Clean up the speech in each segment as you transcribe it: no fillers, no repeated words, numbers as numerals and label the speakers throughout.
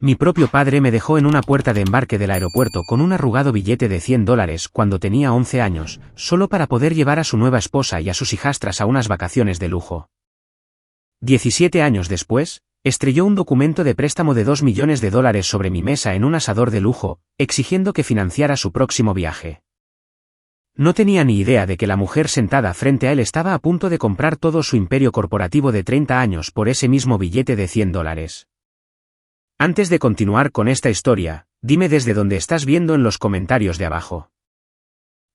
Speaker 1: Mi propio padre me dejó en una puerta de embarque del aeropuerto con un arrugado billete de $100 cuando tenía 11 años, solo para poder llevar a su nueva esposa y a sus hijastras a unas vacaciones de lujo. 17 años después, estrelló un documento de préstamo de $2 millones sobre mi mesa en un asador de lujo, exigiendo que financiara su próximo viaje. No tenía ni idea de que la mujer sentada frente a él estaba a punto de comprar todo su imperio corporativo de 30 años por ese mismo billete de $100. Antes de continuar con esta historia, dime desde dónde estás viendo en los comentarios de abajo.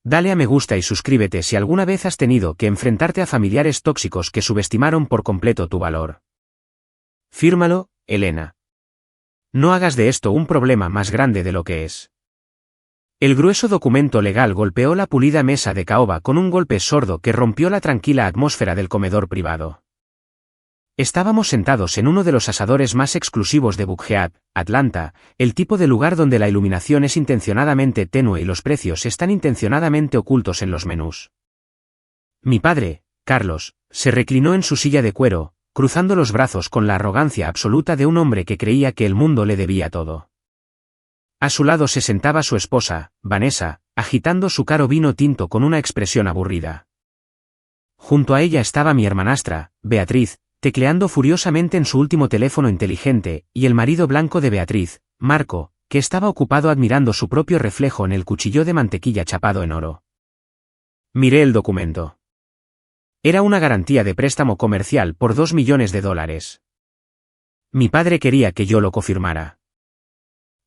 Speaker 1: Dale a me gusta y suscríbete si alguna vez has tenido que enfrentarte a familiares tóxicos que subestimaron por completo tu valor. Fírmalo, Elena. No hagas de esto un problema más grande de lo que es. El grueso documento legal golpeó la pulida mesa de caoba con un golpe sordo que rompió la tranquila atmósfera del comedor privado. Estábamos sentados en uno de los asadores más exclusivos de Buckhead, Atlanta, el tipo de lugar donde la iluminación es intencionadamente tenue y los precios están intencionadamente ocultos en los menús. Mi padre, Carlos, se reclinó en su silla de cuero, cruzando los brazos con la arrogancia absoluta de un hombre que creía que el mundo le debía todo. A su lado se sentaba su esposa, Vanessa, agitando su caro vino tinto con una expresión aburrida. Junto a ella estaba mi hermanastra, Beatriz, tecleando furiosamente en su último teléfono inteligente, y el marido blanco de Beatriz, Marco, que estaba ocupado admirando su propio reflejo en el cuchillo de mantequilla chapado en oro. Miré el documento. Era una garantía de préstamo comercial por $2 millones. Mi padre quería que yo lo confirmara.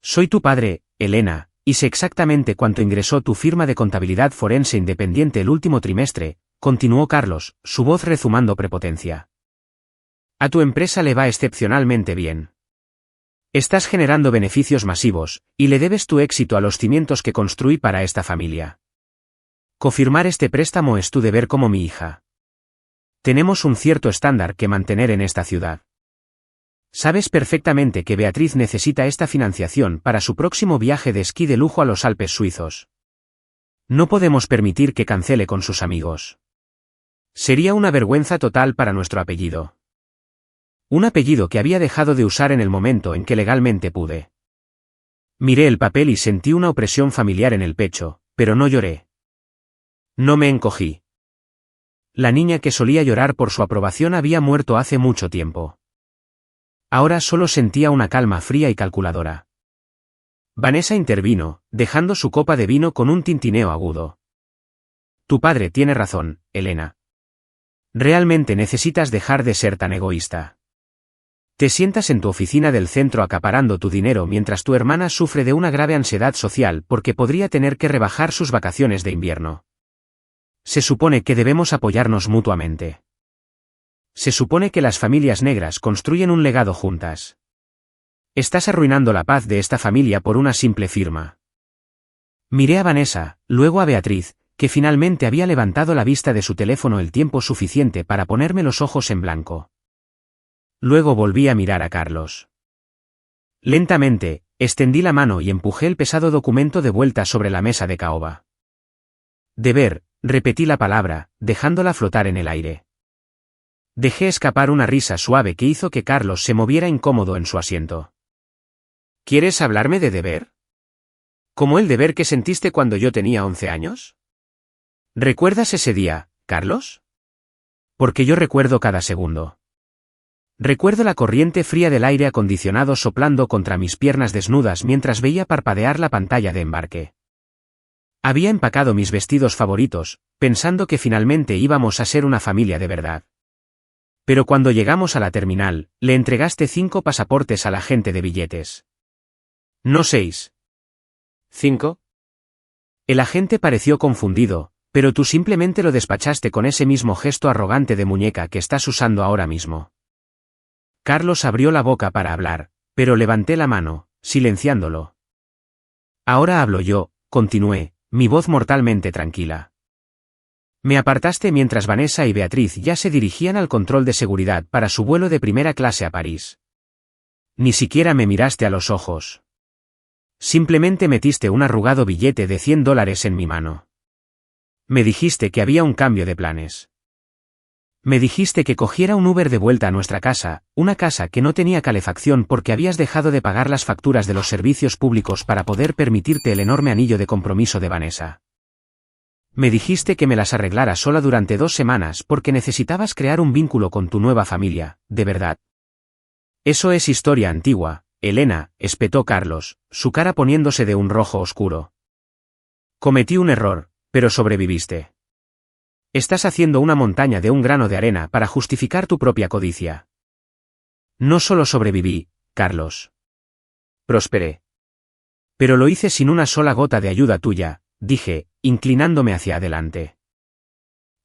Speaker 1: Soy tu padre, Elena, y sé exactamente cuánto ingresó tu firma de contabilidad forense independiente el último trimestre, continuó Carlos, su voz rezumando prepotencia. A tu empresa le va excepcionalmente bien. Estás generando beneficios masivos, y le debes tu éxito a los cimientos que construí para esta familia. Confirmar este préstamo es tu deber como mi hija. Tenemos un cierto estándar que mantener en esta ciudad. Sabes perfectamente que Beatriz necesita esta financiación para su próximo viaje de esquí de lujo a los Alpes suizos. No podemos permitir que cancele con sus amigos. Sería una vergüenza total para nuestro apellido. Un apellido que había dejado de usar en el momento en que legalmente pude. Miré el papel y sentí una opresión familiar en el pecho, pero no lloré. No me encogí. La niña que solía llorar por su aprobación había muerto hace mucho tiempo. Ahora solo sentía una calma fría y calculadora. Vanessa intervino, dejando su copa de vino con un tintineo agudo. Tu padre tiene razón, Elena. Realmente necesitas dejar de ser tan egoísta. Te sientas en tu oficina del centro acaparando tu dinero mientras tu hermana sufre de una grave ansiedad social porque podría tener que rebajar sus vacaciones de invierno. Se supone que debemos apoyarnos mutuamente. Se supone que las familias negras construyen un legado juntas. Estás arruinando la paz de esta familia por una simple firma. Miré a Vanessa, luego a Beatriz, que finalmente había levantado la vista de su teléfono el tiempo suficiente para ponerme los ojos en blanco. Luego volví a mirar a Carlos. Lentamente, extendí la mano y empujé el pesado documento de vuelta sobre la mesa de caoba. Deber, repetí la palabra, dejándola flotar en el aire. Dejé escapar una risa suave que hizo que Carlos se moviera incómodo en su asiento. ¿Quieres hablarme de deber? ¿Como el deber que sentiste cuando yo tenía 11 años? ¿Recuerdas ese día, Carlos? Porque yo recuerdo cada segundo. Recuerdo la corriente fría del aire acondicionado soplando contra mis piernas desnudas mientras veía parpadear la pantalla de embarque. Había empacado mis vestidos favoritos, pensando que finalmente íbamos a ser una familia de verdad. Pero cuando llegamos a la terminal, le entregaste 5 pasaportes al agente de billetes. No 6. ¿5? El agente pareció confundido, pero tú simplemente lo despachaste con ese mismo gesto arrogante de muñeca que estás usando ahora mismo. Carlos abrió la boca para hablar, pero levanté la mano, silenciándolo. Ahora hablo yo, continué, mi voz mortalmente tranquila. Me apartaste mientras Vanessa y Beatriz ya se dirigían al control de seguridad para su vuelo de primera clase a París. Ni siquiera me miraste a los ojos. Simplemente metiste un arrugado billete de $100 en mi mano. Me dijiste que había un cambio de planes. Me dijiste que cogiera un Uber de vuelta a nuestra casa, una casa que no tenía calefacción porque habías dejado de pagar las facturas de los servicios públicos para poder permitirte el enorme anillo de compromiso de Vanessa. Me dijiste que me las arreglara sola durante 2 semanas porque necesitabas crear un vínculo con tu nueva familia, de verdad. Eso es historia antigua, Elena, espetó Carlos, su cara poniéndose de un rojo oscuro. Cometí un error, pero sobreviviste. Estás haciendo una montaña de un grano de arena para justificar tu propia codicia. No solo sobreviví, Carlos. Prosperé. Pero lo hice sin una sola gota de ayuda tuya, dije, inclinándome hacia adelante.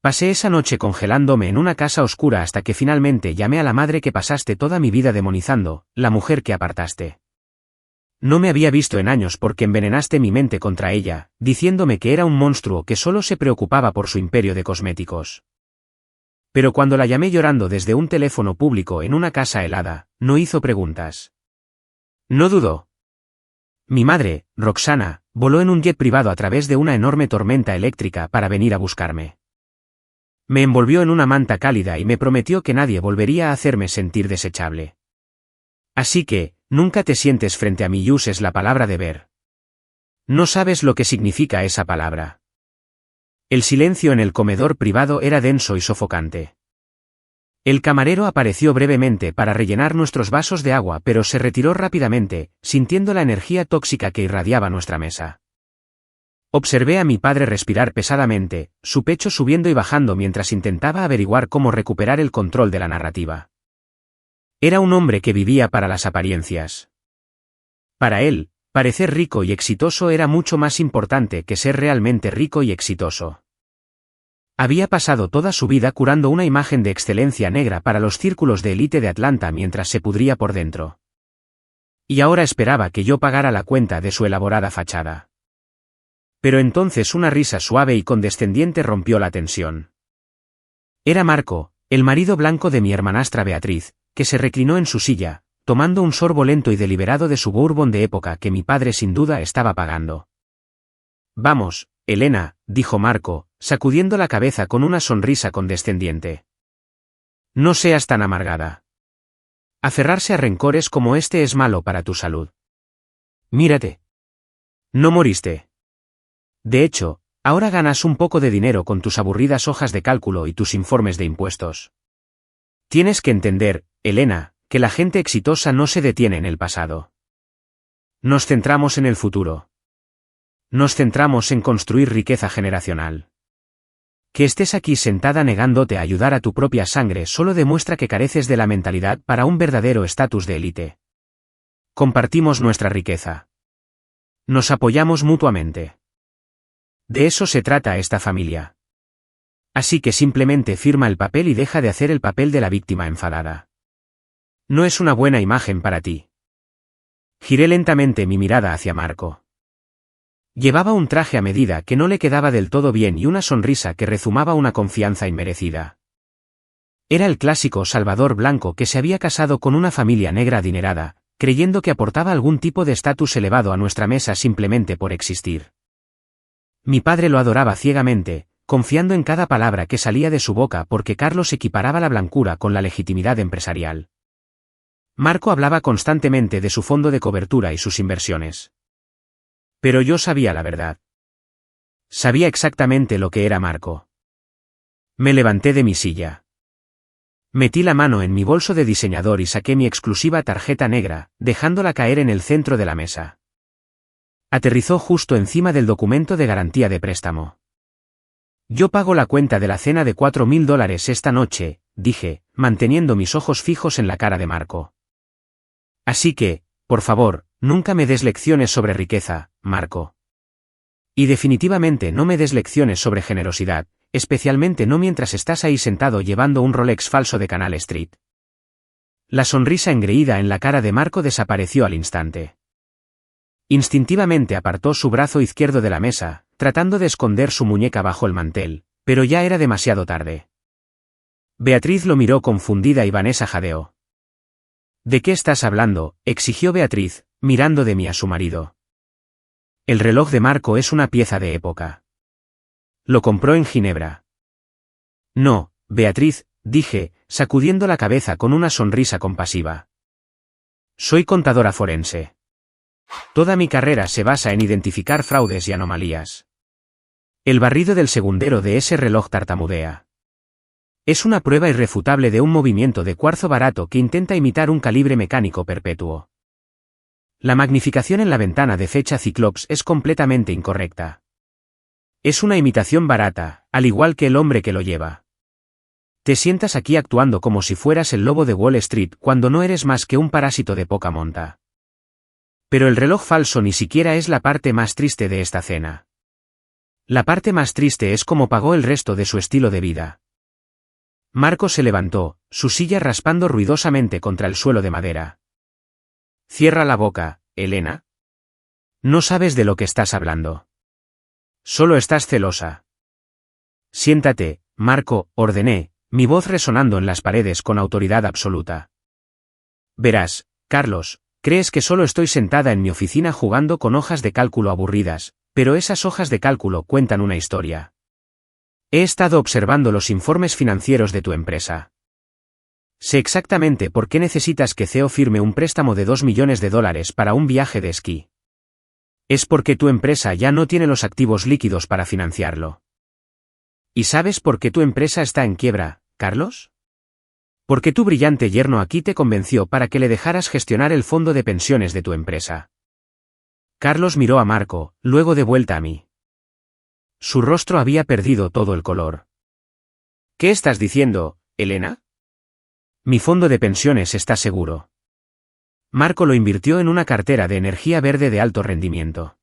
Speaker 1: Pasé esa noche congelándome en una casa oscura hasta que finalmente llamé a la madre que pasaste toda mi vida demonizando, la mujer que apartaste. No me había visto en años porque envenenaste mi mente contra ella, diciéndome que era un monstruo que solo se preocupaba por su imperio de cosméticos. Pero cuando la llamé llorando desde un teléfono público en una casa helada, no hizo preguntas. No dudó. Mi madre, Roxana, voló en un jet privado a través de una enorme tormenta eléctrica para venir a buscarme. Me envolvió en una manta cálida y me prometió que nadie volvería a hacerme sentir desechable. Así que, nunca te sientes frente a mí y uses la palabra deber. No sabes lo que significa esa palabra. El silencio en el comedor privado era denso y sofocante. El camarero apareció brevemente para rellenar nuestros vasos de agua, pero se retiró rápidamente, sintiendo la energía tóxica que irradiaba nuestra mesa. Observé a mi padre respirar pesadamente, su pecho subiendo y bajando mientras intentaba averiguar cómo recuperar el control de la narrativa. Era un hombre que vivía para las apariencias. Para él, parecer rico y exitoso era mucho más importante que ser realmente rico y exitoso. Había pasado toda su vida curando una imagen de excelencia negra para los círculos de élite de Atlanta mientras se pudría por dentro. Y ahora esperaba que yo pagara la cuenta de su elaborada fachada. Pero entonces una risa suave y condescendiente rompió la tensión. Era Marco, el marido blanco de mi hermanastra Beatriz, que se reclinó en su silla, tomando un sorbo lento y deliberado de su bourbon de época que mi padre sin duda estaba pagando. Vamos, Elena, dijo Marco, sacudiendo la cabeza con una sonrisa condescendiente. No seas tan amargada. Aferrarse a rencores como este es malo para tu salud. Mírate. No moriste. De hecho, ahora ganas un poco de dinero con tus aburridas hojas de cálculo y tus informes de impuestos. Tienes que entender, Elena, que la gente exitosa no se detiene en el pasado. Nos centramos en el futuro. Nos centramos en construir riqueza generacional. Que estés aquí sentada negándote a ayudar a tu propia sangre solo demuestra que careces de la mentalidad para un verdadero estatus de élite. Compartimos nuestra riqueza. Nos apoyamos mutuamente. De eso se trata esta familia. Así que simplemente firma el papel y deja de hacer el papel de la víctima enfadada. No es una buena imagen para ti. Giré lentamente mi mirada hacia Marco. Llevaba un traje a medida que no le quedaba del todo bien y una sonrisa que rezumaba una confianza inmerecida. Era el clásico Salvador blanco que se había casado con una familia negra adinerada, creyendo que aportaba algún tipo de estatus elevado a nuestra mesa simplemente por existir. Mi padre lo adoraba ciegamente, confiando en cada palabra que salía de su boca porque Carlos equiparaba la blancura con la legitimidad empresarial. Marco hablaba constantemente de su fondo de cobertura y sus inversiones. Pero yo sabía la verdad. Sabía exactamente lo que era Marco. Me levanté de mi silla. Metí la mano en mi bolso de diseñador y saqué mi exclusiva tarjeta negra, dejándola caer en el centro de la mesa. Aterrizó justo encima del documento de garantía de préstamo. Yo pago la cuenta de la cena de $4.000 esta noche, dije, manteniendo mis ojos fijos en la cara de Marco. Así que, por favor, nunca me des lecciones sobre riqueza, Marco. Y definitivamente no me des lecciones sobre generosidad, especialmente no mientras estás ahí sentado llevando un Rolex falso de Canal Street. La sonrisa engreída en la cara de Marco desapareció al instante. Instintivamente apartó su brazo izquierdo de la mesa, tratando de esconder su muñeca bajo el mantel, pero ya era demasiado tarde. Beatriz lo miró confundida y Vanessa jadeó. ¿De qué estás hablando?, exigió Beatriz, mirando de mí a su marido. El reloj de Marco es una pieza de época. Lo compró en Ginebra. No, Beatriz, dije, sacudiendo la cabeza con una sonrisa compasiva. Soy contadora forense. Toda mi carrera se basa en identificar fraudes y anomalías. El barrido del segundero de ese reloj tartamudea. Es una prueba irrefutable de un movimiento de cuarzo barato que intenta imitar un calibre mecánico perpetuo. La magnificación en la ventana de fecha Cyclops es completamente incorrecta. Es una imitación barata, al igual que el hombre que lo lleva. Te sientas aquí actuando como si fueras el lobo de Wall Street cuando no eres más que un parásito de poca monta. Pero el reloj falso ni siquiera es la parte más triste de esta cena. La parte más triste es cómo pagó el resto de su estilo de vida. Marco se levantó, su silla raspando ruidosamente contra el suelo de madera. Cierra la boca, Elena. No sabes de lo que estás hablando. Solo estás celosa. Siéntate, Marco, ordené, mi voz resonando en las paredes con autoridad absoluta. Verás, Carlos, crees que solo estoy sentada en mi oficina jugando con hojas de cálculo aburridas, pero esas hojas de cálculo cuentan una historia. He estado observando los informes financieros de tu empresa. Sé exactamente por qué necesitas que CEO firme un préstamo de $2 millones para un viaje de esquí. Es porque tu empresa ya no tiene los activos líquidos para financiarlo. ¿Y sabes por qué tu empresa está en quiebra, Carlos? Porque tu brillante yerno aquí te convenció para que le dejaras gestionar el fondo de pensiones de tu empresa. Carlos miró a Marco, luego de vuelta a mí. Su rostro había perdido todo el color. ¿Qué estás diciendo, Elena? Mi fondo de pensiones está seguro. Marco lo invirtió en una cartera de energía verde de alto rendimiento.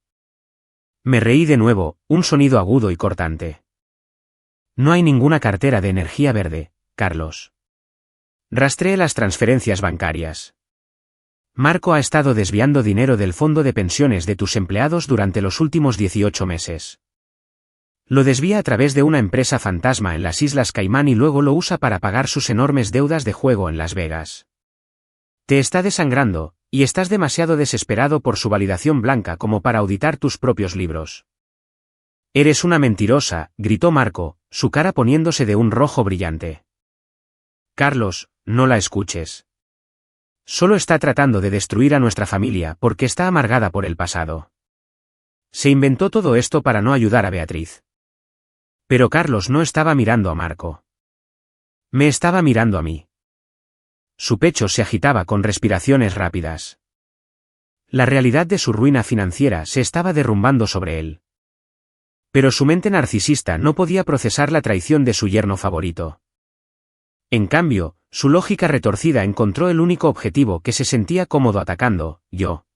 Speaker 1: Me reí de nuevo, un sonido agudo y cortante. No hay ninguna cartera de energía verde, Carlos. Rastreé las transferencias bancarias. Marco ha estado desviando dinero del fondo de pensiones de tus empleados durante los últimos 18 meses. Lo desvía a través de una empresa fantasma en las Islas Caimán y luego lo usa para pagar sus enormes deudas de juego en Las Vegas. Te está desangrando, y estás demasiado desesperado por su validación blanca como para auditar tus propios libros. Eres una mentirosa, gritó Marco, su cara poniéndose de un rojo brillante. Carlos, no la escuches. Solo está tratando de destruir a nuestra familia porque está amargada por el pasado. Se inventó todo esto para no ayudar a Beatriz. Pero Carlos no estaba mirando a Marco. Me estaba mirando a mí. Su pecho se agitaba con respiraciones rápidas. La realidad de su ruina financiera se estaba derrumbando sobre él. Pero su mente narcisista no podía procesar la traición de su yerno favorito. En cambio, su lógica retorcida encontró el único objetivo que se sentía cómodo atacando, yo.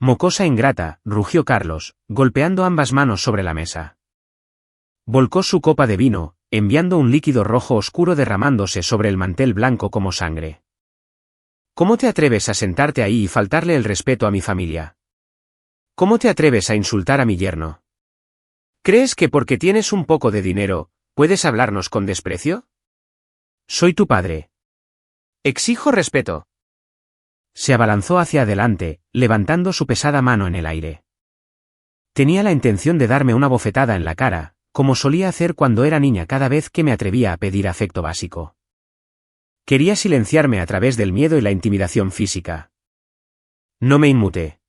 Speaker 1: Mocosa ingrata, rugió Carlos, golpeando ambas manos sobre la mesa. Volcó su copa de vino, enviando un líquido rojo oscuro derramándose sobre el mantel blanco como sangre. ¿Cómo te atreves a sentarte ahí y faltarle el respeto a mi familia? ¿Cómo te atreves a insultar a mi yerno? ¿Crees que porque tienes un poco de dinero, puedes hablarnos con desprecio? Soy tu padre. Exijo respeto. Se abalanzó hacia adelante, levantando su pesada mano en el aire. Tenía la intención de darme una bofetada en la cara, como solía hacer cuando era niña cada vez que me atrevía a pedir afecto básico. Quería silenciarme a través del miedo y la intimidación física. No me inmuté.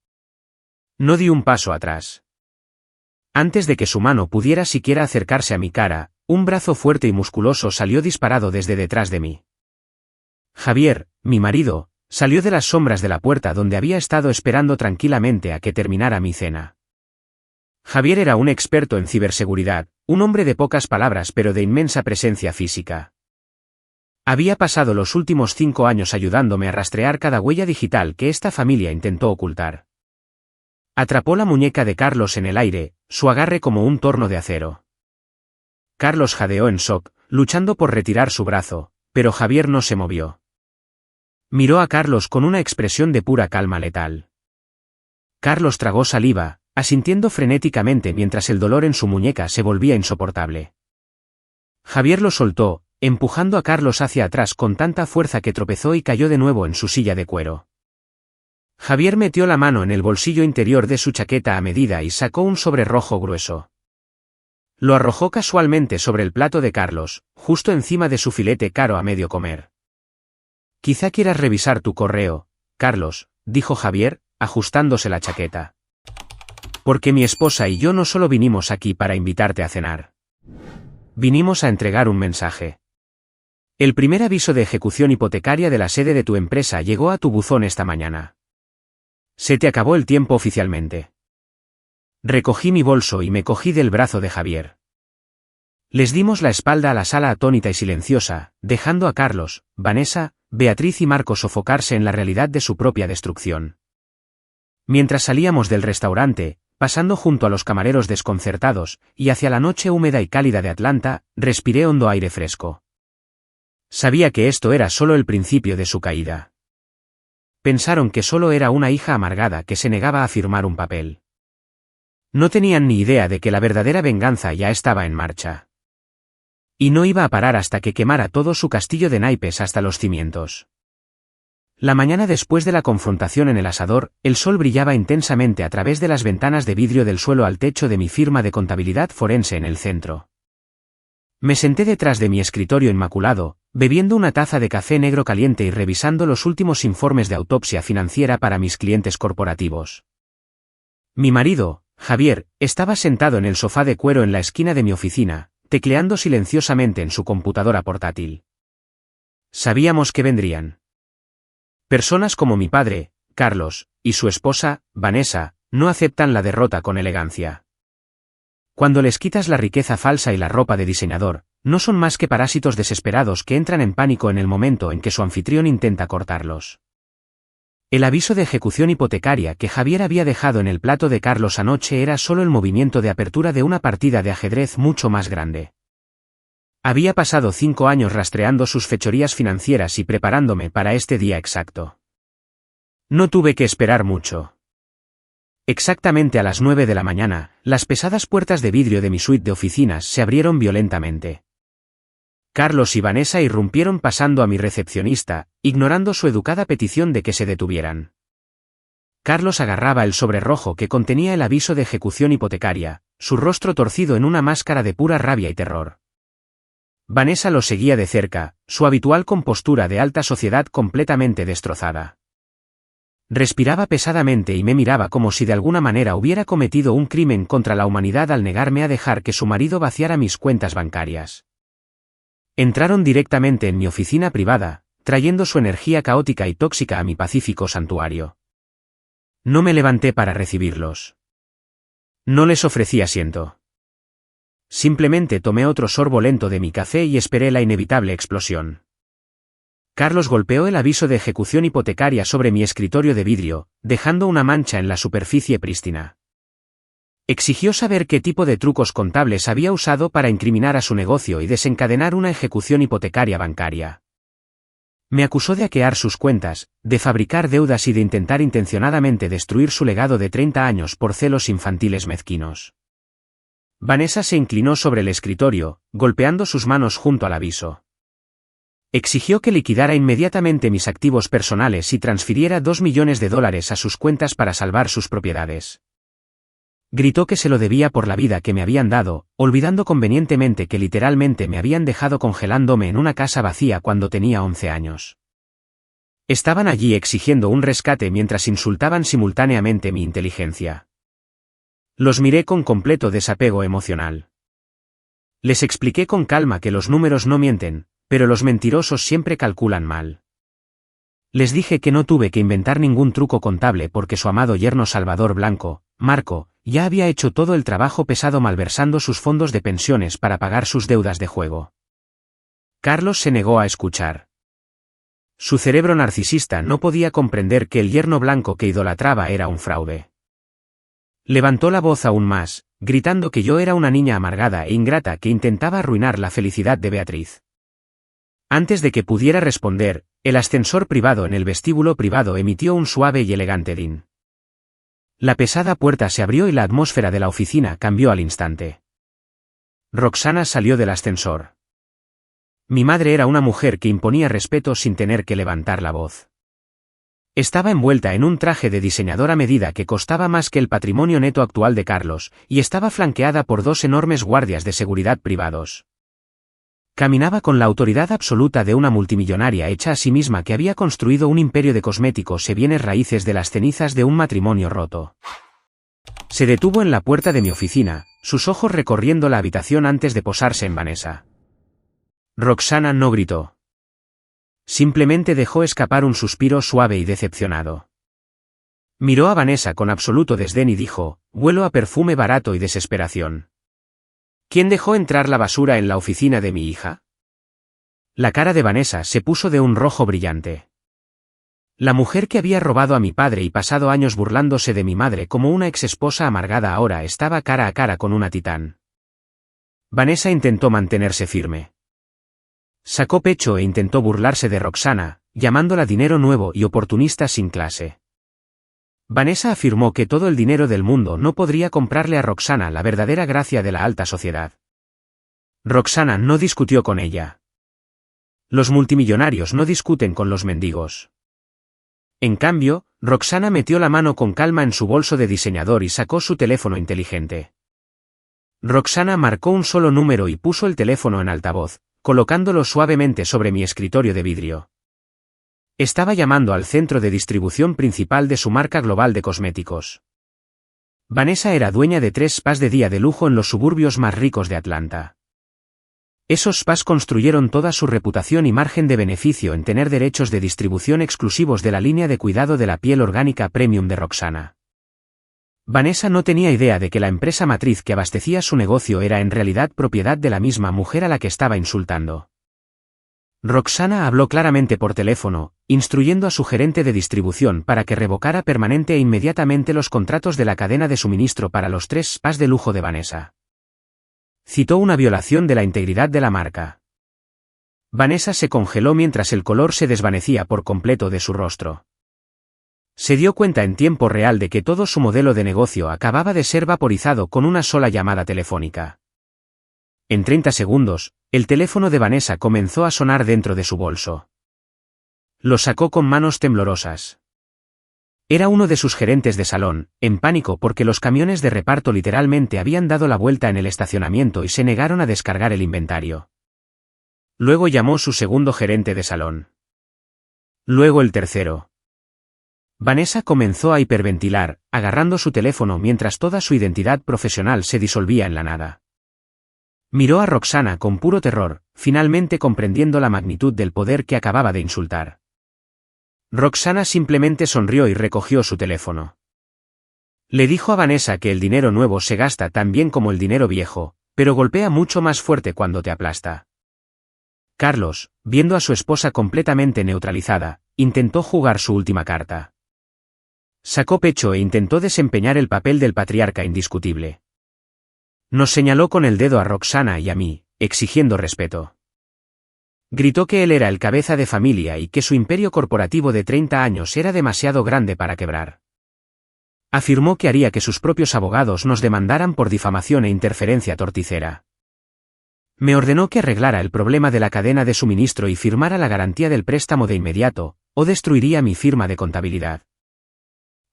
Speaker 1: No di un paso atrás. Antes de que su mano pudiera siquiera acercarse a mi cara, un brazo fuerte y musculoso salió disparado desde detrás de mí. Javier, mi marido, salió de las sombras de la puerta donde había estado esperando tranquilamente a que terminara mi cena. Javier era un experto en ciberseguridad, un hombre de pocas palabras pero de inmensa presencia física. Había pasado los últimos 5 años ayudándome a rastrear cada huella digital que esta familia intentó ocultar. Atrapó la muñeca de Carlos en el aire, su agarre como un torno de acero. Carlos jadeó en shock, luchando por retirar su brazo, pero Javier no se movió. Miró a Carlos con una expresión de pura calma letal. Carlos tragó saliva, asintiendo frenéticamente mientras el dolor en su muñeca se volvía insoportable. Javier lo soltó, empujando a Carlos hacia atrás con tanta fuerza que tropezó y cayó de nuevo en su silla de cuero. Javier metió la mano en el bolsillo interior de su chaqueta a medida y sacó un sobre rojo grueso. Lo arrojó casualmente sobre el plato de Carlos, justo encima de su filete caro a medio comer. Quizá quieras revisar tu correo, Carlos, dijo Javier, ajustándose la chaqueta. Porque mi esposa y yo no solo vinimos aquí para invitarte a cenar. Vinimos a entregar un mensaje. El primer aviso de ejecución hipotecaria de la sede de tu empresa llegó a tu buzón esta mañana. Se te acabó el tiempo oficialmente. Recogí mi bolso y me cogí del brazo de Javier. Les dimos la espalda a la sala atónita y silenciosa, dejando a Carlos, Vanessa, Beatriz y Marco sofocarse en la realidad de su propia destrucción. Mientras salíamos del restaurante, pasando junto a los camareros desconcertados, y hacia la noche húmeda y cálida de Atlanta, respiré hondo aire fresco. Sabía que esto era solo el principio de su caída. Pensaron que solo era una hija amargada que se negaba a firmar un papel. No tenían ni idea de que la verdadera venganza ya estaba en marcha. Y no iba a parar hasta que quemara todo su castillo de naipes hasta los cimientos. La mañana después de la confrontación en el asador, el sol brillaba intensamente a través de las ventanas de vidrio del suelo al techo de mi firma de contabilidad forense en el centro. Me senté detrás de mi escritorio inmaculado, bebiendo una taza de café negro caliente y revisando los últimos informes de autopsia financiera para mis clientes corporativos. Mi marido, Javier, estaba sentado en el sofá de cuero en la esquina de mi oficina, tecleando silenciosamente en su computadora portátil. Sabíamos que vendrían. Personas como mi padre, Carlos, y su esposa, Vanessa, no aceptan la derrota con elegancia. Cuando les quitas la riqueza falsa y la ropa de diseñador, no son más que parásitos desesperados que entran en pánico en el momento en que su anfitrión intenta cortarlos. El aviso de ejecución hipotecaria que Javier había dejado en el plato de Carlos anoche era solo el movimiento de apertura de una partida de ajedrez mucho más grande. Había pasado 5 años rastreando sus fechorías financieras y preparándome para este día exacto. No tuve que esperar mucho. Exactamente a las 9 de la mañana, las pesadas puertas de vidrio de mi suite de oficinas se abrieron violentamente. Carlos y Vanessa irrumpieron pasando a mi recepcionista, ignorando su educada petición de que se detuvieran. Carlos agarraba el sobre rojo que contenía el aviso de ejecución hipotecaria, su rostro torcido en una máscara de pura rabia y terror. Vanessa lo seguía de cerca, su habitual compostura de alta sociedad completamente destrozada. Respiraba pesadamente y me miraba como si de alguna manera hubiera cometido un crimen contra la humanidad al negarme a dejar que su marido vaciara mis cuentas bancarias. Entraron directamente en mi oficina privada, trayendo su energía caótica y tóxica a mi pacífico santuario. No me levanté para recibirlos. No les ofrecí asiento. Simplemente tomé otro sorbo lento de mi café y esperé la inevitable explosión. Carlos golpeó el aviso de ejecución hipotecaria sobre mi escritorio de vidrio, dejando una mancha en la superficie prístina. Exigió saber qué tipo de trucos contables había usado para incriminar a su negocio y desencadenar una ejecución hipotecaria bancaria. Me acusó de hackear sus cuentas, de fabricar deudas y de intentar intencionadamente destruir su legado de 30 años por celos infantiles mezquinos. Vanessa se inclinó sobre el escritorio, golpeando sus manos junto al aviso. Exigió que liquidara inmediatamente mis activos personales y transfiriera $2 millones a sus cuentas para salvar sus propiedades. Gritó que se lo debía por la vida que me habían dado, olvidando convenientemente que literalmente me habían dejado congelándome en una casa vacía cuando tenía 11 años. Estaban allí exigiendo un rescate mientras insultaban simultáneamente mi inteligencia. Los miré con completo desapego emocional. Les expliqué con calma que los números no mienten, pero los mentirosos siempre calculan mal. Les dije que no tuve que inventar ningún truco contable porque su amado yerno Salvador Blanco, Marco, ya había hecho todo el trabajo pesado malversando sus fondos de pensiones para pagar sus deudas de juego. Carlos se negó a escuchar. Su cerebro narcisista no podía comprender que el yerno blanco que idolatraba era un fraude. Levantó la voz aún más, gritando que yo era una niña amargada e ingrata que intentaba arruinar la felicidad de Beatriz. Antes de que pudiera responder, el ascensor privado en el vestíbulo privado emitió un suave y elegante din. La pesada puerta se abrió y la atmósfera de la oficina cambió al instante. Roxana salió del ascensor. Mi madre era una mujer que imponía respeto sin tener que levantar la voz. Estaba envuelta en un traje de diseñador a medida que costaba más que el patrimonio neto actual de Carlos, y estaba flanqueada por 2 enormes guardias de seguridad privados. Caminaba con la autoridad absoluta de una multimillonaria hecha a sí misma que había construido un imperio de cosméticos y bienes raíces de las cenizas de un matrimonio roto. Se detuvo en la puerta de mi oficina, sus ojos recorriendo la habitación antes de posarse en Vanessa. Roxana no gritó. Simplemente dejó escapar un suspiro suave y decepcionado. Miró a Vanessa con absoluto desdén y dijo, huelo a perfume barato y desesperación. ¿Quién dejó entrar la basura en la oficina de mi hija? La cara de Vanessa se puso de un rojo brillante. La mujer que había robado a mi padre y pasado años burlándose de mi madre como una exesposa amargada ahora estaba cara a cara con una titán. Vanessa intentó mantenerse firme. Sacó pecho e intentó burlarse de Roxana, llamándola dinero nuevo y oportunista sin clase. Vanessa afirmó que todo el dinero del mundo no podría comprarle a Roxana la verdadera gracia de la alta sociedad. Roxana no discutió con ella. Los multimillonarios no discuten con los mendigos. En cambio, Roxana metió la mano con calma en su bolso de diseñador y sacó su teléfono inteligente. Roxana marcó un solo número y puso el teléfono en altavoz, colocándolo suavemente sobre mi escritorio de vidrio. Estaba llamando al centro de distribución principal de su marca global de cosméticos. Vanessa era dueña de 3 spas de día de lujo en los suburbios más ricos de Atlanta. Esos spas construyeron toda su reputación y margen de beneficio en tener derechos de distribución exclusivos de la línea de cuidado de la piel orgánica premium de Roxana. Vanessa no tenía idea de que la empresa matriz que abastecía su negocio era en realidad propiedad de la misma mujer a la que estaba insultando. Roxana habló claramente por teléfono, instruyendo a su gerente de distribución para que revocara permanente e inmediatamente los contratos de la cadena de suministro para los 3 spas de lujo de Vanessa. Citó una violación de la integridad de la marca. Vanessa se congeló mientras el color se desvanecía por completo de su rostro. Se dio cuenta en tiempo real de que todo su modelo de negocio acababa de ser vaporizado con una sola llamada telefónica. En 30 segundos, el teléfono de Vanessa comenzó a sonar dentro de su bolso. Lo sacó con manos temblorosas. Era uno de sus gerentes de salón, en pánico porque los camiones de reparto literalmente habían dado la vuelta en el estacionamiento y se negaron a descargar el inventario. Luego llamó su segundo gerente de salón. Luego el tercero. Vanessa comenzó a hiperventilar, agarrando su teléfono mientras toda su identidad profesional se disolvía en la nada. Miró a Roxana con puro terror, finalmente comprendiendo la magnitud del poder que acababa de insultar. Roxana simplemente sonrió y recogió su teléfono. Le dijo a Vanessa que el dinero nuevo se gasta tan bien como el dinero viejo, pero golpea mucho más fuerte cuando te aplasta. Carlos, viendo a su esposa completamente neutralizada, intentó jugar su última carta. Sacó pecho e intentó desempeñar el papel del patriarca indiscutible. Nos señaló con el dedo a Roxana y a mí, exigiendo respeto. Gritó que él era el cabeza de familia y que su imperio corporativo de 30 años era demasiado grande para quebrar. Afirmó que haría que sus propios abogados nos demandaran por difamación e interferencia torticera. Me ordenó que arreglara el problema de la cadena de suministro y firmara la garantía del préstamo de inmediato, o destruiría mi firma de contabilidad.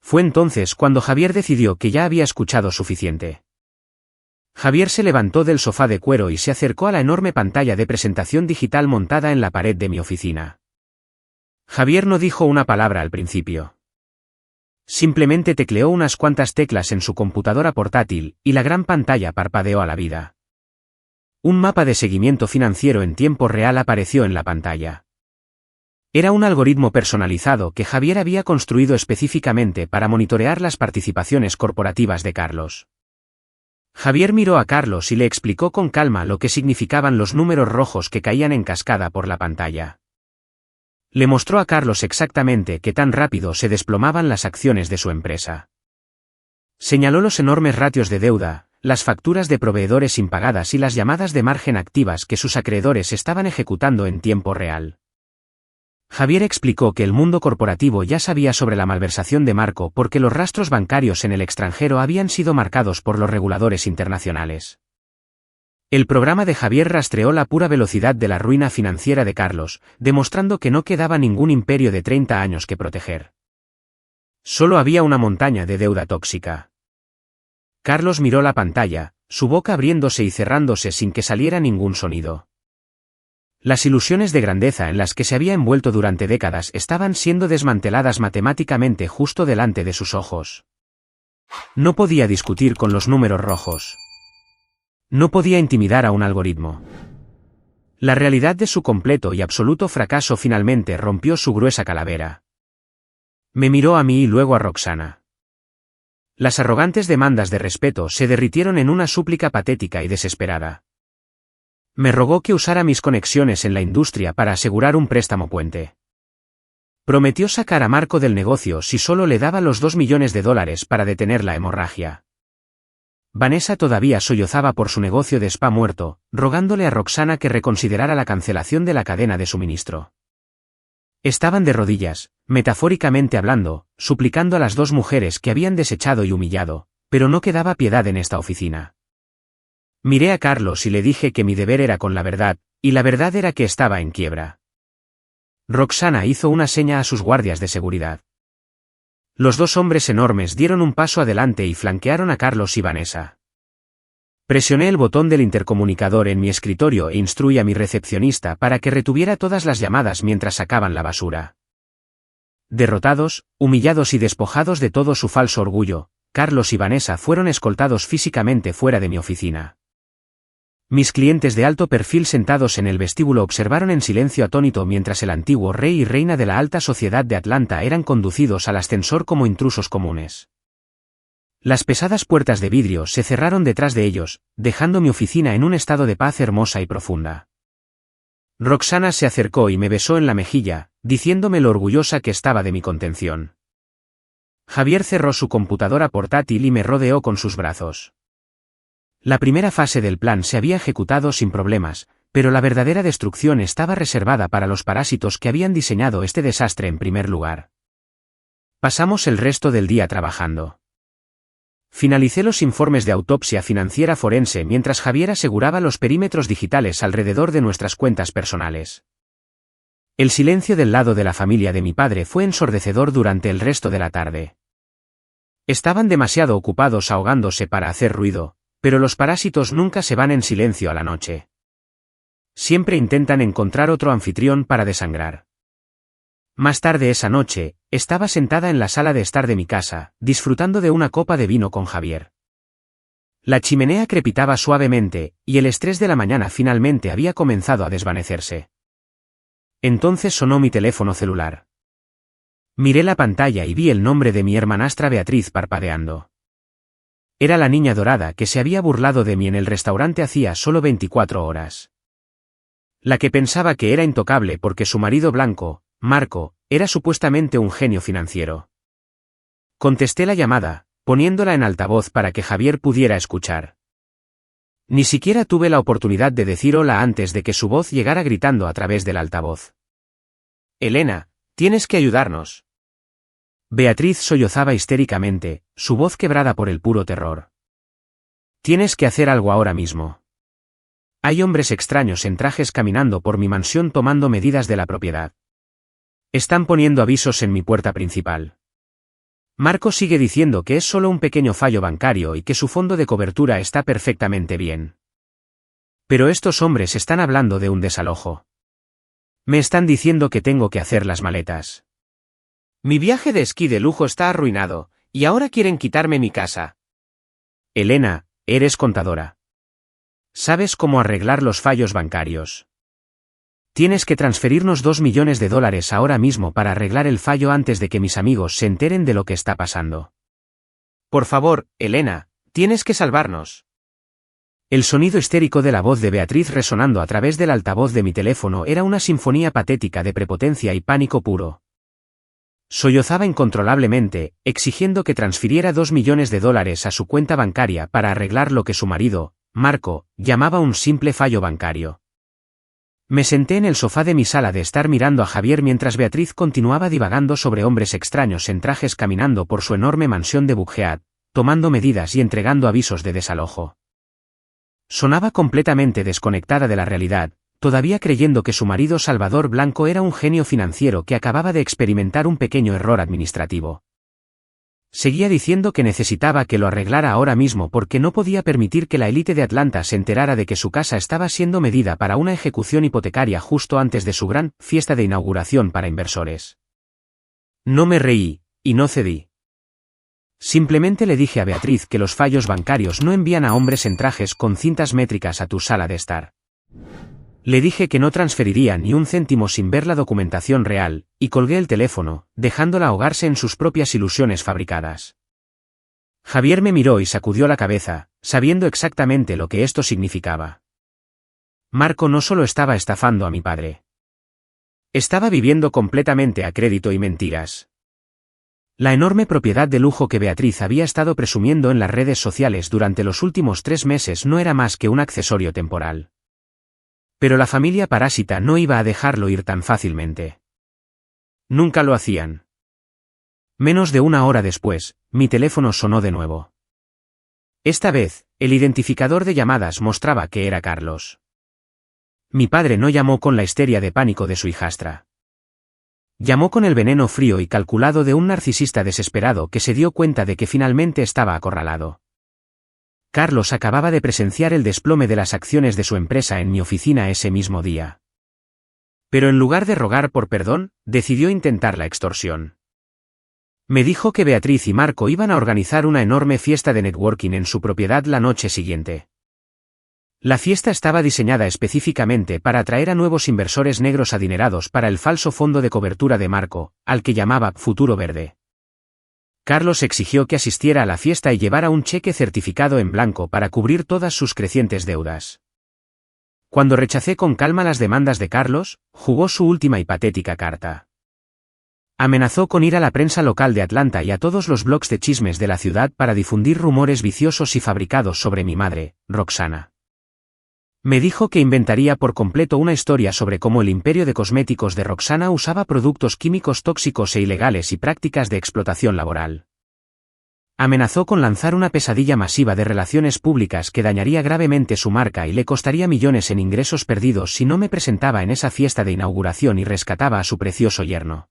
Speaker 1: Fue entonces cuando Javier decidió que ya había escuchado suficiente. Javier se levantó del sofá de cuero y se acercó a la enorme pantalla de presentación digital montada en la pared de mi oficina. Javier no dijo una palabra al principio. Simplemente tecleó unas cuantas teclas en su computadora portátil, y la gran pantalla parpadeó a la vida. Un mapa de seguimiento financiero en tiempo real apareció en la pantalla. Era un algoritmo personalizado que Javier había construido específicamente para monitorear las participaciones corporativas de Carlos. Javier miró a Carlos y le explicó con calma lo que significaban los números rojos que caían en cascada por la pantalla. Le mostró a Carlos exactamente qué tan rápido se desplomaban las acciones de su empresa. Señaló los enormes ratios de deuda, las facturas de proveedores impagadas y las llamadas de margen activas que sus acreedores estaban ejecutando en tiempo real. Javier explicó que el mundo corporativo ya sabía sobre la malversación de Marco porque los rastros bancarios en el extranjero habían sido marcados por los reguladores internacionales. El programa de Javier rastreó la pura velocidad de la ruina financiera de Carlos, demostrando que no quedaba ningún imperio de 30 años que proteger. Solo había una montaña de deuda tóxica. Carlos miró la pantalla, su boca abriéndose y cerrándose sin que saliera ningún sonido. Las ilusiones de grandeza en las que se había envuelto durante décadas estaban siendo desmanteladas matemáticamente justo delante de sus ojos. No podía discutir con los números rojos. No podía intimidar a un algoritmo. La realidad de su completo y absoluto fracaso finalmente rompió su gruesa calavera. Me miró a mí y luego a Roxana. Las arrogantes demandas de respeto se derritieron en una súplica patética y desesperada. Me rogó que usara mis conexiones en la industria para asegurar un préstamo puente. Prometió sacar a Marco del negocio si solo le daba los $2 millones para detener la hemorragia. Vanessa todavía sollozaba por su negocio de spa muerto, rogándole a Roxana que reconsiderara la cancelación de la cadena de suministro. Estaban de rodillas, metafóricamente hablando, suplicando a las dos mujeres que habían desechado y humillado, pero no quedaba piedad en esta oficina. Miré a Carlos y le dije que mi deber era con la verdad, y la verdad era que estaba en quiebra. Roxana hizo una seña a sus guardias de seguridad. Los dos hombres enormes dieron un paso adelante y flanquearon a Carlos y Vanessa. Presioné el botón del intercomunicador en mi escritorio e instruí a mi recepcionista para que retuviera todas las llamadas mientras sacaban la basura. Derrotados, humillados y despojados de todo su falso orgullo, Carlos y Vanessa fueron escoltados físicamente fuera de mi oficina. Mis clientes de alto perfil sentados en el vestíbulo observaron en silencio atónito mientras el antiguo rey y reina de la alta sociedad de Atlanta eran conducidos al ascensor como intrusos comunes. Las pesadas puertas de vidrio se cerraron detrás de ellos, dejando mi oficina en un estado de paz hermosa y profunda. Roxana se acercó y me besó en la mejilla, diciéndome lo orgullosa que estaba de mi contención. Javier cerró su computadora portátil y me rodeó con sus brazos. La primera fase del plan se había ejecutado sin problemas, pero la verdadera destrucción estaba reservada para los parásitos que habían diseñado este desastre en primer lugar. Pasamos el resto del día trabajando. Finalicé los informes de autopsia financiera forense mientras Javier aseguraba los perímetros digitales alrededor de nuestras cuentas personales. El silencio del lado de la familia de mi padre fue ensordecedor durante el resto de la tarde. Estaban demasiado ocupados ahogándose para hacer ruido, pero los parásitos nunca se van en silencio a la noche. Siempre intentan encontrar otro anfitrión para desangrar. Más tarde esa noche, estaba sentada en la sala de estar de mi casa, disfrutando de una copa de vino con Javier. La chimenea crepitaba suavemente, y el estrés de la mañana finalmente había comenzado a desvanecerse. Entonces sonó mi teléfono celular. Miré la pantalla y vi el nombre de mi hermanastra Beatriz parpadeando. Era la niña dorada que se había burlado de mí en el restaurante hacía solo 24 horas. La que pensaba que era intocable porque su marido blanco, Marco, era supuestamente un genio financiero. Contesté la llamada, poniéndola en altavoz para que Javier pudiera escuchar. Ni siquiera tuve la oportunidad de decir hola antes de que su voz llegara gritando a través del altavoz. Elena, tienes que ayudarnos. Beatriz sollozaba histéricamente, su voz quebrada por el puro terror. Tienes que hacer algo ahora mismo. Hay hombres extraños en trajes caminando por mi mansión tomando medidas de la propiedad. Están poniendo avisos en mi puerta principal. Marco sigue diciendo que es solo un pequeño fallo bancario y que su fondo de cobertura está perfectamente bien. Pero estos hombres están hablando de un desalojo. Me están diciendo que tengo que hacer las maletas. Mi viaje de esquí de lujo está arruinado, y ahora quieren quitarme mi casa. Elena, eres contadora. ¿Sabes cómo arreglar los fallos bancarios? Tienes que transferirnos $2 millones ahora mismo para arreglar el fallo antes de que mis amigos se enteren de lo que está pasando. Por favor, Elena, tienes que salvarnos. El sonido histérico de la voz de Beatriz resonando a través del altavoz de mi teléfono era una sinfonía patética de prepotencia y pánico puro. Sollozaba incontrolablemente, exigiendo que transfiriera $2 millones a su cuenta bancaria para arreglar lo que su marido, Marco, llamaba un simple fallo bancario. Me senté en el sofá de mi sala de estar mirando a Javier mientras Beatriz continuaba divagando sobre hombres extraños en trajes caminando por su enorme mansión de Buckhead, tomando medidas y entregando avisos de desalojo. Sonaba completamente desconectada de la realidad, todavía creyendo que su marido Salvador Blanco era un genio financiero que acababa de experimentar un pequeño error administrativo. Seguía diciendo que necesitaba que lo arreglara ahora mismo porque no podía permitir que la élite de Atlanta se enterara de que su casa estaba siendo medida para una ejecución hipotecaria justo antes de su gran fiesta de inauguración para inversores. No me reí, y no cedí. Simplemente le dije a Beatriz que los fallos bancarios no envían a hombres en trajes con cintas métricas a tu sala de estar. Le dije que no transferiría ni un céntimo sin ver la documentación real, y colgué el teléfono, dejándola ahogarse en sus propias ilusiones fabricadas. Javier me miró y sacudió la cabeza, sabiendo exactamente lo que esto significaba. Marco no solo estaba estafando a mi padre. Estaba viviendo completamente a crédito y mentiras. La enorme propiedad de lujo que Beatriz había estado presumiendo en las redes sociales durante los últimos 3 meses no era más que un accesorio temporal. Pero la familia parásita no iba a dejarlo ir tan fácilmente. Nunca lo hacían. Menos de una hora después, mi teléfono sonó de nuevo. Esta vez, el identificador de llamadas mostraba que era Carlos. Mi padre no llamó con la histeria de pánico de su hijastra. Llamó con el veneno frío y calculado de un narcisista desesperado que se dio cuenta de que finalmente estaba acorralado. Carlos acababa de presenciar el desplome de las acciones de su empresa en mi oficina ese mismo día. Pero en lugar de rogar por perdón, decidió intentar la extorsión. Me dijo que Beatriz y Marco iban a organizar una enorme fiesta de networking en su propiedad la noche siguiente. La fiesta estaba diseñada específicamente para atraer a nuevos inversores negros adinerados para el falso fondo de cobertura de Marco, al que llamaba Futuro Verde. Carlos exigió que asistiera a la fiesta y llevara un cheque certificado en blanco para cubrir todas sus crecientes deudas. Cuando rechacé con calma las demandas de Carlos, jugó su última y patética carta. Amenazó con ir a la prensa local de Atlanta y a todos los blogs de chismes de la ciudad para difundir rumores viciosos y fabricados sobre mi madre, Roxana. Me dijo que inventaría por completo una historia sobre cómo el imperio de cosméticos de Roxana usaba productos químicos tóxicos e ilegales y prácticas de explotación laboral. Amenazó con lanzar una pesadilla masiva de relaciones públicas que dañaría gravemente su marca y le costaría millones en ingresos perdidos si no me presentaba en esa fiesta de inauguración y rescataba a su precioso yerno.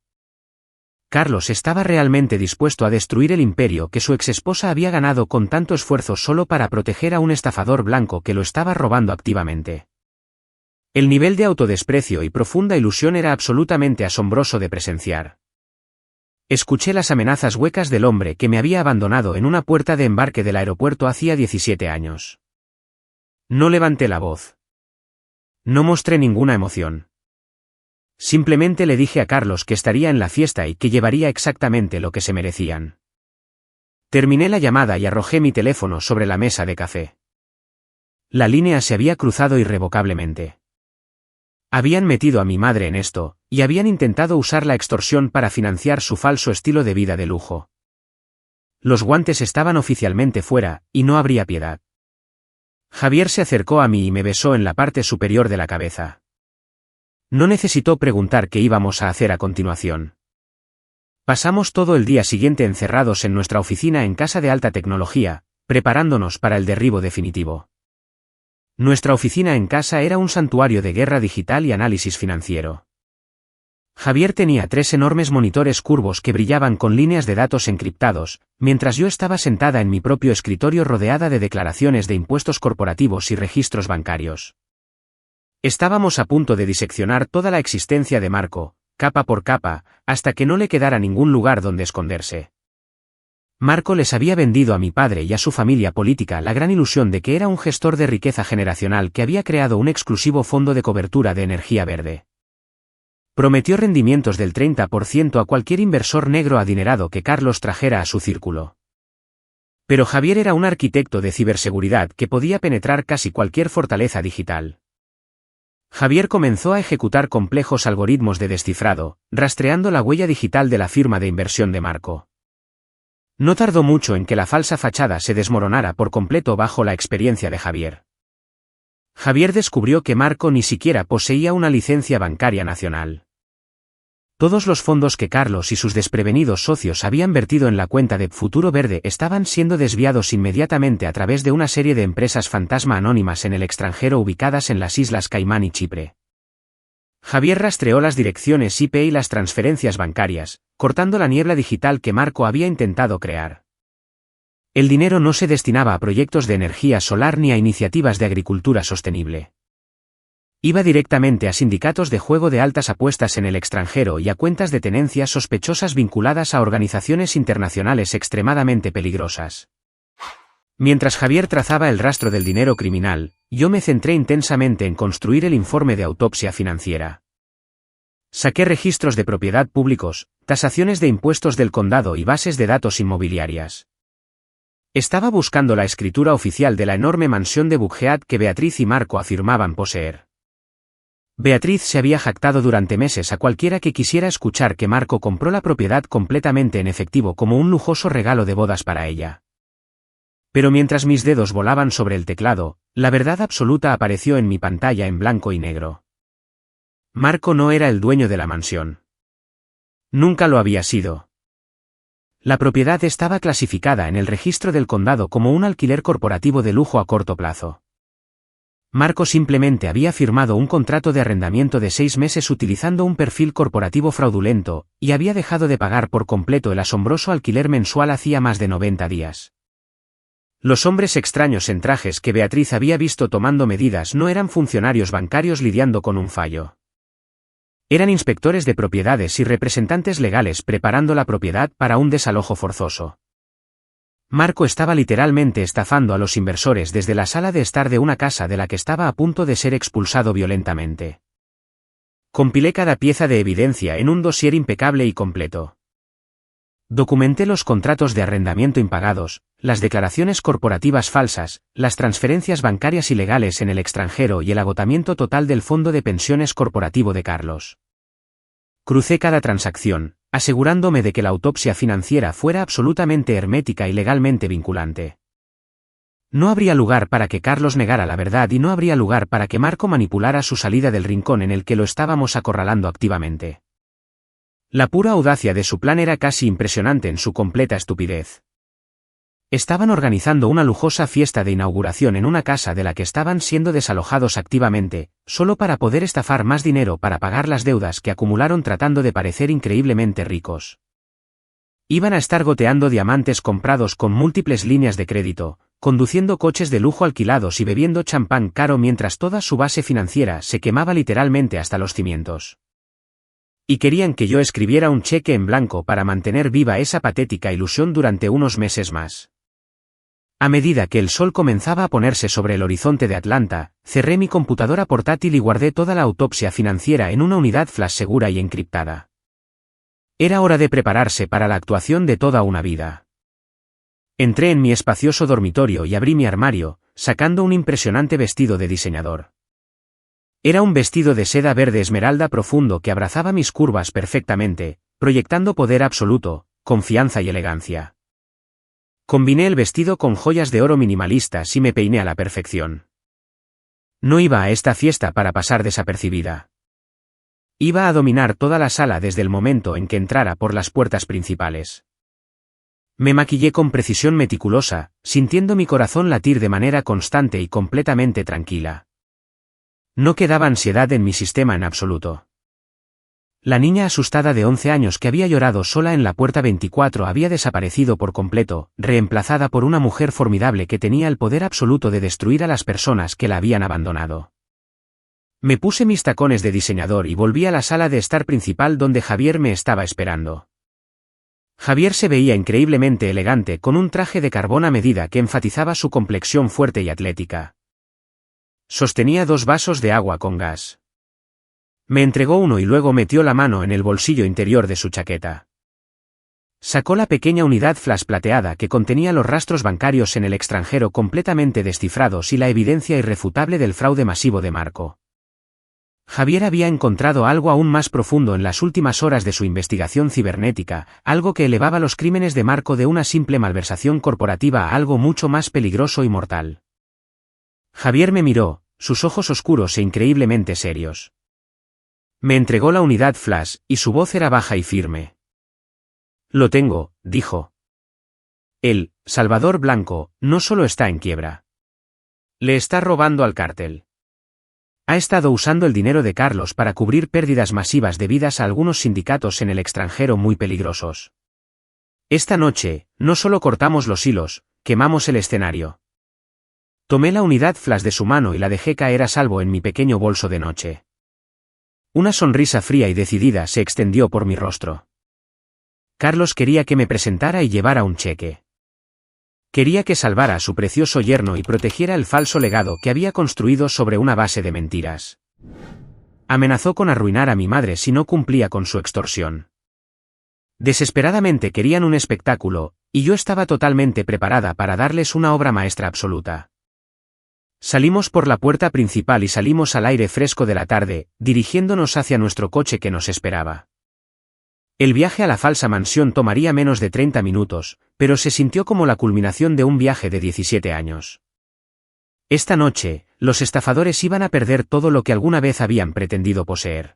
Speaker 1: Carlos estaba realmente dispuesto a destruir el imperio que su exesposa había ganado con tanto esfuerzo solo para proteger a un estafador blanco que lo estaba robando activamente. El nivel de autodesprecio y profunda ilusión era absolutamente asombroso de presenciar. Escuché las amenazas huecas del hombre que me había abandonado en una puerta de embarque del aeropuerto hacía 17 años. No levanté la voz. No mostré ninguna emoción. Simplemente le dije a Carlos que estaría en la fiesta y que llevaría exactamente lo que se merecían. Terminé la llamada y arrojé mi teléfono sobre la mesa de café. La línea se había cruzado irrevocablemente. Habían metido a mi madre en esto, y habían intentado usar la extorsión para financiar su falso estilo de vida de lujo. Los guantes estaban oficialmente fuera, y no habría piedad. Javier se acercó a mí y me besó en la parte superior de la cabeza. No necesitó preguntar qué íbamos a hacer a continuación. Pasamos todo el día siguiente encerrados en nuestra oficina en casa de alta tecnología, preparándonos para el derribo definitivo. Nuestra oficina en casa era un santuario de guerra digital y análisis financiero. Javier tenía 3 enormes monitores curvos que brillaban con líneas de datos encriptados, mientras yo estaba sentada en mi propio escritorio rodeada de declaraciones de impuestos corporativos y registros bancarios. Estábamos a punto de diseccionar toda la existencia de Marco, capa por capa, hasta que no le quedara ningún lugar donde esconderse. Marco les había vendido a mi padre y a su familia política la gran ilusión de que era un gestor de riqueza generacional que había creado un exclusivo fondo de cobertura de energía verde. Prometió rendimientos del 30% a cualquier inversor negro adinerado que Carlos trajera a su círculo. Pero Javier era un arquitecto de ciberseguridad que podía penetrar casi cualquier fortaleza digital. Javier comenzó a ejecutar complejos algoritmos de descifrado, rastreando la huella digital de la firma de inversión de Marco. No tardó mucho en que la falsa fachada se desmoronara por completo bajo la experiencia de Javier. Javier descubrió que Marco ni siquiera poseía una licencia bancaria nacional. Todos los fondos que Carlos y sus desprevenidos socios habían vertido en la cuenta de Futuro Verde estaban siendo desviados inmediatamente a través de una serie de empresas fantasma anónimas en el extranjero ubicadas en las Islas Caimán y Chipre. Javier rastreó las direcciones IP y las transferencias bancarias, cortando la niebla digital que Marco había intentado crear. El dinero no se destinaba a proyectos de energía solar ni a iniciativas de agricultura sostenible. Iba directamente a sindicatos de juego de altas apuestas en el extranjero y a cuentas de tenencias sospechosas vinculadas a organizaciones internacionales extremadamente peligrosas. Mientras Javier trazaba el rastro del dinero criminal, yo me centré intensamente en construir el informe de autopsia financiera. Saqué registros de propiedad públicos, tasaciones de impuestos del condado y bases de datos inmobiliarias. Estaba buscando la escritura oficial de la enorme mansión de Buckhead que Beatriz y Marco afirmaban poseer. Beatriz se había jactado durante meses a cualquiera que quisiera escuchar que Marco compró la propiedad completamente en efectivo como un lujoso regalo de bodas para ella. Pero mientras mis dedos volaban sobre el teclado, la verdad absoluta apareció en mi pantalla en blanco y negro. Marco no era el dueño de la mansión. Nunca lo había sido. La propiedad estaba clasificada en el registro del condado como un alquiler corporativo de lujo a corto plazo. Marco simplemente había firmado un contrato de arrendamiento de 6 meses utilizando un perfil corporativo fraudulento, y había dejado de pagar por completo el asombroso alquiler mensual hacía más de 90 días. Los hombres extraños en trajes que Beatriz había visto tomando medidas no eran funcionarios bancarios lidiando con un fallo. Eran inspectores de propiedades y representantes legales preparando la propiedad para un desalojo forzoso. Marco estaba literalmente estafando a los inversores desde la sala de estar de una casa de la que estaba a punto de ser expulsado violentamente. Compilé cada pieza de evidencia en un dossier impecable y completo. Documenté los contratos de arrendamiento impagados, las declaraciones corporativas falsas, las transferencias bancarias ilegales en el extranjero y el agotamiento total del fondo de pensiones corporativo de Carlos. Crucé cada transacción, asegurándome de que la autopsia financiera fuera absolutamente hermética y legalmente vinculante. No habría lugar para que Carlos negara la verdad y no habría lugar para que Marco manipulara su salida del rincón en el que lo estábamos acorralando activamente. La pura audacia de su plan era casi impresionante en su completa estupidez. Estaban organizando una lujosa fiesta de inauguración en una casa de la que estaban siendo desalojados activamente, solo para poder estafar más dinero para pagar las deudas que acumularon tratando de parecer increíblemente ricos. Iban a estar goteando diamantes comprados con múltiples líneas de crédito, conduciendo coches de lujo alquilados y bebiendo champán caro mientras toda su base financiera se quemaba literalmente hasta los cimientos. Y querían que yo escribiera un cheque en blanco para mantener viva esa patética ilusión durante unos meses más. A medida que el sol comenzaba a ponerse sobre el horizonte de Atlanta, cerré mi computadora portátil y guardé toda la autopsia financiera en una unidad flash segura y encriptada. Era hora de prepararse para la actuación de toda una vida. Entré en mi espacioso dormitorio y abrí mi armario, sacando un impresionante vestido de diseñador. Era un vestido de seda verde esmeralda profundo que abrazaba mis curvas perfectamente, proyectando poder absoluto, confianza y elegancia. Combiné el vestido con joyas de oro minimalistas y me peiné a la perfección. No iba a esta fiesta para pasar desapercibida. Iba a dominar toda la sala desde el momento en que entrara por las puertas principales. Me maquillé con precisión meticulosa, sintiendo mi corazón latir de manera constante y completamente tranquila. No quedaba ansiedad en mi sistema en absoluto. La niña asustada de 11 años que había llorado sola en la puerta 24 había desaparecido por completo, reemplazada por una mujer formidable que tenía el poder absoluto de destruir a las personas que la habían abandonado. Me puse mis tacones de diseñador y volví a la sala de estar principal donde Javier me estaba esperando. Javier se veía increíblemente elegante con un traje de carbón a medida que enfatizaba su complexión fuerte y atlética. Sostenía 2 vasos de agua con gas. Me entregó uno y luego metió la mano en el bolsillo interior de su chaqueta. Sacó la pequeña unidad flash plateada que contenía los rastros bancarios en el extranjero completamente descifrados y la evidencia irrefutable del fraude masivo de Marco. Javier había encontrado algo aún más profundo en las últimas horas de su investigación cibernética, algo que elevaba los crímenes de Marco de una simple malversación corporativa a algo mucho más peligroso y mortal. Javier me miró, sus ojos oscuros e increíblemente serios. Me entregó la unidad flash, y su voz era baja y firme. Lo tengo, dijo. El Salvador Blanco no solo está en quiebra. Le está robando al cártel. Ha estado usando el dinero de Carlos para cubrir pérdidas masivas debidas a algunos sindicatos en el extranjero muy peligrosos. Esta noche, no solo cortamos los hilos, quemamos el escenario. Tomé la unidad flash de su mano y la dejé caer a salvo en mi pequeño bolso de noche. Una sonrisa fría y decidida se extendió por mi rostro. Carlos quería que me presentara y llevara un cheque. Quería que salvara a su precioso yerno y protegiera el falso legado que había construido sobre una base de mentiras. Amenazó con arruinar a mi madre si no cumplía con su extorsión. Desesperadamente querían un espectáculo, y yo estaba totalmente preparada para darles una obra maestra absoluta. Salimos por la puerta principal y salimos al aire fresco de la tarde, dirigiéndonos hacia nuestro coche que nos esperaba. El viaje a la falsa mansión tomaría menos de 30 minutos, pero se sintió como la culminación de un viaje de 17 años. Esta noche, los estafadores iban a perder todo lo que alguna vez habían pretendido poseer.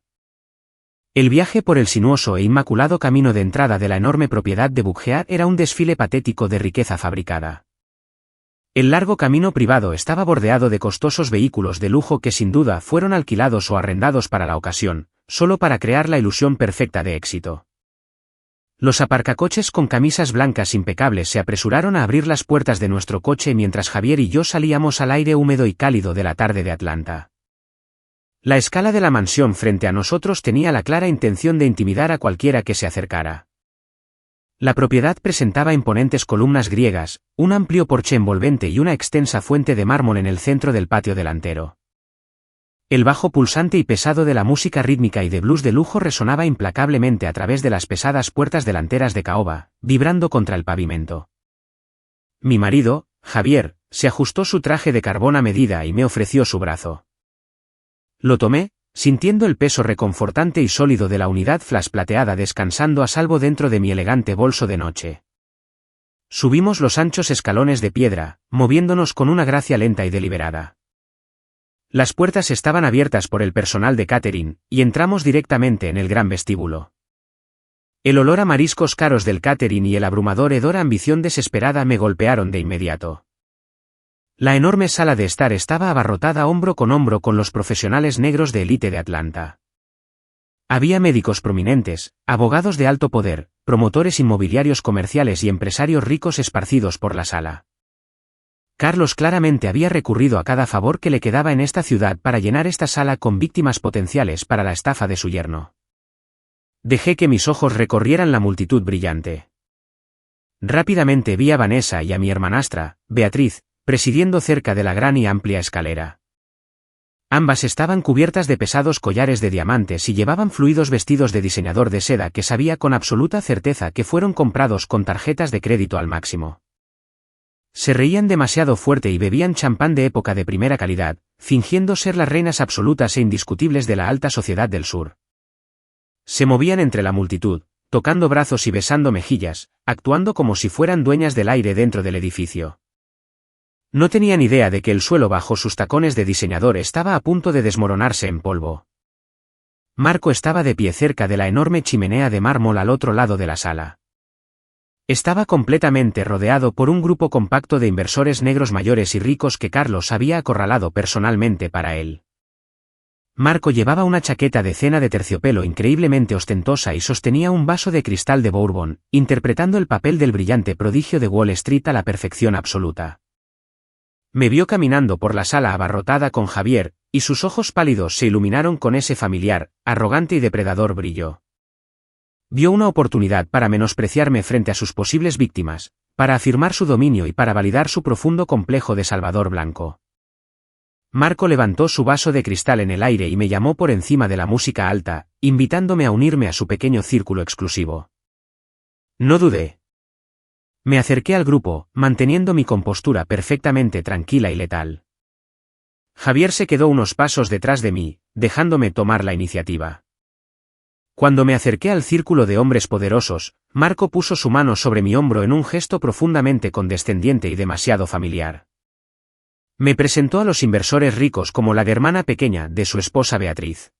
Speaker 1: El viaje por el sinuoso e inmaculado camino de entrada de la enorme propiedad de Buckhead era un desfile patético de riqueza fabricada. El largo camino privado estaba bordeado de costosos vehículos de lujo que sin duda fueron alquilados o arrendados para la ocasión, solo para crear la ilusión perfecta de éxito. Los aparcacoches con camisas blancas impecables se apresuraron a abrir las puertas de nuestro coche mientras Javier y yo salíamos al aire húmedo y cálido de la tarde de Atlanta. La escala de la mansión frente a nosotros tenía la clara intención de intimidar a cualquiera que se acercara. La propiedad presentaba imponentes columnas griegas, un amplio porche envolvente y una extensa fuente de mármol en el centro del patio delantero. El bajo pulsante y pesado de la música rítmica y de blues de lujo resonaba implacablemente a través de las pesadas puertas delanteras de caoba, vibrando contra el pavimento. Mi marido, Javier, se ajustó su traje de carbón a medida y me ofreció su brazo. Lo tomé, sintiendo el peso reconfortante y sólido de la unidad flash plateada descansando a salvo dentro de mi elegante bolso de noche. Subimos los anchos escalones de piedra, moviéndonos con una gracia lenta y deliberada. Las puertas estaban abiertas por el personal de catering, y entramos directamente en el gran vestíbulo. El olor a mariscos caros del catering y el abrumador hedor a ambición desesperada me golpearon de inmediato. La enorme sala de estar estaba abarrotada hombro con los profesionales negros de élite de Atlanta. Había médicos prominentes, abogados de alto poder, promotores inmobiliarios comerciales y empresarios ricos esparcidos por la sala. Carlos claramente había recurrido a cada favor que le quedaba en esta ciudad para llenar esta sala con víctimas potenciales para la estafa de su yerno. Dejé que mis ojos recorrieran la multitud brillante. Rápidamente vi a Vanessa y a mi hermanastra, Beatriz, presidiendo cerca de la gran y amplia escalera. Ambas estaban cubiertas de pesados collares de diamantes y llevaban fluidos vestidos de diseñador de seda que sabía con absoluta certeza que fueron comprados con tarjetas de crédito al máximo. Se reían demasiado fuerte y bebían champán de época de primera calidad, fingiendo ser las reinas absolutas e indiscutibles de la alta sociedad del sur. Se movían entre la multitud, tocando brazos y besando mejillas, actuando como si fueran dueñas del aire dentro del edificio. No tenían idea de que el suelo bajo sus tacones de diseñador estaba a punto de desmoronarse en polvo. Marco estaba de pie cerca de la enorme chimenea de mármol al otro lado de la sala. Estaba completamente rodeado por un grupo compacto de inversores negros mayores y ricos que Carlos había acorralado personalmente para él. Marco llevaba una chaqueta de cena de terciopelo increíblemente ostentosa y sostenía un vaso de cristal de Bourbon, interpretando el papel del brillante prodigio de Wall Street a la perfección absoluta. Me vio caminando por la sala abarrotada con Javier, y sus ojos pálidos se iluminaron con ese familiar, arrogante y depredador brillo. Vio una oportunidad para menospreciarme frente a sus posibles víctimas, para afirmar su dominio y para validar su profundo complejo de Salvador Blanco. Marco levantó su vaso de cristal en el aire y me llamó por encima de la música alta, invitándome a unirme a su pequeño círculo exclusivo. No dudé. Me acerqué al grupo, manteniendo mi compostura perfectamente tranquila y letal. Javier se quedó unos pasos detrás de mí, dejándome tomar la iniciativa. Cuando me acerqué al círculo de hombres poderosos, Marco puso su mano sobre mi hombro en un gesto profundamente condescendiente y demasiado familiar. Me presentó a los inversores ricos como la hermana pequeña de su esposa Beatriz.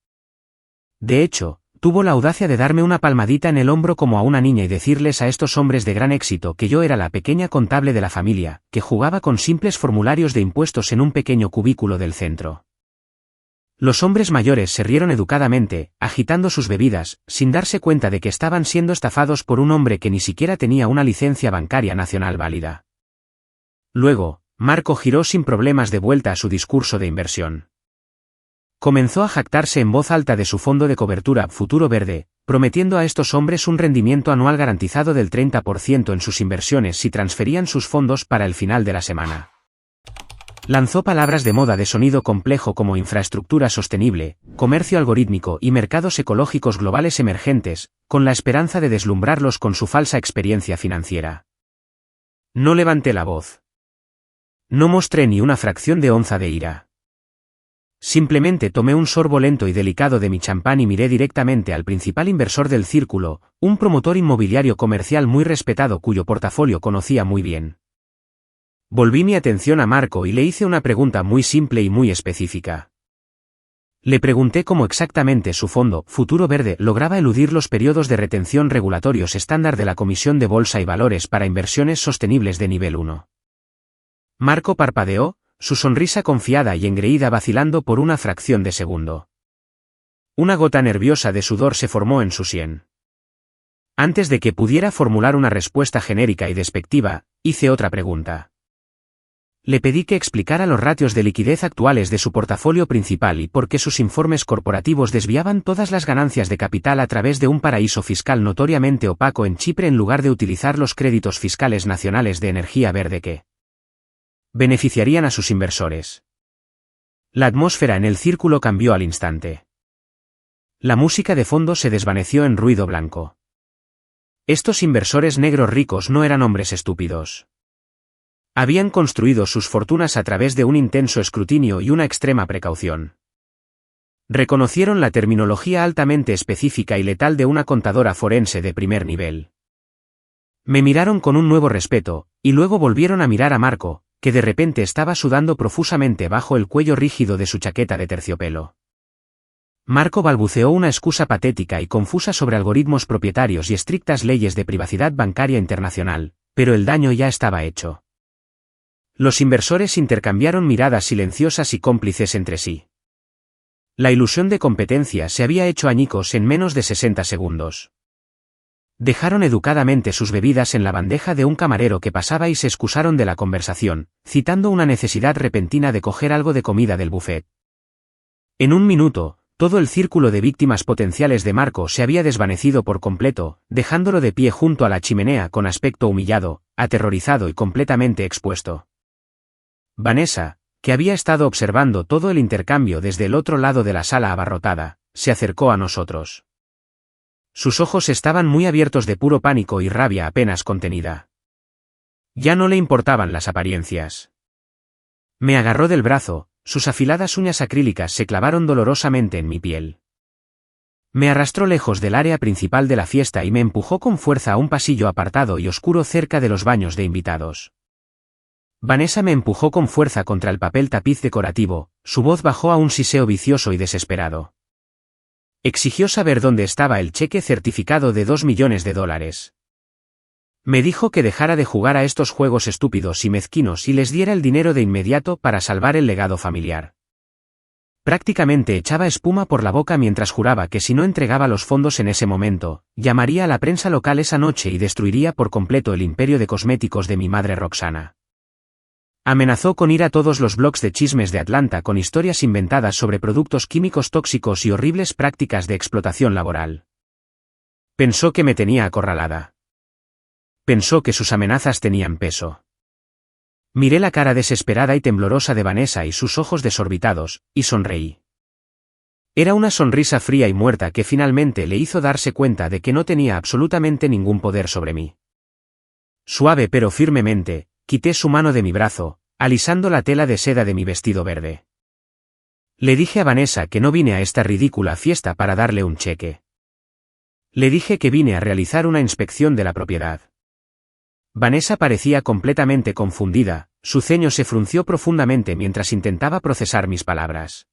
Speaker 1: De hecho, tuvo la audacia de darme una palmadita en el hombro como a una niña y decirles a estos hombres de gran éxito que yo era la pequeña contable de la familia, que jugaba con simples formularios de impuestos en un pequeño cubículo del centro. Los hombres mayores se rieron educadamente, agitando sus bebidas, sin darse cuenta de que estaban siendo estafados por un hombre que ni siquiera tenía una licencia bancaria nacional válida. Luego, Marco giró sin problemas de vuelta a su discurso de inversión. Comenzó a jactarse en voz alta de su fondo de cobertura Futuro Verde, prometiendo a estos hombres un rendimiento anual garantizado del 30% en sus inversiones si transferían sus fondos para el final de la semana. Lanzó palabras de moda de sonido complejo como infraestructura sostenible, comercio algorítmico y mercados ecológicos globales emergentes, con la esperanza de deslumbrarlos con su falsa experiencia financiera. No levanté la voz. No mostré ni una fracción de onza de ira. Simplemente tomé un sorbo lento y delicado de mi champán y miré directamente al principal inversor del círculo, un promotor inmobiliario comercial muy respetado cuyo portafolio conocía muy bien. Volví mi atención a Marco y le hice una pregunta muy simple y muy específica. Le pregunté cómo exactamente su fondo, Futuro Verde, lograba eludir los periodos de retención regulatorios estándar de la Comisión de Bolsa y Valores para inversiones sostenibles de nivel 1. Marco parpadeó, su sonrisa confiada y engreída vacilando por una fracción de segundo. Una gota nerviosa de sudor se formó en su sien. Antes de que pudiera formular una respuesta genérica y despectiva, hice otra pregunta. Le pedí que explicara los ratios de liquidez actuales de su portafolio principal y por qué sus informes corporativos desviaban todas las ganancias de capital a través de un paraíso fiscal notoriamente opaco en Chipre en lugar de utilizar los créditos fiscales nacionales de energía verde que beneficiarían a sus inversores. La atmósfera en el círculo cambió al instante. La música de fondo se desvaneció en ruido blanco. Estos inversores negros ricos no eran hombres estúpidos. Habían construido sus fortunas a través de un intenso escrutinio y una extrema precaución. Reconocieron la terminología altamente específica y letal de una contadora forense de primer nivel. Me miraron con un nuevo respeto, y luego volvieron a mirar a Marco, que de repente estaba sudando profusamente bajo el cuello rígido de su chaqueta de terciopelo. Marco balbuceó una excusa patética y confusa sobre algoritmos propietarios y estrictas leyes de privacidad bancaria internacional, pero el daño ya estaba hecho. Los inversores intercambiaron miradas silenciosas y cómplices entre sí. La ilusión de competencia se había hecho añicos en menos de 60 segundos. Dejaron educadamente sus bebidas en la bandeja de un camarero que pasaba y se excusaron de la conversación, citando una necesidad repentina de coger algo de comida del buffet. En un minuto, todo el círculo de víctimas potenciales de Marco se había desvanecido por completo, dejándolo de pie junto a la chimenea con aspecto humillado, aterrorizado y completamente expuesto. Vanessa, que había estado observando todo el intercambio desde el otro lado de la sala abarrotada, se acercó a nosotros. Sus ojos estaban muy abiertos de puro pánico y rabia apenas contenida. Ya no le importaban las apariencias. Me agarró del brazo, sus afiladas uñas acrílicas se clavaron dolorosamente en mi piel. Me arrastró lejos del área principal de la fiesta y me empujó con fuerza a un pasillo apartado y oscuro cerca de los baños de invitados. Vanessa me empujó con fuerza contra el papel tapiz decorativo, su voz bajó a un siseo vicioso y desesperado. Exigió saber dónde estaba el cheque certificado de $2 millones. Me dijo que dejara de jugar a estos juegos estúpidos y mezquinos y les diera el dinero de inmediato para salvar el legado familiar. Prácticamente echaba espuma por la boca mientras juraba que si no entregaba los fondos en ese momento, llamaría a la prensa local esa noche y destruiría por completo el imperio de cosméticos de mi madre Roxana. Amenazó con ir a todos los blogs de chismes de Atlanta con historias inventadas sobre productos químicos tóxicos y horribles prácticas de explotación laboral. Pensó que me tenía acorralada. Pensó que sus amenazas tenían peso. Miré la cara desesperada y temblorosa de Vanessa y sus ojos desorbitados, y sonreí. Era una sonrisa fría y muerta que finalmente le hizo darse cuenta de que no tenía absolutamente ningún poder sobre mí. Suave pero firmemente, quité su mano de mi brazo, alisando la tela de seda de mi vestido verde. Le dije a Vanessa que no vine a esta ridícula fiesta para darle un cheque. Le dije que vine a realizar una inspección de la propiedad. Vanessa parecía completamente confundida, su ceño se frunció profundamente mientras intentaba procesar mis palabras.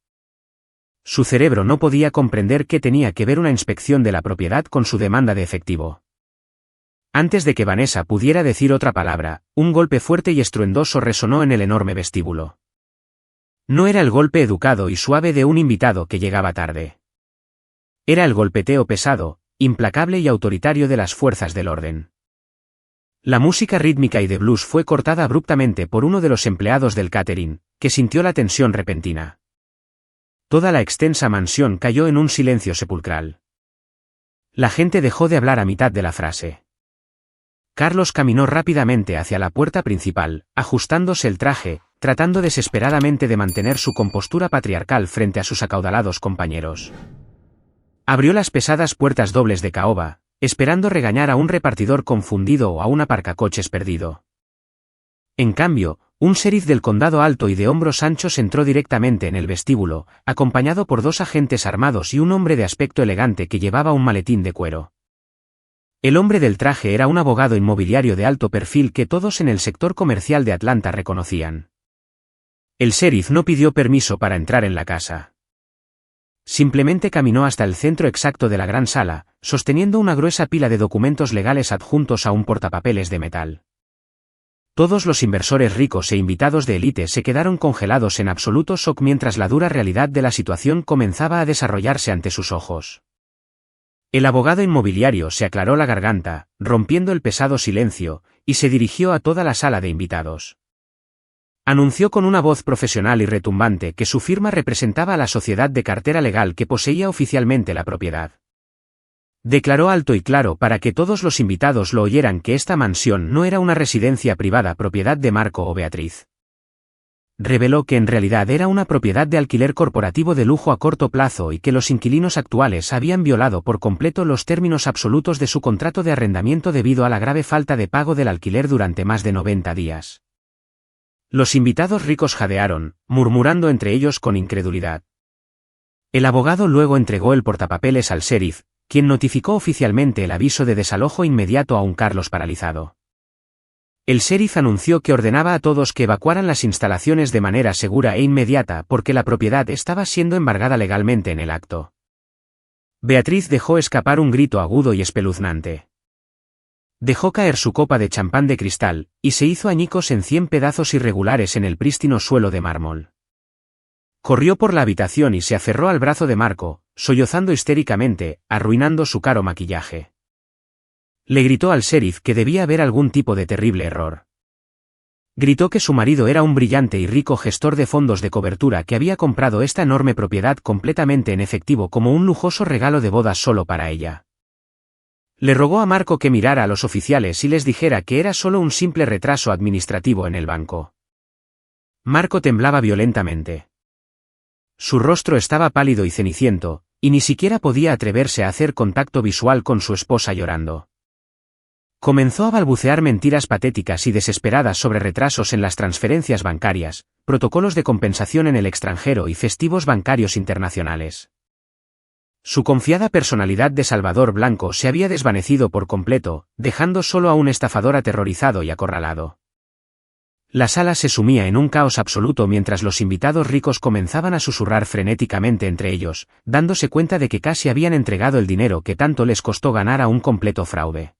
Speaker 1: Su cerebro no podía comprender qué tenía que ver una inspección de la propiedad con su demanda de efectivo. Antes de que Vanessa pudiera decir otra palabra, un golpe fuerte y estruendoso resonó en el enorme vestíbulo. No era el golpe educado y suave de un invitado que llegaba tarde. Era el golpeteo pesado, implacable y autoritario de las fuerzas del orden. La música rítmica y de blues fue cortada abruptamente por uno de los empleados del catering, que sintió la tensión repentina. Toda la extensa mansión cayó en un silencio sepulcral. La gente dejó de hablar a mitad de la frase. Carlos caminó rápidamente hacia la puerta principal, ajustándose el traje, tratando desesperadamente de mantener su compostura patriarcal frente a sus acaudalados compañeros. Abrió las pesadas puertas dobles de caoba, esperando regañar a un repartidor confundido o a un aparcacoches perdido. En cambio, un sheriff del condado alto y de hombros anchos entró directamente en el vestíbulo, acompañado por 2 agentes armados y un hombre de aspecto elegante que llevaba un maletín de cuero. El hombre del traje era un abogado inmobiliario de alto perfil que todos en el sector comercial de Atlanta reconocían. El sheriff no pidió permiso para entrar en la casa. Simplemente caminó hasta el centro exacto de la gran sala, sosteniendo una gruesa pila de documentos legales adjuntos a un portapapeles de metal. Todos los inversores ricos e invitados de élite se quedaron congelados en absoluto shock mientras la dura realidad de la situación comenzaba a desarrollarse ante sus ojos. El abogado inmobiliario se aclaró la garganta, rompiendo el pesado silencio, y se dirigió a toda la sala de invitados. Anunció con una voz profesional y retumbante que su firma representaba a la sociedad de cartera legal que poseía oficialmente la propiedad. Declaró alto y claro para que todos los invitados lo oyeran que esta mansión no era una residencia privada propiedad de Marco o Beatriz. Reveló que en realidad era una propiedad de alquiler corporativo de lujo a corto plazo y que los inquilinos actuales habían violado por completo los términos absolutos de su contrato de arrendamiento debido a la grave falta de pago del alquiler durante más de 90 días. Los invitados ricos jadearon, murmurando entre ellos con incredulidad. El abogado luego entregó el portapapeles al sheriff, quien notificó oficialmente el aviso de desalojo inmediato a un Carlos paralizado. El sheriff anunció que ordenaba a todos que evacuaran las instalaciones de manera segura e inmediata porque la propiedad estaba siendo embargada legalmente en el acto. Beatriz dejó escapar un grito agudo y espeluznante. Dejó caer su copa de champán de cristal, y se hizo añicos en 100 pedazos irregulares en el prístino suelo de mármol. Corrió por la habitación y se aferró al brazo de Marco, sollozando histéricamente, arruinando su caro maquillaje. Le gritó al sheriff que debía haber algún tipo de terrible error. Gritó que su marido era un brillante y rico gestor de fondos de cobertura que había comprado esta enorme propiedad completamente en efectivo como un lujoso regalo de bodas solo para ella. Le rogó a Marco que mirara a los oficiales y les dijera que era solo un simple retraso administrativo en el banco. Marco temblaba violentamente. Su rostro estaba pálido y ceniciento, y ni siquiera podía atreverse a hacer contacto visual con su esposa llorando. Comenzó a balbucear mentiras patéticas y desesperadas sobre retrasos en las transferencias bancarias, protocolos de compensación en el extranjero y festivos bancarios internacionales. Su confiada personalidad de Salvador Blanco se había desvanecido por completo, dejando solo a un estafador aterrorizado y acorralado. La sala se sumía en un caos absoluto mientras los invitados ricos comenzaban a susurrar frenéticamente entre ellos, dándose cuenta de que casi habían entregado el dinero que tanto les costó ganar a un completo fraude.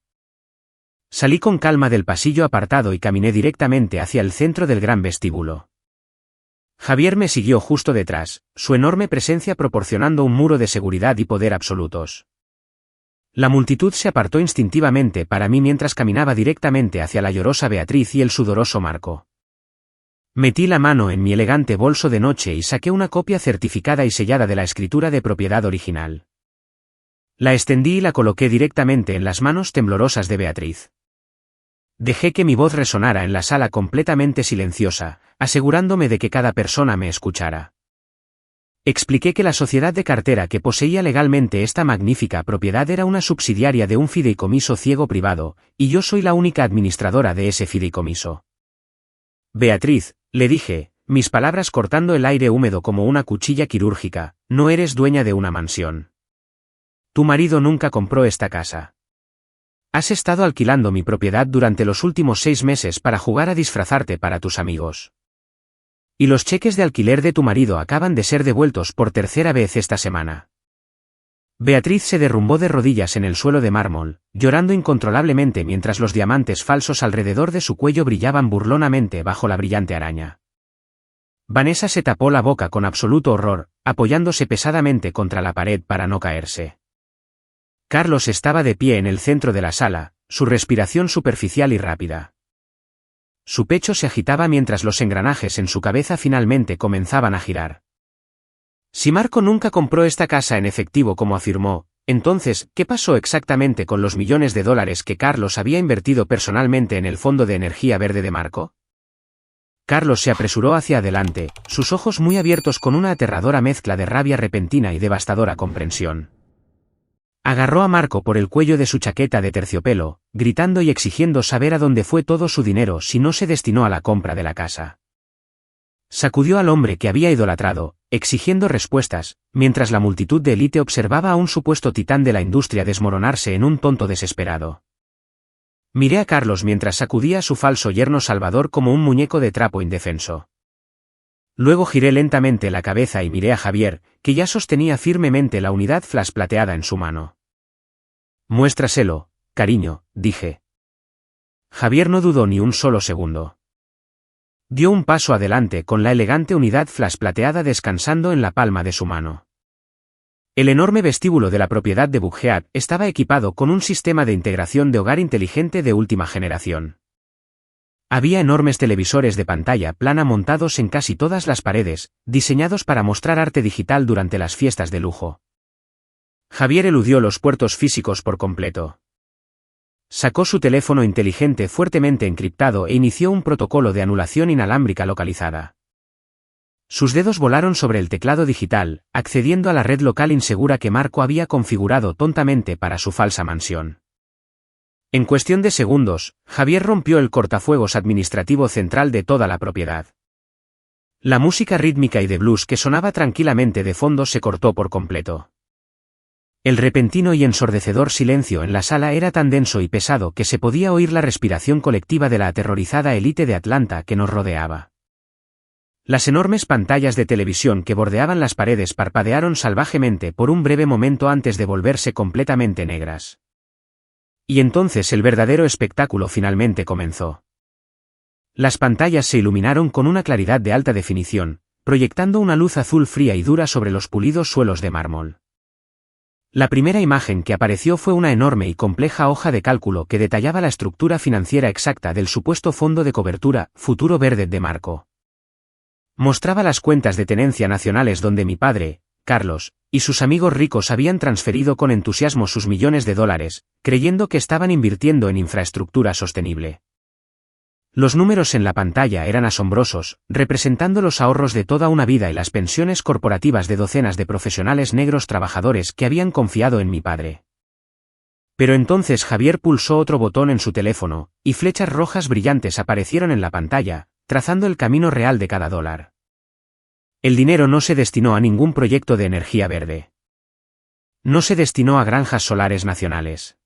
Speaker 1: Salí con calma del pasillo apartado y caminé directamente hacia el centro del gran vestíbulo. Javier me siguió justo detrás, su enorme presencia proporcionando un muro de seguridad y poder absolutos. La multitud se apartó instintivamente para mí mientras caminaba directamente hacia la llorosa Beatriz y el sudoroso Marco. Metí la mano en mi elegante bolso de noche y saqué una copia certificada y sellada de la escritura de propiedad original. La extendí y la coloqué directamente en las manos temblorosas de Beatriz. Dejé que mi voz resonara en la sala completamente silenciosa, asegurándome de que cada persona me escuchara. Expliqué que la sociedad de cartera que poseía legalmente esta magnífica propiedad era una subsidiaria de un fideicomiso ciego privado, y yo soy la única administradora de ese fideicomiso. Beatriz, le dije, mis palabras cortando el aire húmedo como una cuchilla quirúrgica, no eres dueña de una mansión. Tu marido nunca compró esta casa. Has estado alquilando mi propiedad durante los últimos 6 meses para jugar a disfrazarte para tus amigos. Y los cheques de alquiler de tu marido acaban de ser devueltos por 3ª vez esta semana. Beatriz se derrumbó de rodillas en el suelo de mármol, llorando incontrolablemente mientras los diamantes falsos alrededor de su cuello brillaban burlonamente bajo la brillante araña. Vanessa se tapó la boca con absoluto horror, apoyándose pesadamente contra la pared para no caerse. Carlos estaba de pie en el centro de la sala, su respiración superficial y rápida. Su pecho se agitaba mientras los engranajes en su cabeza finalmente comenzaban a girar. Si Marco nunca compró esta casa en efectivo como afirmó, entonces, ¿qué pasó exactamente con los millones de dólares que Carlos había invertido personalmente en el fondo de energía verde de Marco? Carlos se apresuró hacia adelante, sus ojos muy abiertos con una aterradora mezcla de rabia repentina y devastadora comprensión. Agarró a Marco por el cuello de su chaqueta de terciopelo, gritando y exigiendo saber a dónde fue todo su dinero si no se destinó a la compra de la casa. Sacudió al hombre que había idolatrado, exigiendo respuestas, mientras la multitud de élite observaba a un supuesto titán de la industria desmoronarse en un tonto desesperado. Miré a Carlos mientras sacudía a su falso yerno Salvador como un muñeco de trapo indefenso. Luego giré lentamente la cabeza y miré a Javier, que ya sostenía firmemente la unidad flash plateada en su mano. «Muéstraselo, cariño», dije. Javier no dudó ni un solo segundo. Dio un paso adelante con la elegante unidad flash plateada descansando en la palma de su mano. El enorme vestíbulo de la propiedad de Buckhead estaba equipado con un sistema de integración de hogar inteligente de última generación. Había enormes televisores de pantalla plana montados en casi todas las paredes, diseñados para mostrar arte digital durante las fiestas de lujo. Javier eludió los puertos físicos por completo. Sacó su teléfono inteligente fuertemente encriptado e inició un protocolo de anulación inalámbrica localizada. Sus dedos volaron sobre el teclado digital, accediendo a la red local insegura que Marco había configurado tontamente para su falsa mansión. En cuestión de segundos, Javier rompió el cortafuegos administrativo central de toda la propiedad. La música rítmica y de blues que sonaba tranquilamente de fondo se cortó por completo. El repentino y ensordecedor silencio en la sala era tan denso y pesado que se podía oír la respiración colectiva de la aterrorizada élite de Atlanta que nos rodeaba. Las enormes pantallas de televisión que bordeaban las paredes parpadearon salvajemente por un breve momento antes de volverse completamente negras. Y entonces el verdadero espectáculo finalmente comenzó. Las pantallas se iluminaron con una claridad de alta definición, proyectando una luz azul fría y dura sobre los pulidos suelos de mármol. La primera imagen que apareció fue una enorme y compleja hoja de cálculo que detallaba la estructura financiera exacta del supuesto fondo de cobertura, Futuro Verde de Marco. Mostraba las cuentas de tenencia nacionales donde mi padre, Carlos, y sus amigos ricos habían transferido con entusiasmo sus millones de dólares, creyendo que estaban invirtiendo en infraestructura sostenible. Los números en la pantalla eran asombrosos, representando los ahorros de toda una vida y las pensiones corporativas de docenas de profesionales negros trabajadores que habían confiado en mi padre. Pero entonces Javier pulsó otro botón en su teléfono, y flechas rojas brillantes aparecieron en la pantalla, trazando el camino real de cada dólar. El dinero no se destinó a ningún proyecto de energía verde. No se destinó a granjas solares nacionales.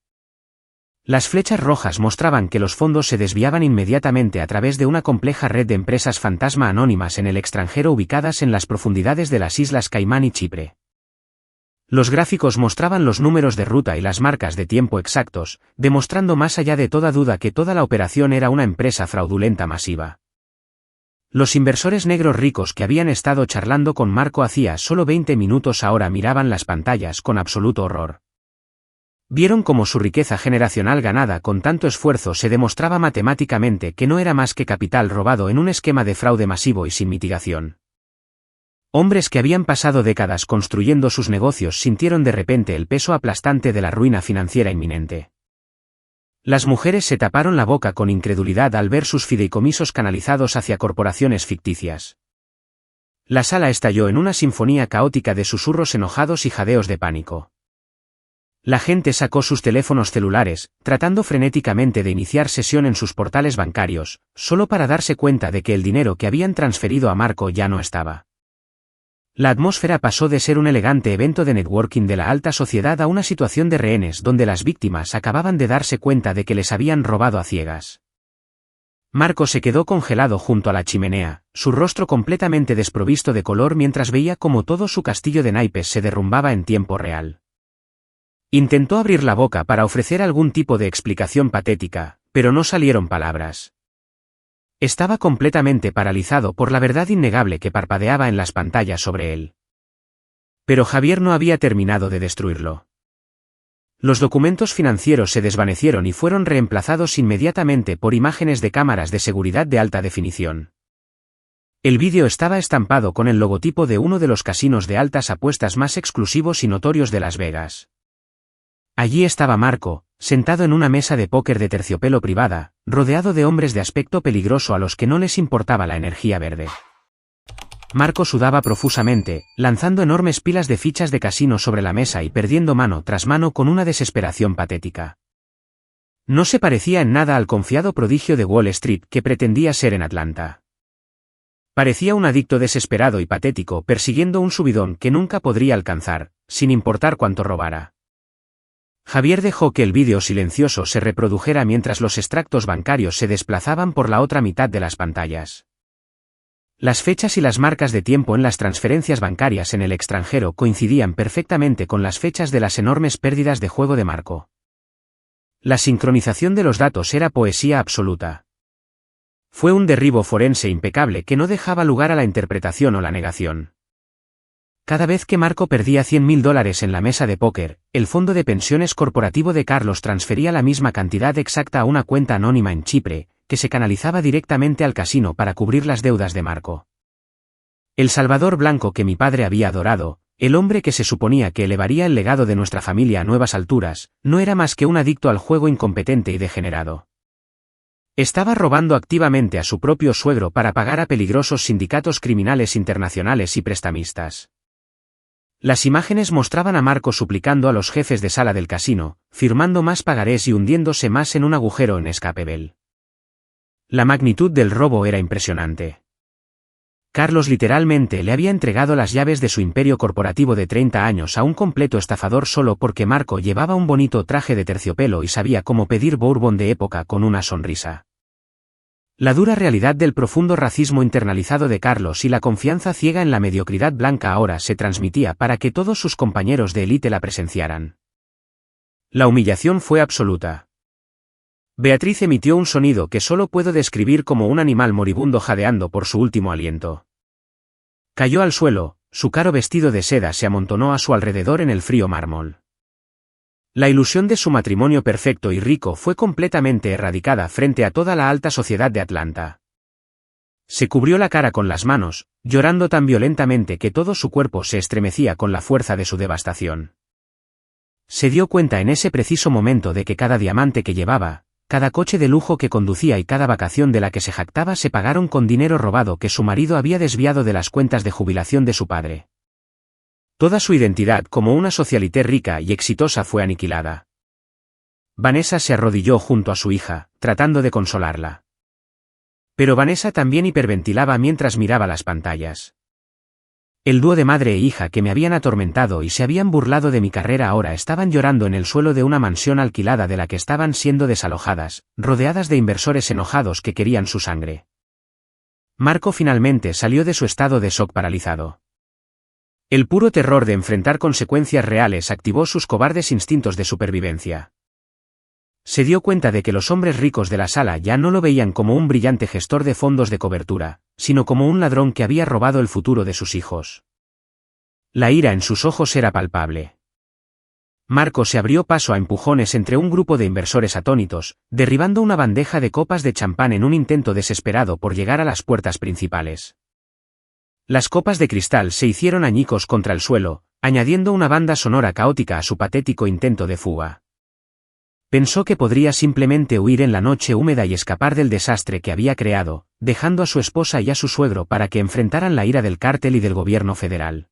Speaker 1: Las flechas rojas mostraban que los fondos se desviaban inmediatamente a través de una compleja red de empresas fantasma anónimas en el extranjero ubicadas en las profundidades de las Islas Caimán y Chipre. Los gráficos mostraban los números de ruta y las marcas de tiempo exactos, demostrando más allá de toda duda que toda la operación era una empresa fraudulenta masiva. Los inversores negros ricos que habían estado charlando con Marco hacía solo 20 minutos ahora miraban las pantallas con absoluto horror. Vieron cómo su riqueza generacional ganada con tanto esfuerzo se demostraba matemáticamente que no era más que capital robado en un esquema de fraude masivo y sin mitigación. Hombres que habían pasado décadas construyendo sus negocios sintieron de repente el peso aplastante de la ruina financiera inminente. Las mujeres se taparon la boca con incredulidad al ver sus fideicomisos canalizados hacia corporaciones ficticias. La sala estalló en una sinfonía caótica de susurros enojados y jadeos de pánico. La gente sacó sus teléfonos celulares, tratando frenéticamente de iniciar sesión en sus portales bancarios, solo para darse cuenta de que el dinero que habían transferido a Marco ya no estaba. La atmósfera pasó de ser un elegante evento de networking de la alta sociedad a una situación de rehenes donde las víctimas acababan de darse cuenta de que les habían robado a ciegas. Marco se quedó congelado junto a la chimenea, su rostro completamente desprovisto de color mientras veía cómo todo su castillo de naipes se derrumbaba en tiempo real. Intentó abrir la boca para ofrecer algún tipo de explicación patética, pero no salieron palabras. Estaba completamente paralizado por la verdad innegable que parpadeaba en las pantallas sobre él. Pero Javier no había terminado de destruirlo. Los documentos financieros se desvanecieron y fueron reemplazados inmediatamente por imágenes de cámaras de seguridad de alta definición. El vídeo estaba estampado con el logotipo de uno de los casinos de altas apuestas más exclusivos y notorios de Las Vegas. Allí estaba Marco, sentado en una mesa de póker de terciopelo privada, rodeado de hombres de aspecto peligroso a los que no les importaba la energía verde. Marco sudaba profusamente, lanzando enormes pilas de fichas de casino sobre la mesa y perdiendo mano tras mano con una desesperación patética. No se parecía en nada al confiado prodigio de Wall Street que pretendía ser en Atlanta. Parecía un adicto desesperado y patético persiguiendo un subidón que nunca podría alcanzar, sin importar cuánto robara. Javier dejó que el vídeo silencioso se reprodujera mientras los extractos bancarios se desplazaban por la otra mitad de las pantallas. Las fechas y las marcas de tiempo en las transferencias bancarias en el extranjero coincidían perfectamente con las fechas de las enormes pérdidas de juego de Marco. La sincronización de los datos era poesía absoluta. Fue un derribo forense impecable que no dejaba lugar a la interpretación o la negación. Cada vez que Marco perdía $100.000 en la mesa de póker, el fondo de pensiones corporativo de Carlos transfería la misma cantidad exacta a una cuenta anónima en Chipre, que se canalizaba directamente al casino para cubrir las deudas de Marco. El Salvador blanco que mi padre había adorado, el hombre que se suponía que elevaría el legado de nuestra familia a nuevas alturas, no era más que un adicto al juego incompetente y degenerado. Estaba robando activamente a su propio suegro para pagar a peligrosos sindicatos criminales internacionales y prestamistas. Las imágenes mostraban a Marco suplicando a los jefes de sala del casino, firmando más pagarés y hundiéndose más en un agujero en Escapebel. La magnitud del robo era impresionante. Carlos literalmente le había entregado las llaves de su imperio corporativo de 30 años a un completo estafador solo porque Marco llevaba un bonito traje de terciopelo y sabía cómo pedir bourbon de época con una sonrisa. La dura realidad del profundo racismo internalizado de Carlos y la confianza ciega en la mediocridad blanca ahora se transmitía para que todos sus compañeros de élite la presenciaran. La humillación fue absoluta. Beatriz emitió un sonido que solo puedo describir como un animal moribundo jadeando por su último aliento. Cayó al suelo, su caro vestido de seda se amontonó a su alrededor en el frío mármol. La ilusión de su matrimonio perfecto y rico fue completamente erradicada frente a toda la alta sociedad de Atlanta. Se cubrió la cara con las manos, llorando tan violentamente que todo su cuerpo se estremecía con la fuerza de su devastación. Se dio cuenta en ese preciso momento de que cada diamante que llevaba, cada coche de lujo que conducía y cada vacación de la que se jactaba se pagaron con dinero robado que su marido había desviado de las cuentas de jubilación de su padre. Toda su identidad como una socialité rica y exitosa fue aniquilada. Vanessa se arrodilló junto a su hija, tratando de consolarla. Pero Vanessa también hiperventilaba mientras miraba las pantallas. El dúo de madre e hija que me habían atormentado y se habían burlado de mi carrera ahora estaban llorando en el suelo de una mansión alquilada de la que estaban siendo desalojadas, rodeadas de inversores enojados que querían su sangre. Marco finalmente salió de su estado de shock paralizado. El puro terror de enfrentar consecuencias reales activó sus cobardes instintos de supervivencia. Se dio cuenta de que los hombres ricos de la sala ya no lo veían como un brillante gestor de fondos de cobertura, sino como un ladrón que había robado el futuro de sus hijos. La ira en sus ojos era palpable. Marco se abrió paso a empujones entre un grupo de inversores atónitos, derribando una bandeja de copas de champán en un intento desesperado por llegar a las puertas principales. Las copas de cristal se hicieron añicos contra el suelo, añadiendo una banda sonora caótica a su patético intento de fuga. Pensó que podría simplemente huir en la noche húmeda y escapar del desastre que había creado, dejando a su esposa y a su suegro para que enfrentaran la ira del cártel y del gobierno federal.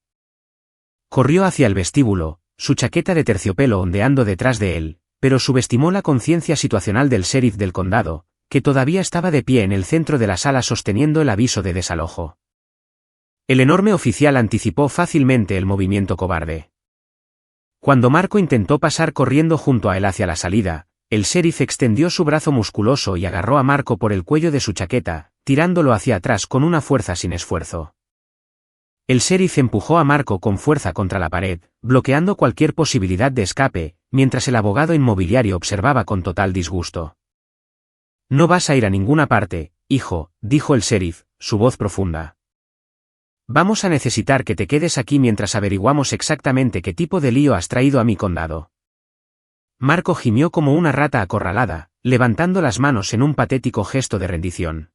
Speaker 1: Corrió hacia el vestíbulo, su chaqueta de terciopelo ondeando detrás de él, pero subestimó la conciencia situacional del sheriff del condado, que todavía estaba de pie en el centro de la sala sosteniendo el aviso de desalojo. El enorme oficial anticipó fácilmente el movimiento cobarde. Cuando Marco intentó pasar corriendo junto a él hacia la salida, el sheriff extendió su brazo musculoso y agarró a Marco por el cuello de su chaqueta, tirándolo hacia atrás con una fuerza sin esfuerzo. El sheriff empujó a Marco con fuerza contra la pared, bloqueando cualquier posibilidad de escape, mientras el abogado inmobiliario observaba con total disgusto. «No vas a ir a ninguna parte, hijo, dijo el sheriff, su voz profunda. Vamos a necesitar que te quedes aquí mientras averiguamos exactamente qué tipo de lío has traído a mi condado. Marco gimió como una rata acorralada, levantando las manos en un patético gesto de rendición.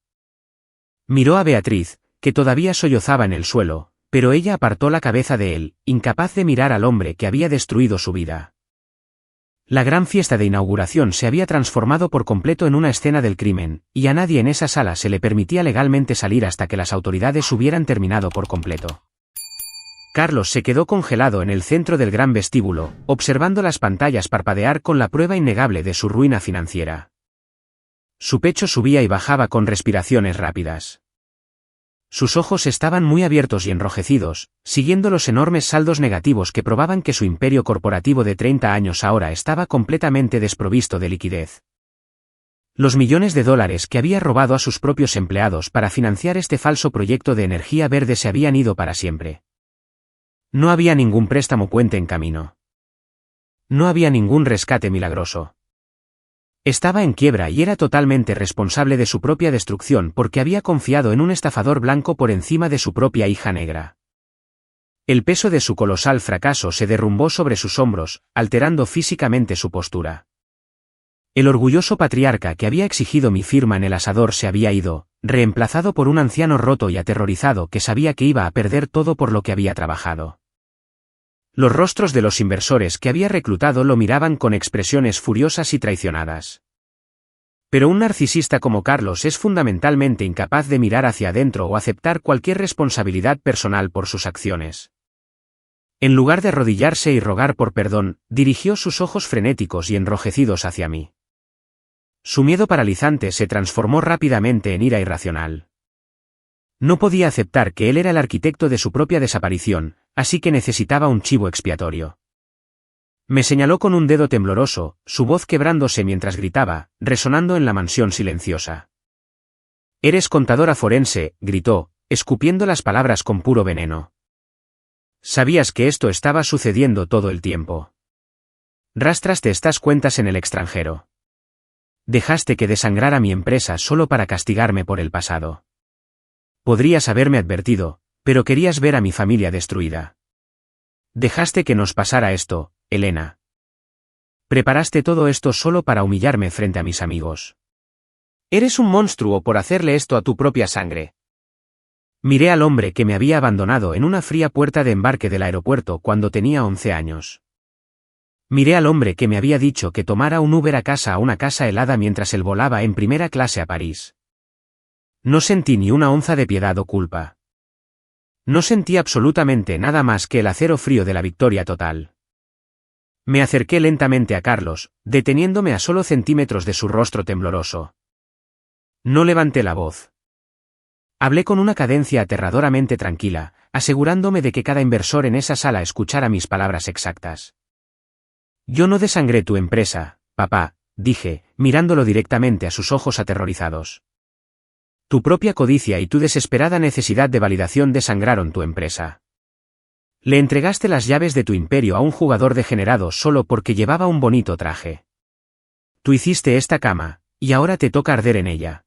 Speaker 1: Miró a Beatriz, que todavía sollozaba en el suelo, pero ella apartó la cabeza de él, incapaz de mirar al hombre que había destruido su vida. La gran fiesta de inauguración se había transformado por completo en una escena del crimen, y a nadie en esa sala se le permitía legalmente salir hasta que las autoridades hubieran terminado por completo. Carlos se quedó congelado en el centro del gran vestíbulo, observando las pantallas parpadear con la prueba innegable de su ruina financiera. Su pecho subía y bajaba con respiraciones rápidas. Sus ojos estaban muy abiertos y enrojecidos, siguiendo los enormes saldos negativos que probaban que su imperio corporativo de 30 años ahora estaba completamente desprovisto de liquidez. Los millones de dólares que había robado a sus propios empleados para financiar este falso proyecto de energía verde se habían ido para siempre. No había ningún préstamo puente en camino. No había ningún rescate milagroso. Estaba en quiebra y era totalmente responsable de su propia destrucción porque había confiado en un estafador blanco por encima de su propia hija negra. El peso de su colosal fracaso se derrumbó sobre sus hombros, alterando físicamente su postura. El orgulloso patriarca que había exigido mi firma en el asador se había ido, reemplazado por un anciano roto y aterrorizado que sabía que iba a perder todo por lo que había trabajado. Los rostros de los inversores que había reclutado lo miraban con expresiones furiosas y traicionadas. Pero un narcisista como Carlos es fundamentalmente incapaz de mirar hacia adentro o aceptar cualquier responsabilidad personal por sus acciones. En lugar de arrodillarse y rogar por perdón, dirigió sus ojos frenéticos y enrojecidos hacia mí. Su miedo paralizante se transformó rápidamente en ira irracional. No podía aceptar que él era el arquitecto de su propia desaparición, así que necesitaba un chivo expiatorio. Me señaló con un dedo tembloroso, su voz quebrándose mientras gritaba, resonando en la mansión silenciosa. «Eres contadora forense», gritó, escupiendo las palabras con puro veneno. «Sabías que esto estaba sucediendo todo el tiempo. Rastraste estas cuentas en el extranjero. Dejaste que desangrara mi empresa solo para castigarme por el pasado. Podrías haberme advertido, pero querías ver a mi familia destruida. Dejaste que nos pasara esto, Elena. Preparaste todo esto solo para humillarme frente a mis amigos. Eres un monstruo por hacerle esto a tu propia sangre». Miré al hombre que me había abandonado en una fría puerta de embarque del aeropuerto cuando tenía 11 años. Miré al hombre que me había dicho que tomara un Uber a casa a una casa helada mientras él volaba en primera clase a París. No sentí ni una onza de piedad o culpa. No sentí absolutamente nada más que el acero frío de la victoria total. Me acerqué lentamente a Carlos, deteniéndome a solo centímetros de su rostro tembloroso. No levanté la voz. Hablé con una cadencia aterradoramente tranquila, asegurándome de que cada inversor en esa sala escuchara mis palabras exactas. «Yo no desangré tu empresa, papá», dije, mirándolo directamente a sus ojos aterrorizados. «Tu propia codicia y tu desesperada necesidad de validación desangraron tu empresa. Le entregaste las llaves de tu imperio a un jugador degenerado solo porque llevaba un bonito traje. Tú hiciste esta cama, y ahora te toca arder en ella.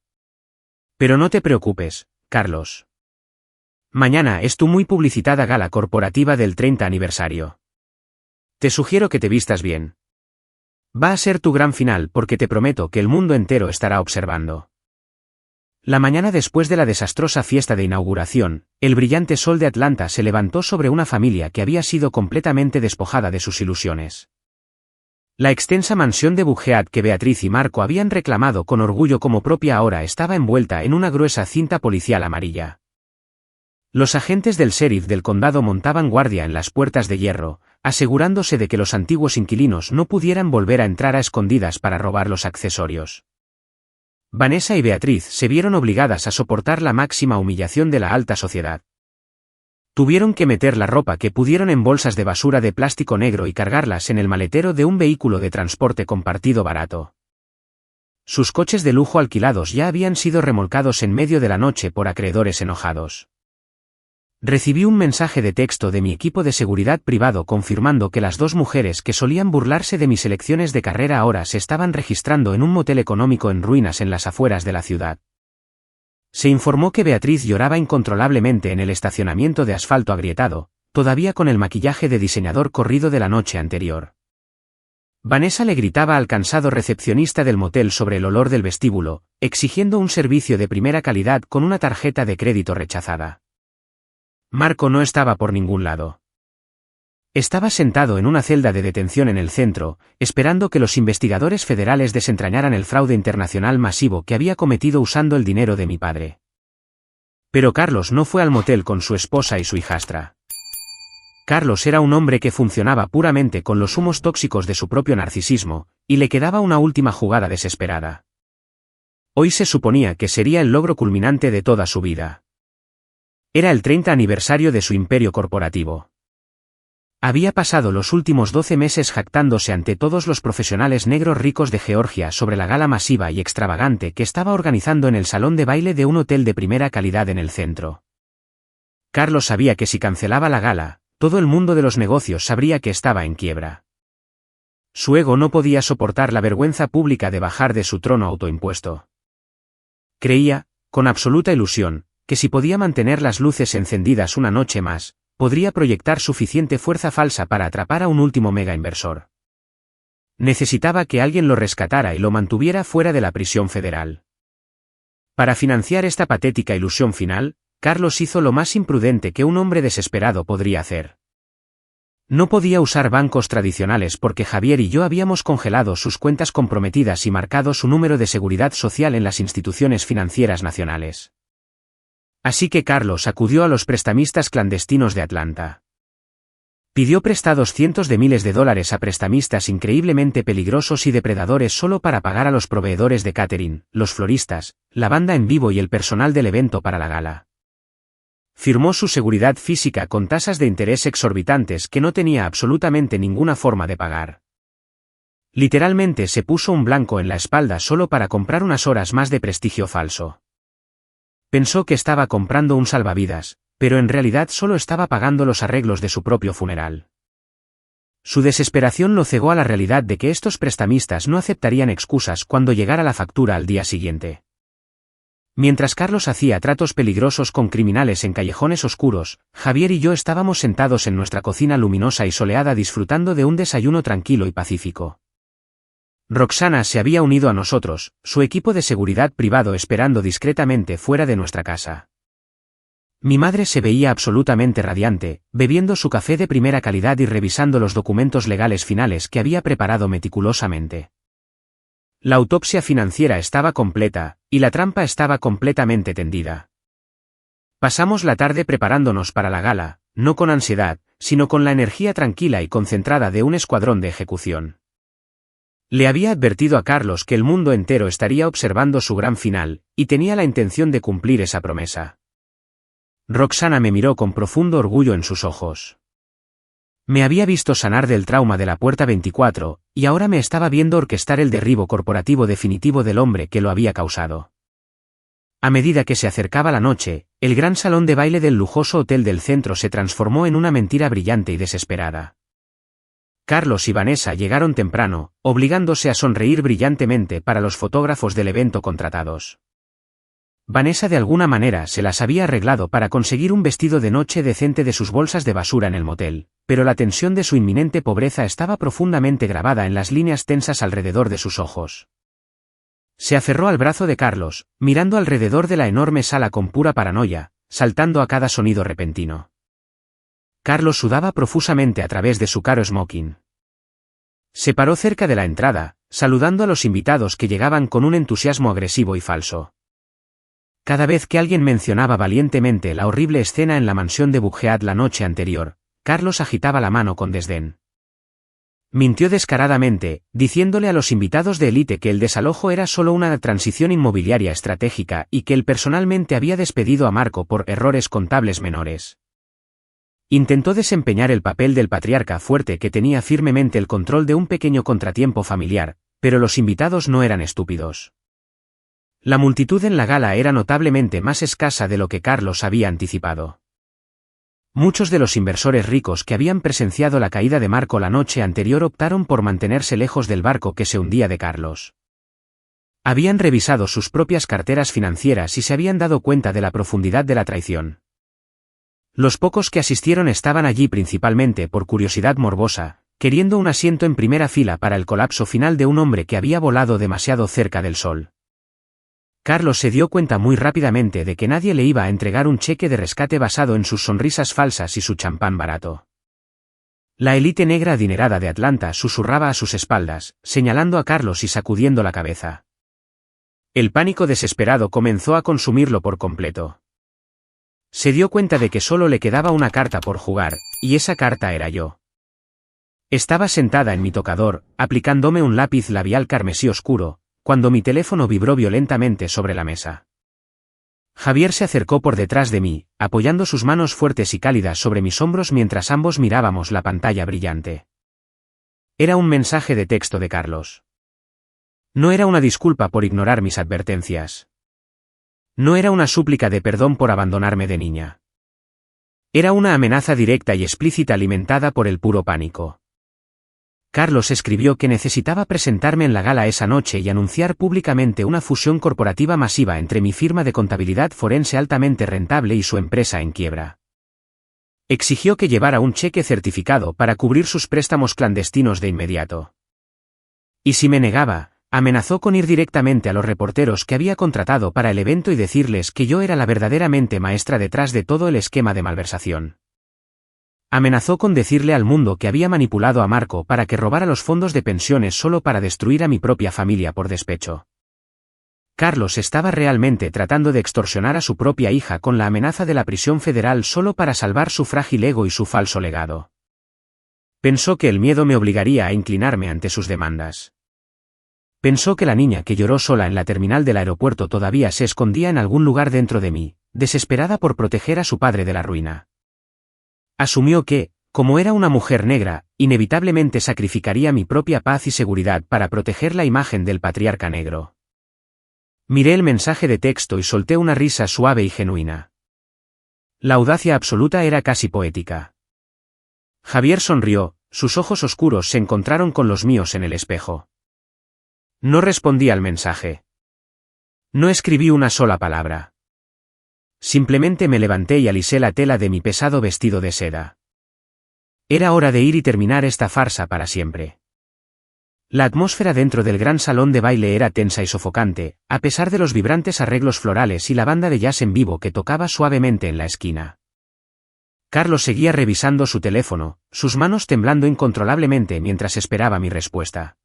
Speaker 1: Pero no te preocupes, Carlos. Mañana es tu muy publicitada gala corporativa del 30 aniversario. Te sugiero que te vistas bien. Va a ser tu gran final porque te prometo que el mundo entero estará observando». La mañana después de la desastrosa fiesta de inauguración, el brillante sol de Atlanta se levantó sobre una familia que había sido completamente despojada de sus ilusiones. La extensa mansión de Buckhead que Beatriz y Marco habían reclamado con orgullo como propia ahora estaba envuelta en una gruesa cinta policial amarilla. Los agentes del sheriff del condado montaban guardia en las puertas de hierro, asegurándose de que los antiguos inquilinos no pudieran volver a entrar a escondidas para robar los accesorios. Vanessa y Beatriz se vieron obligadas a soportar la máxima humillación de la alta sociedad. Tuvieron que meter la ropa que pudieron en bolsas de basura de plástico negro y cargarlas en el maletero de un vehículo de transporte compartido barato. Sus coches de lujo alquilados ya habían sido remolcados en medio de la noche por acreedores enojados. Recibí un mensaje de texto de mi equipo de seguridad privado confirmando que las dos mujeres que solían burlarse de mis elecciones de carrera ahora se estaban registrando en un motel económico en ruinas en las afueras de la ciudad. Se informó que Beatriz lloraba incontrolablemente en el estacionamiento de asfalto agrietado, todavía con el maquillaje de diseñador corrido de la noche anterior. Vanessa le gritaba al cansado recepcionista del motel sobre el olor del vestíbulo, exigiendo un servicio de primera calidad con una tarjeta de crédito rechazada. Marco no estaba por ningún lado. Estaba sentado en una celda de detención en el centro, esperando que los investigadores federales desentrañaran el fraude internacional masivo que había cometido usando el dinero de mi padre. Pero Carlos no fue al motel con su esposa y su hijastra. Carlos era un hombre que funcionaba puramente con los humos tóxicos de su propio narcisismo, y le quedaba una última jugada desesperada. Hoy se suponía que sería el logro culminante de toda su vida. Era el 30 aniversario de su imperio corporativo. Había pasado los últimos 12 meses jactándose ante todos los profesionales negros ricos de Georgia sobre la gala masiva y extravagante que estaba organizando en el salón de baile de un hotel de primera calidad en el centro. Carlos sabía que si cancelaba la gala, todo el mundo de los negocios sabría que estaba en quiebra. Su ego no podía soportar la vergüenza pública de bajar de su trono autoimpuesto. Creía, con absoluta ilusión, que si podía mantener las luces encendidas una noche más, podría proyectar suficiente fuerza falsa para atrapar a un último mega inversor. Necesitaba que alguien lo rescatara y lo mantuviera fuera de la prisión federal. Para financiar esta patética ilusión final, Carlos hizo lo más imprudente que un hombre desesperado podría hacer. No podía usar bancos tradicionales porque Javier y yo habíamos congelado sus cuentas comprometidas y marcado su número de seguridad social en las instituciones financieras nacionales. Así que Carlos acudió a los prestamistas clandestinos de Atlanta. Pidió prestados cientos de miles de dólares a prestamistas increíblemente peligrosos y depredadores solo para pagar a los proveedores de catering, los floristas, la banda en vivo y el personal del evento para la gala. Firmó su seguridad física con tasas de interés exorbitantes que no tenía absolutamente ninguna forma de pagar. Literalmente se puso un blanco en la espalda solo para comprar unas horas más de prestigio falso. Pensó que estaba comprando un salvavidas, pero en realidad solo estaba pagando los arreglos de su propio funeral. Su desesperación lo cegó a la realidad de que estos prestamistas no aceptarían excusas cuando llegara la factura al día siguiente. Mientras Carlos hacía tratos peligrosos con criminales en callejones oscuros, Javier y yo estábamos sentados en nuestra cocina luminosa y soleada disfrutando de un desayuno tranquilo y pacífico. Roxana se había unido a nosotros, su equipo de seguridad privado esperando discretamente fuera de nuestra casa. Mi madre se veía absolutamente radiante, bebiendo su café de primera calidad y revisando los documentos legales finales que había preparado meticulosamente. La autopsia financiera estaba completa, y la trampa estaba completamente tendida. Pasamos la tarde preparándonos para la gala, no con ansiedad, sino con la energía tranquila y concentrada de un escuadrón de ejecución. Le había advertido a Carlos que el mundo entero estaría observando su gran final, y tenía la intención de cumplir esa promesa. Roxana me miró con profundo orgullo en sus ojos. Me había visto sanar del trauma de la Puerta 24, y ahora me estaba viendo orquestar el derribo corporativo definitivo del hombre que lo había causado. A medida que se acercaba la noche, el gran salón de baile del lujoso hotel del centro se transformó en una mentira brillante y desesperada. Carlos y Vanessa llegaron temprano, obligándose a sonreír brillantemente para los fotógrafos del evento contratados. Vanessa de alguna manera se las había arreglado para conseguir un vestido de noche decente de sus bolsas de basura en el motel, pero la tensión de su inminente pobreza estaba profundamente grabada en las líneas tensas alrededor de sus ojos. Se aferró al brazo de Carlos, mirando alrededor de la enorme sala con pura paranoia, saltando a cada sonido repentino. Carlos sudaba profusamente a través de su caro smoking. Se paró cerca de la entrada, saludando a los invitados que llegaban con un entusiasmo agresivo y falso. Cada vez que alguien mencionaba valientemente la horrible escena en la mansión de Buckhead la noche anterior, Carlos agitaba la mano con desdén. Mintió descaradamente, diciéndole a los invitados de élite que el desalojo era solo una transición inmobiliaria estratégica y que él personalmente había despedido a Marco por errores contables menores. Intentó desempeñar el papel del patriarca fuerte que tenía firmemente el control de un pequeño contratiempo familiar, pero los invitados no eran estúpidos. La multitud en la gala era notablemente más escasa de lo que Carlos había anticipado. Muchos de los inversores ricos que habían presenciado la caída de Marco la noche anterior optaron por mantenerse lejos del barco que se hundía de Carlos. Habían revisado sus propias carteras financieras y se habían dado cuenta de la profundidad de la traición. Los pocos que asistieron estaban allí principalmente por curiosidad morbosa, queriendo un asiento en primera fila para el colapso final de un hombre que había volado demasiado cerca del sol. Carlos se dio cuenta muy rápidamente de que nadie le iba a entregar un cheque de rescate basado en sus sonrisas falsas y su champán barato. La élite negra adinerada de Atlanta susurraba a sus espaldas, señalando a Carlos y sacudiendo la cabeza. El pánico desesperado comenzó a consumirlo por completo. Se dio cuenta de que solo le quedaba una carta por jugar, y esa carta era yo. Estaba sentada en mi tocador, aplicándome un lápiz labial carmesí oscuro, cuando mi teléfono vibró violentamente sobre la mesa. Javier se acercó por detrás de mí, apoyando sus manos fuertes y cálidas sobre mis hombros mientras ambos mirábamos la pantalla brillante. Era un mensaje de texto de Carlos. No era una disculpa por ignorar mis advertencias. No era una súplica de perdón por abandonarme de niña. Era una amenaza directa y explícita alimentada por el puro pánico. Carlos escribió que necesitaba presentarme en la gala esa noche y anunciar públicamente una fusión corporativa masiva entre mi firma de contabilidad forense altamente rentable y su empresa en quiebra. Exigió que llevara un cheque certificado para cubrir sus préstamos clandestinos de inmediato. Y si me negaba, amenazó con ir directamente a los reporteros que había contratado para el evento y decirles que yo era la verdaderamente maestra detrás de todo el esquema de malversación. Amenazó con decirle al mundo que había manipulado a Marco para que robara los fondos de pensiones solo para destruir a mi propia familia por despecho. Carlos estaba realmente tratando de extorsionar a su propia hija con la amenaza de la prisión federal solo para salvar su frágil ego y su falso legado. Pensó que el miedo me obligaría a inclinarme ante sus demandas. Pensó que la niña que lloró sola en la terminal del aeropuerto todavía se escondía en algún lugar dentro de mí, desesperada por proteger a su padre de la ruina. Asumió que, como era una mujer negra, inevitablemente sacrificaría mi propia paz y seguridad para proteger la imagen del patriarca negro. Miré el mensaje de texto y solté una risa suave y genuina. La audacia absoluta era casi poética. Javier sonrió, sus ojos oscuros se encontraron con los míos en el espejo. No respondí al mensaje. No escribí una sola palabra. Simplemente me levanté y alisé la tela de mi pesado vestido de seda. Era hora de ir y terminar esta farsa para siempre. La atmósfera dentro del gran salón de baile era tensa y sofocante, a pesar de los vibrantes arreglos florales y la banda de jazz en vivo que tocaba suavemente en la esquina. Carlos seguía revisando su teléfono, sus manos temblando incontrolablemente mientras esperaba mi respuesta.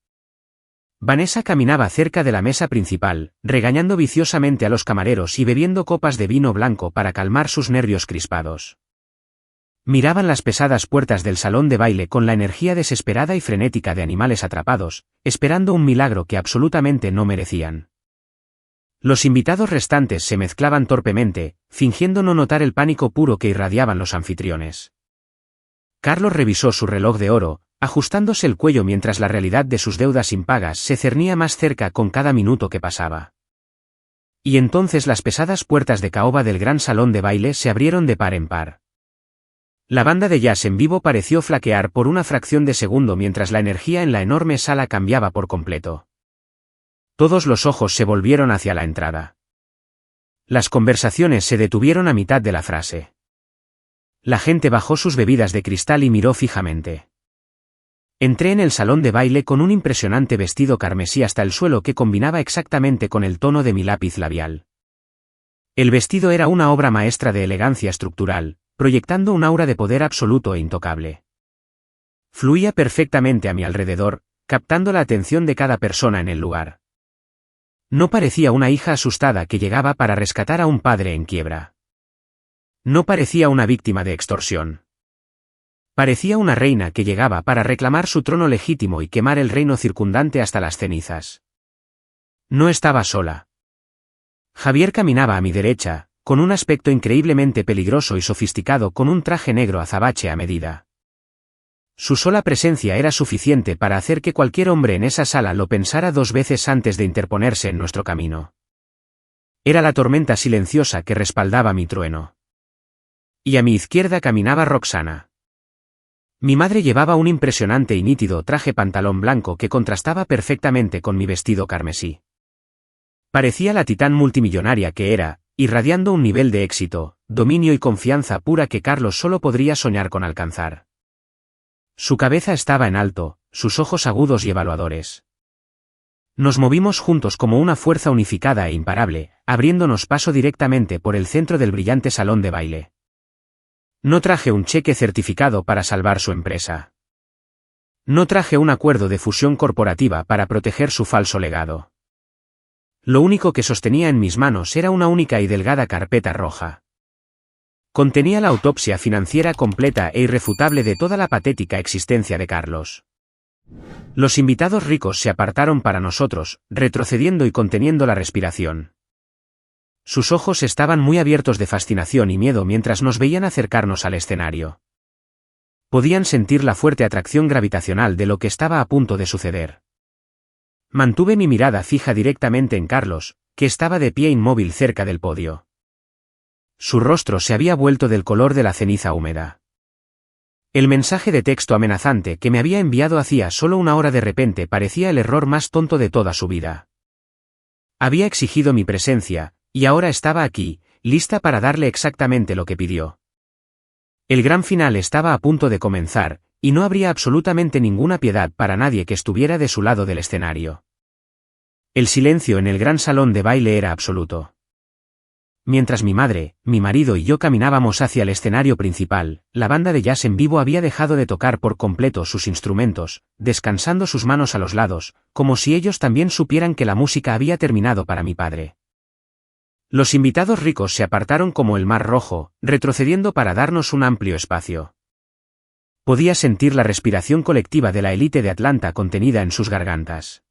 Speaker 1: Vanessa caminaba cerca de la mesa principal, regañando viciosamente a los camareros y bebiendo copas de vino blanco para calmar sus nervios crispados. Miraban las pesadas puertas del salón de baile con la energía desesperada y frenética de animales atrapados, esperando un milagro que absolutamente no merecían. Los invitados restantes se mezclaban torpemente, fingiendo no notar el pánico puro que irradiaban los anfitriones. Carlos revisó su reloj de oro, ajustándose el cuello mientras la realidad de sus deudas impagas se cernía más cerca con cada minuto que pasaba. Y entonces las pesadas puertas de caoba del gran salón de baile se abrieron de par en par. La banda de jazz en vivo pareció flaquear por una fracción de segundo mientras la energía en la enorme sala cambiaba por completo. Todos los ojos se volvieron hacia la entrada. Las conversaciones se detuvieron a mitad de la frase. La gente bajó sus bebidas de cristal y miró fijamente. Entré en el salón de baile con un impresionante vestido carmesí hasta el suelo que combinaba exactamente con el tono de mi lápiz labial. El vestido era una obra maestra de elegancia estructural, proyectando un aura de poder absoluto e intocable. Fluía perfectamente a mi alrededor, captando la atención de cada persona en el lugar. No parecía una hija asustada que llegaba para rescatar a un padre en quiebra. No parecía una víctima de extorsión. Parecía una reina que llegaba para reclamar su trono legítimo y quemar el reino circundante hasta las cenizas. No estaba sola. Javier caminaba a mi derecha, con un aspecto increíblemente peligroso y sofisticado con un traje negro azabache a medida. Su sola presencia era suficiente para hacer que cualquier hombre en esa sala lo pensara dos veces antes de interponerse en nuestro camino. Era la tormenta silenciosa que respaldaba mi trueno. Y a mi izquierda caminaba Roxana. Mi madre llevaba un impresionante y nítido traje pantalón blanco que contrastaba perfectamente con mi vestido carmesí. Parecía la titán multimillonaria que era, irradiando un nivel de éxito, dominio y confianza pura que Carlos solo podría soñar con alcanzar. Su cabeza estaba en alto, sus ojos agudos y evaluadores. Nos movimos juntos como una fuerza unificada e imparable, abriéndonos paso directamente por el centro del brillante salón de baile. No traje un cheque certificado para salvar su empresa. No traje un acuerdo de fusión corporativa para proteger su falso legado. Lo único que sostenía en mis manos era una única y delgada carpeta roja. Contenía la autopsia financiera completa e irrefutable de toda la patética existencia de Carlos. Los invitados ricos se apartaron para nosotros, retrocediendo y conteniendo la respiración. Sus ojos estaban muy abiertos de fascinación y miedo mientras nos veían acercarnos al escenario. Podían sentir la fuerte atracción gravitacional de lo que estaba a punto de suceder. Mantuve mi mirada fija directamente en Carlos, que estaba de pie inmóvil cerca del podio. Su rostro se había vuelto del color de la ceniza húmeda. El mensaje de texto amenazante que me había enviado hacía solo una hora de repente parecía el error más tonto de toda su vida. Había exigido mi presencia, y ahora estaba aquí, lista para darle exactamente lo que pidió. El gran final estaba a punto de comenzar, y no habría absolutamente ninguna piedad para nadie que estuviera de su lado del escenario. El silencio en el gran salón de baile era absoluto. Mientras mi madre, mi marido y yo caminábamos hacia el escenario principal, la banda de jazz en vivo había dejado de tocar por completo sus instrumentos, descansando sus manos a los lados, como si ellos también supieran que la música había terminado para mi padre. Los invitados ricos se apartaron como el mar rojo, retrocediendo para darnos un amplio espacio. Podía sentir la respiración colectiva de la élite de Atlanta contenida en sus gargantas.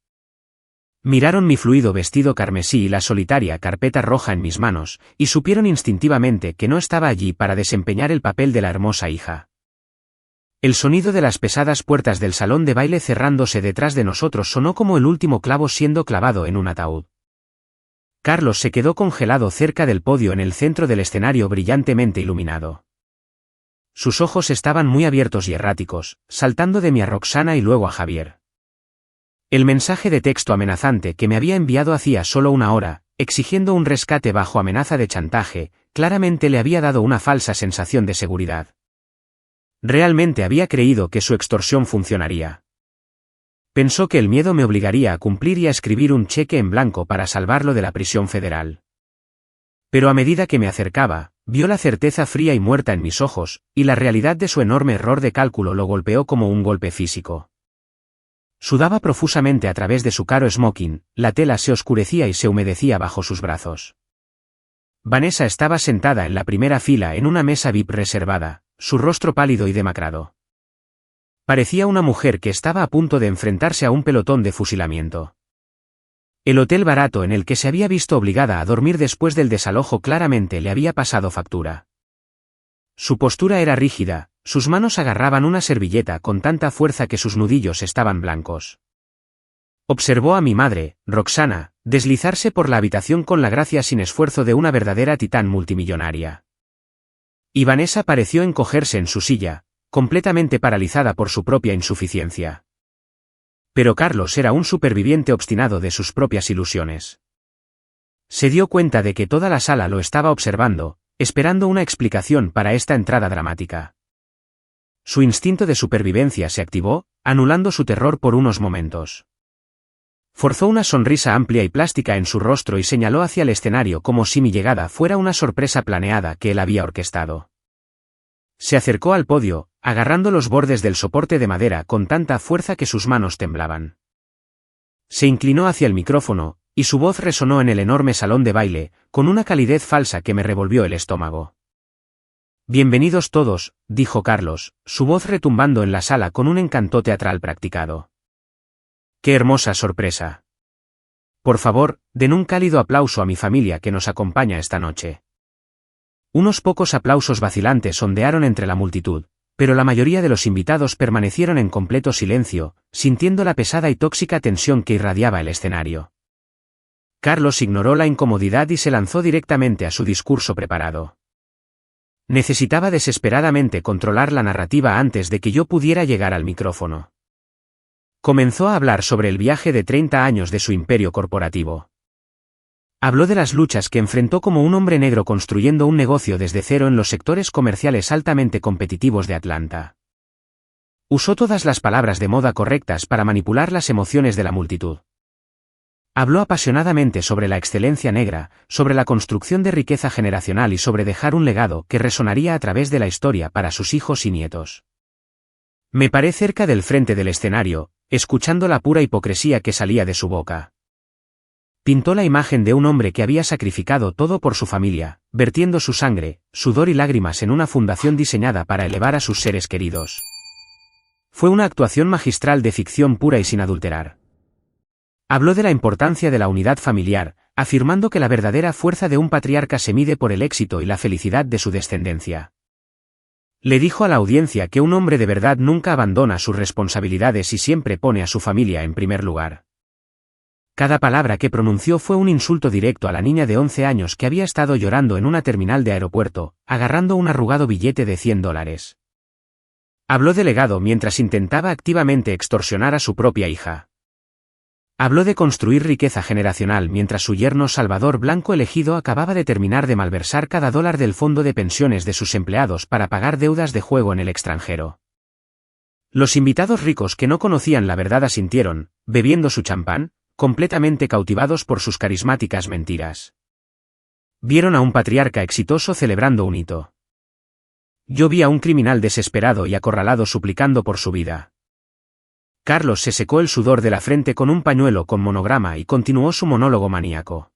Speaker 1: Miraron mi fluido vestido carmesí y la solitaria carpeta roja en mis manos, y supieron instintivamente que no estaba allí para desempeñar el papel de la hermosa hija. El sonido de las pesadas puertas del salón de baile cerrándose detrás de nosotros sonó como el último clavo siendo clavado en un ataúd. Carlos se quedó congelado cerca del podio en el centro del escenario brillantemente iluminado. Sus ojos estaban muy abiertos y erráticos, saltando de mí a Roxana y luego a Javier. El mensaje de texto amenazante que me había enviado hacía solo una hora, exigiendo un rescate bajo amenaza de chantaje, claramente le había dado una falsa sensación de seguridad. Realmente había creído que su extorsión funcionaría. Pensó que el miedo me obligaría a cumplir y a escribir un cheque en blanco para salvarlo de la prisión federal. Pero a medida que me acercaba, vio la certeza fría y muerta en mis ojos, y la realidad de su enorme error de cálculo lo golpeó como un golpe físico. Sudaba profusamente a través de su caro smoking, la tela se oscurecía y se humedecía bajo sus brazos. Vanessa estaba sentada en la primera fila en una mesa VIP reservada, su rostro pálido y demacrado. Parecía una mujer que estaba a punto de enfrentarse a un pelotón de fusilamiento. El hotel barato en el que se había visto obligada a dormir después del desalojo claramente le había pasado factura. Su postura era rígida, sus manos agarraban una servilleta con tanta fuerza que sus nudillos estaban blancos. Observó a mi madre, Roxana, deslizarse por la habitación con la gracia sin esfuerzo de una verdadera titán multimillonaria. Y Vanessa pareció encogerse en su silla, completamente paralizada por su propia insuficiencia. Pero Carlos era un superviviente obstinado de sus propias ilusiones. Se dio cuenta de que toda la sala lo estaba observando, esperando una explicación para esta entrada dramática. Su instinto de supervivencia se activó, anulando su terror por unos momentos. Forzó una sonrisa amplia y plástica en su rostro y señaló hacia el escenario como si mi llegada fuera una sorpresa planeada que él había orquestado. Se acercó al podio, agarrando los bordes del soporte de madera con tanta fuerza que sus manos temblaban. Se inclinó hacia el micrófono, y su voz resonó en el enorme salón de baile, con una calidez falsa que me revolvió el estómago. «Bienvenidos todos», dijo Carlos, su voz retumbando en la sala con un encanto teatral practicado. «¡Qué hermosa sorpresa! Por favor, den un cálido aplauso a mi familia que nos acompaña esta noche». Unos pocos aplausos vacilantes ondearon entre la multitud, pero la mayoría de los invitados permanecieron en completo silencio, sintiendo la pesada y tóxica tensión que irradiaba el escenario. Carlos ignoró la incomodidad y se lanzó directamente a su discurso preparado. Necesitaba desesperadamente controlar la narrativa antes de que yo pudiera llegar al micrófono. Comenzó a hablar sobre el viaje de 30 años de su imperio corporativo. Habló de las luchas que enfrentó como un hombre negro construyendo un negocio desde cero en los sectores comerciales altamente competitivos de Atlanta. Usó todas las palabras de moda correctas para manipular las emociones de la multitud. Habló apasionadamente sobre la excelencia negra, sobre la construcción de riqueza generacional y sobre dejar un legado que resonaría a través de la historia para sus hijos y nietos. Me paré cerca del frente del escenario, escuchando la pura hipocresía que salía de su boca. Pintó la imagen de un hombre que había sacrificado todo por su familia, vertiendo su sangre, sudor y lágrimas en una fundación diseñada para elevar a sus seres queridos. Fue una actuación magistral de ficción pura y sin adulterar. Habló de la importancia de la unidad familiar, afirmando que la verdadera fuerza de un patriarca se mide por el éxito y la felicidad de su descendencia. Le dijo a la audiencia que un hombre de verdad nunca abandona sus responsabilidades y siempre pone a su familia en primer lugar. Cada palabra que pronunció fue un insulto directo a la niña de 11 años que había estado llorando en una terminal de aeropuerto, agarrando un arrugado billete de $100. Habló de legado mientras intentaba activamente extorsionar a su propia hija. Habló de construir riqueza generacional mientras su yerno Salvador Blanco elegido acababa de terminar de malversar cada dólar del fondo de pensiones de sus empleados para pagar deudas de juego en el extranjero. Los invitados ricos que no conocían la verdad asintieron, bebiendo su champán, completamente cautivados por sus carismáticas mentiras. Vieron a un patriarca exitoso celebrando un hito. Yo vi a un criminal desesperado y acorralado suplicando por su vida. Carlos se secó el sudor de la frente con un pañuelo con monograma y continuó su monólogo maníaco.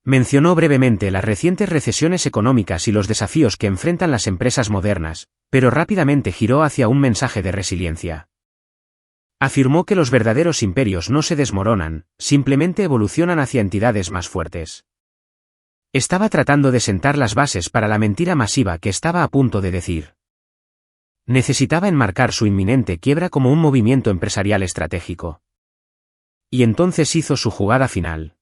Speaker 1: Mencionó brevemente las recientes recesiones económicas y los desafíos que enfrentan las empresas modernas, pero rápidamente giró hacia un mensaje de resiliencia. Afirmó que los verdaderos imperios no se desmoronan, simplemente evolucionan hacia entidades más fuertes. Estaba tratando de sentar las bases para la mentira masiva que estaba a punto de decir. Necesitaba enmarcar su inminente quiebra como un movimiento empresarial estratégico. Y entonces hizo su jugada final.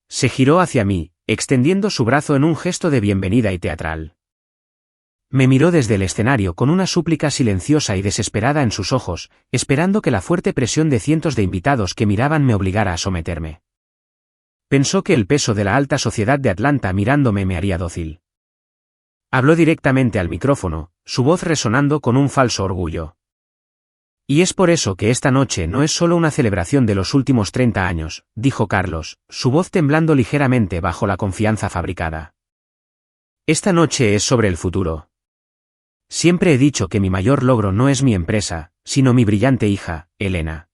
Speaker 1: Se giró hacia mí, extendiendo su brazo en un gesto de bienvenida y teatral. Me miró desde el escenario con una súplica silenciosa y desesperada en sus ojos, esperando que la fuerte presión de cientos de invitados que miraban me obligara a someterme. Pensó que el peso de la alta sociedad de Atlanta mirándome me haría dócil. Habló directamente al micrófono, su voz resonando con un falso orgullo. Y es por eso que esta noche no es solo una celebración de los últimos 30 años, dijo Carlos, su voz temblando ligeramente bajo la confianza fabricada. Esta noche es sobre el futuro. Siempre he dicho que mi mayor logro no es mi empresa, sino mi brillante hija, Elena.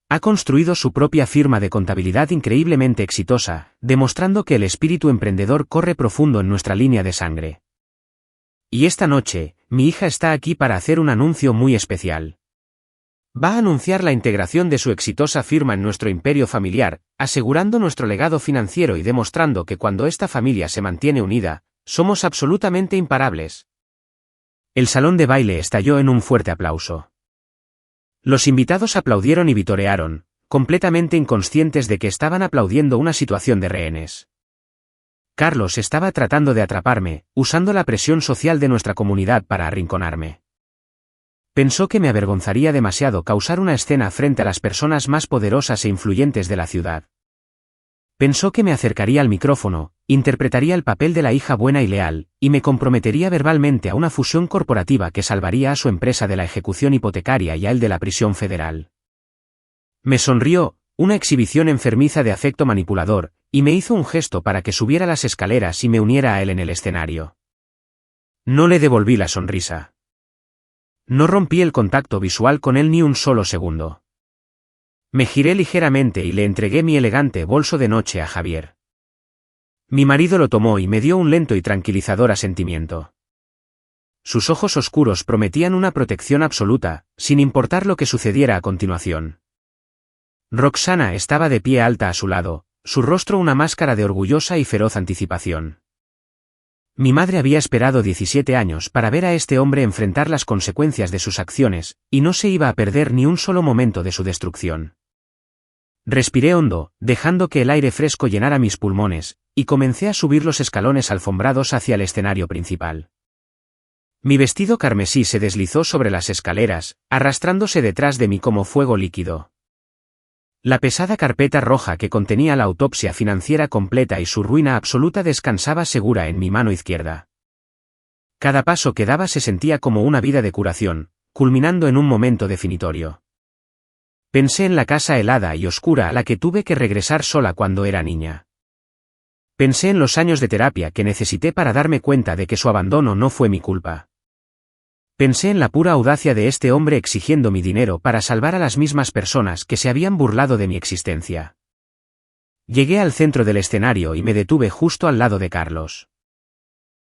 Speaker 1: Ha construido su propia firma de contabilidad increíblemente exitosa, demostrando que el espíritu emprendedor corre profundo en nuestra línea de sangre. Y esta noche, mi hija está aquí para hacer un anuncio muy especial. Va a anunciar la integración de su exitosa firma en nuestro imperio familiar, asegurando nuestro legado financiero y demostrando que cuando esta familia se mantiene unida, somos absolutamente imparables. El salón de baile estalló en un fuerte aplauso. Los invitados aplaudieron y vitorearon, completamente inconscientes de que estaban aplaudiendo una situación de rehenes. Carlos estaba tratando de atraparme, usando la presión social de nuestra comunidad para arrinconarme. Pensó que me avergonzaría demasiado causar una escena frente a las personas más poderosas e influyentes de la ciudad. Pensó que me acercaría al micrófono, interpretaría el papel de la hija buena y leal, y me comprometería verbalmente a una fusión corporativa que salvaría a su empresa de la ejecución hipotecaria y a él de la prisión federal. Me sonrió, una exhibición enfermiza de afecto manipulador, y me hizo un gesto para que subiera las escaleras y me uniera a él en el escenario. No le devolví la sonrisa. No rompí el contacto visual con él ni un solo segundo. Me giré ligeramente y le entregué mi elegante bolso de noche a Javier. Mi marido lo tomó y me dio un lento y tranquilizador asentimiento. Sus ojos oscuros prometían una protección absoluta, sin importar lo que sucediera a continuación. Roxana estaba de pie alta a su lado, su rostro una máscara de orgullosa y feroz anticipación. Mi madre había esperado 17 años para ver a este hombre enfrentar las consecuencias de sus acciones, y no se iba a perder ni un solo momento de su destrucción. Respiré hondo, dejando que el aire fresco llenara mis pulmones, y comencé a subir los escalones alfombrados hacia el escenario principal. Mi vestido carmesí se deslizó sobre las escaleras, arrastrándose detrás de mí como fuego líquido. La pesada carpeta roja que contenía la autopsia financiera completa y su ruina absoluta descansaba segura en mi mano izquierda. Cada paso que daba se sentía como una vida de curación, culminando en un momento definitorio. Pensé en la casa helada y oscura a la que tuve que regresar sola cuando era niña. Pensé en los años de terapia que necesité para darme cuenta de que su abandono no fue mi culpa. Pensé en la pura audacia de este hombre exigiendo mi dinero para salvar a las mismas personas que se habían burlado de mi existencia. Llegué al centro del escenario y me detuve justo al lado de Carlos.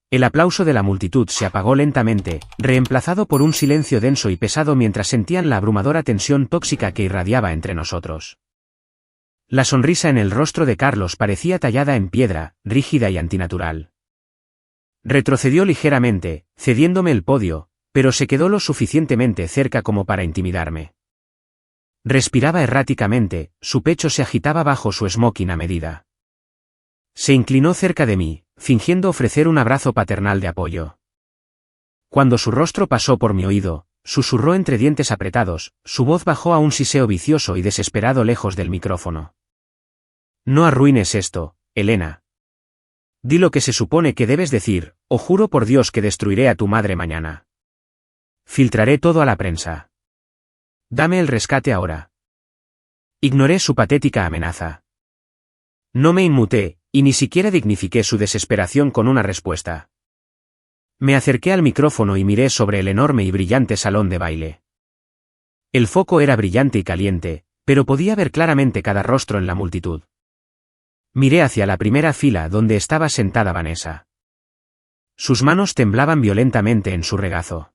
Speaker 1: El aplauso de la multitud se apagó lentamente, reemplazado por un silencio denso y pesado mientras sentían la abrumadora tensión tóxica que irradiaba entre nosotros. La sonrisa en el rostro de Carlos parecía tallada en piedra, rígida y antinatural. Retrocedió ligeramente, cediéndome el podio, pero se quedó lo suficientemente cerca como para intimidarme. Respiraba erráticamente, su pecho se agitaba bajo su smoking a medida. Se inclinó cerca de mí, fingiendo ofrecer un abrazo paternal de apoyo. Cuando su rostro pasó por mi oído, susurró entre dientes apretados, su voz bajó a un siseo vicioso y desesperado lejos del micrófono. No arruines esto, Elena. Di lo que se supone que debes decir, o juro por Dios que destruiré a tu madre mañana. Filtraré todo a la prensa. Dame el rescate ahora. Ignoré su patética amenaza. No me inmuté, y ni siquiera dignifiqué su desesperación con una respuesta. Me acerqué al micrófono y miré sobre el enorme y brillante salón de baile. El foco era brillante y caliente, pero podía ver claramente cada rostro en la multitud. Miré hacia la primera fila donde estaba sentada Vanessa. Sus manos temblaban violentamente en su regazo.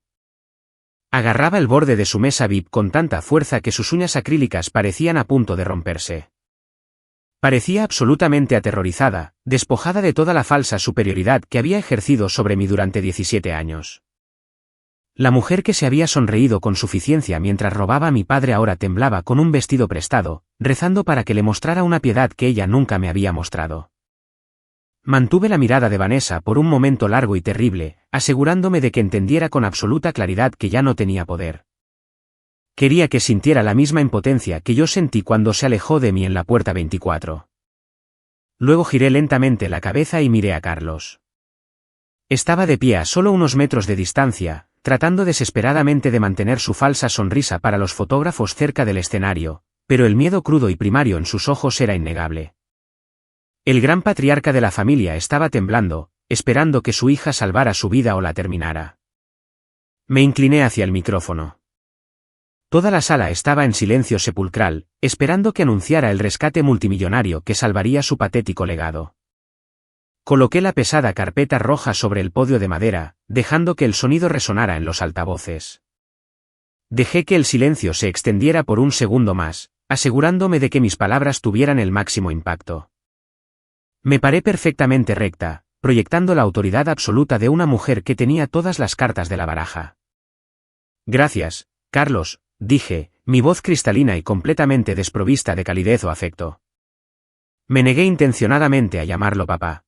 Speaker 1: Agarraba el borde de su mesa VIP con tanta fuerza que sus uñas acrílicas parecían a punto de romperse. Parecía absolutamente aterrorizada, despojada de toda la falsa superioridad que había ejercido sobre mí durante 17 años. La mujer que se había sonreído con suficiencia mientras robaba a mi padre ahora temblaba con un vestido prestado, rezando para que le mostrara una piedad que ella nunca me había mostrado. Mantuve la mirada de Vanessa por un momento largo y terrible, asegurándome de que entendiera con absoluta claridad que ya no tenía poder. Quería que sintiera la misma impotencia que yo sentí cuando se alejó de mí en la puerta 24. Luego giré lentamente la cabeza y miré a Carlos. Estaba de pie a solo unos metros de distancia, tratando desesperadamente de mantener su falsa sonrisa para los fotógrafos cerca del escenario, pero el miedo crudo y primario en sus ojos era innegable. El gran patriarca de la familia estaba temblando, esperando que su hija salvara su vida o la terminara. Me incliné hacia el micrófono. Toda la sala estaba en silencio sepulcral, esperando que anunciara el rescate multimillonario que salvaría su patético legado. Coloqué la pesada carpeta roja sobre el podio de madera, dejando que el sonido resonara en los altavoces. Dejé que el silencio se extendiera por un segundo más, asegurándome de que mis palabras tuvieran el máximo impacto. Me paré perfectamente recta, proyectando la autoridad absoluta de una mujer que tenía todas las cartas de la baraja. Gracias, Carlos, dije, mi voz cristalina y completamente desprovista de calidez o afecto. Me negué intencionadamente a llamarlo papá.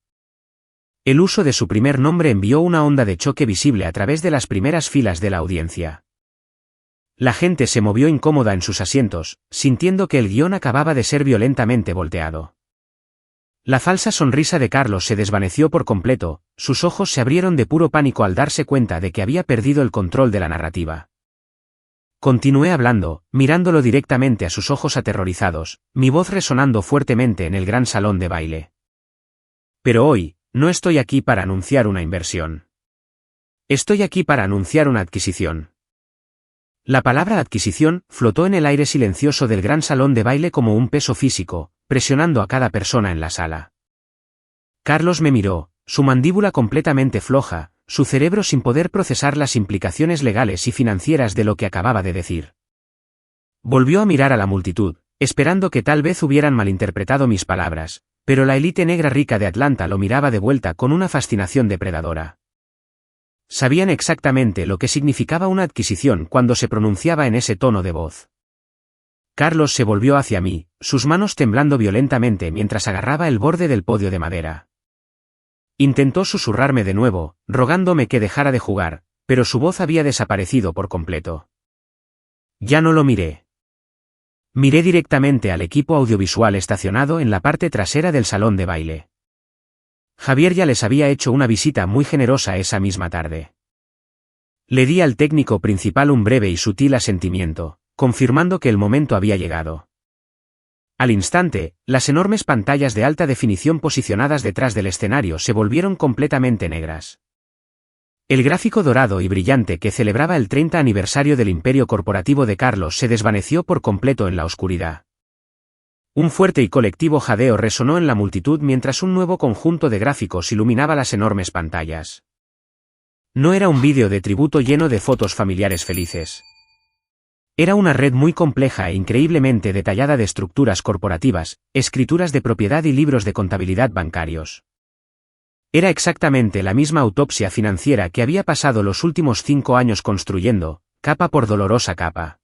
Speaker 1: El uso de su primer nombre envió una onda de choque visible a través de las primeras filas de la audiencia. La gente se movió incómoda en sus asientos, sintiendo que el guión acababa de ser violentamente volteado. La falsa sonrisa de Carlos se desvaneció por completo, sus ojos se abrieron de puro pánico al darse cuenta de que había perdido el control de la narrativa. Continué hablando, mirándolo directamente a sus ojos aterrorizados, mi voz resonando fuertemente en el gran salón de baile. Pero hoy, no estoy aquí para anunciar una inversión. Estoy aquí para anunciar una adquisición. La palabra adquisición flotó en el aire silencioso del gran salón de baile como un peso físico, presionando a cada persona en la sala. Carlos me miró, su mandíbula completamente floja, su cerebro sin poder procesar las implicaciones legales y financieras de lo que acababa de decir. Volvió a mirar a la multitud, esperando que tal vez hubieran malinterpretado mis palabras, pero la élite negra rica de Atlanta lo miraba de vuelta con una fascinación depredadora. Sabían exactamente lo que significaba una adquisición cuando se pronunciaba en ese tono de voz. Carlos se volvió hacia mí, sus manos temblando violentamente mientras agarraba el borde del podio de madera. Intentó susurrarme de nuevo, rogándome que dejara de jugar, pero su voz había desaparecido por completo. Ya no lo miré. Miré directamente al equipo audiovisual estacionado en la parte trasera del salón de baile. Javier ya les había hecho una visita muy generosa esa misma tarde. Le di al técnico principal un breve y sutil asentimiento, confirmando que el momento había llegado. Al instante, las enormes pantallas de alta definición posicionadas detrás del escenario se volvieron completamente negras. El gráfico dorado y brillante que celebraba el 30 aniversario del imperio corporativo de Carlos se desvaneció por completo en la oscuridad. Un fuerte y colectivo jadeo resonó en la multitud mientras un nuevo conjunto de gráficos iluminaba las enormes pantallas. No era un vídeo de tributo lleno de fotos familiares felices. Era una red muy compleja e increíblemente detallada de estructuras corporativas, escrituras de propiedad y libros de contabilidad bancarios. Era exactamente la misma autopsia financiera que había pasado los últimos 5 años construyendo, capa por dolorosa capa.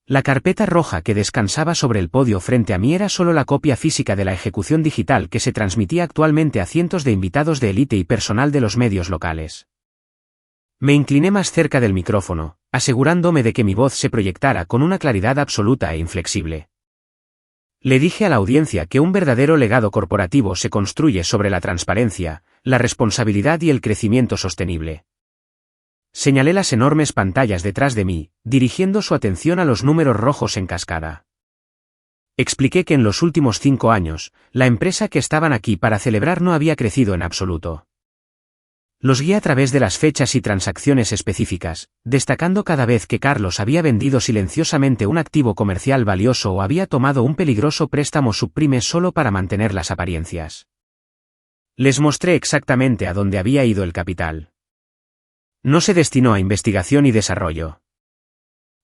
Speaker 1: La carpeta roja que descansaba sobre el podio frente a mí era solo la copia física de la ejecución digital que se transmitía actualmente a cientos de invitados de élite y personal de los medios locales. Me incliné más cerca del micrófono, asegurándome de que mi voz se proyectara con una claridad absoluta e inflexible. Le dije a la audiencia que un verdadero legado corporativo se construye sobre la transparencia, la responsabilidad y el crecimiento sostenible. Señalé las enormes pantallas detrás de mí, dirigiendo su atención a los números rojos en cascada. Expliqué que en los últimos 5 años, la empresa que estaban aquí para celebrar no había crecido en absoluto. Los guié a través de las fechas y transacciones específicas, destacando cada vez que Carlos había vendido silenciosamente un activo comercial valioso o había tomado un peligroso préstamo subprime solo para mantener las apariencias. Les mostré exactamente a dónde había ido el capital. No se destinó a investigación y desarrollo.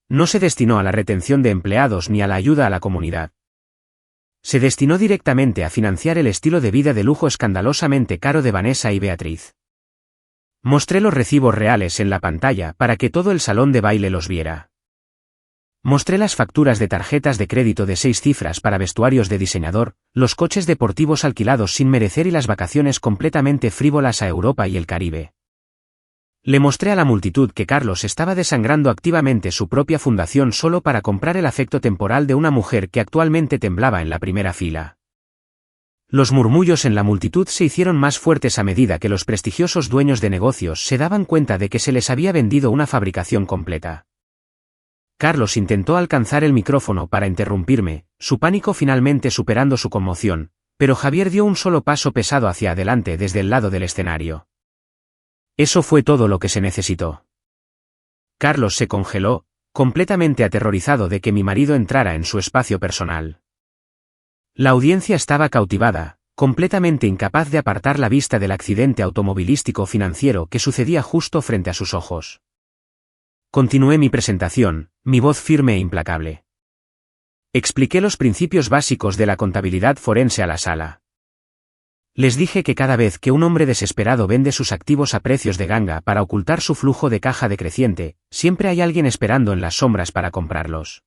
Speaker 1: No se destinó a la retención de empleados ni a la ayuda a la comunidad. Se destinó directamente a financiar el estilo de vida de lujo escandalosamente caro de Vanessa y Beatriz. Mostré los recibos reales en la pantalla para que todo el salón de baile los viera. Mostré las facturas de tarjetas de crédito de 6 cifras para vestuarios de diseñador, los coches deportivos alquilados sin merecer y las vacaciones completamente frívolas a Europa y el Caribe. Le mostré a la multitud que Carlos estaba desangrando activamente su propia fundación solo para comprar el afecto temporal de una mujer que actualmente temblaba en la primera fila. Los murmullos en la multitud se hicieron más fuertes a medida que los prestigiosos dueños de negocios se daban cuenta de que se les había vendido una fabricación completa. Carlos intentó alcanzar el micrófono para interrumpirme, su pánico finalmente superando su conmoción, pero Javier dio un solo paso pesado hacia adelante desde el lado del escenario. Eso fue todo lo que se necesitó. Carlos se congeló, completamente aterrorizado de que mi marido entrara en su espacio personal. La audiencia estaba cautivada, completamente incapaz de apartar la vista del accidente automovilístico financiero que sucedía justo frente a sus ojos. Continué mi presentación, mi voz firme e implacable. Expliqué los principios básicos de la contabilidad forense a la sala. Les dije que cada vez que un hombre desesperado vende sus activos a precios de ganga para ocultar su flujo de caja decreciente, siempre hay alguien esperando en las sombras para comprarlos.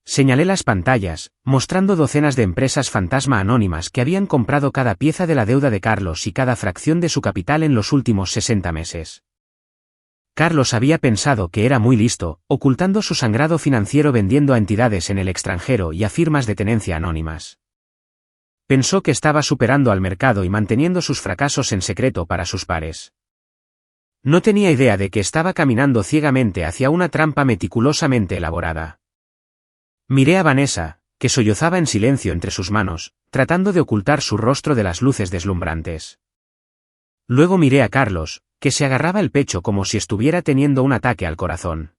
Speaker 1: Señalé las pantallas, mostrando docenas de empresas fantasma anónimas que habían comprado cada pieza de la deuda de Carlos y cada fracción de su capital en los últimos 60 meses. Carlos había pensado que era muy listo, ocultando su sangrado financiero vendiendo a entidades en el extranjero y a firmas de tenencia anónimas. Pensó que estaba superando al mercado y manteniendo sus fracasos en secreto para sus pares. No tenía idea de que estaba caminando ciegamente hacia una trampa meticulosamente elaborada. Miré a Vanessa, que sollozaba en silencio entre sus manos, tratando de ocultar su rostro de las luces deslumbrantes. Luego miré a Carlos, que se agarraba el pecho como si estuviera teniendo un ataque al corazón.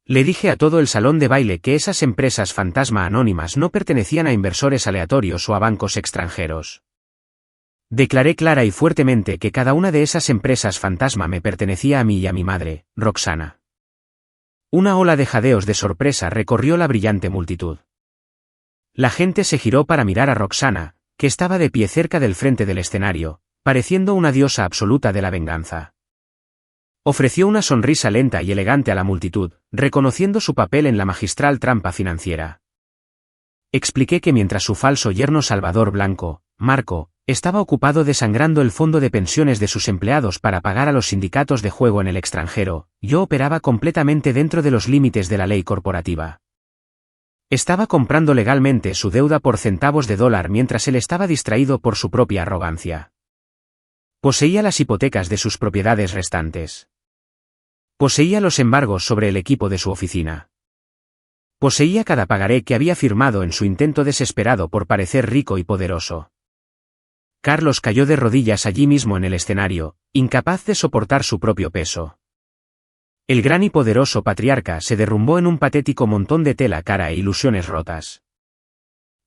Speaker 1: Le dije a todo el salón de baile que esas empresas fantasma anónimas no pertenecían a inversores aleatorios o a bancos extranjeros. Declaré clara y fuertemente que cada una de esas empresas fantasma me pertenecía a mí y a mi madre, Roxana. Una ola de jadeos de sorpresa recorrió la brillante multitud. La gente se giró para mirar a Roxana, que estaba de pie cerca del frente del escenario, pareciendo una diosa absoluta de la venganza. Ofreció una sonrisa lenta y elegante a la multitud, reconociendo su papel en la magistral trampa financiera. Expliqué que mientras su falso yerno Salvador Blanco, Marco, estaba ocupado desangrando el fondo de pensiones de sus empleados para pagar a los sindicatos de juego en el extranjero, yo operaba completamente dentro de los límites de la ley corporativa. Estaba comprando legalmente su deuda por centavos de dólar mientras él estaba distraído por su propia arrogancia. Poseía las hipotecas de sus propiedades restantes. Poseía los embargos sobre el equipo de su oficina. Poseía cada pagaré que había firmado en su intento desesperado por parecer rico y poderoso. Carlos cayó de rodillas allí mismo en el escenario, incapaz de soportar su propio peso. El gran y poderoso patriarca se derrumbó en un patético montón de tela cara e ilusiones rotas.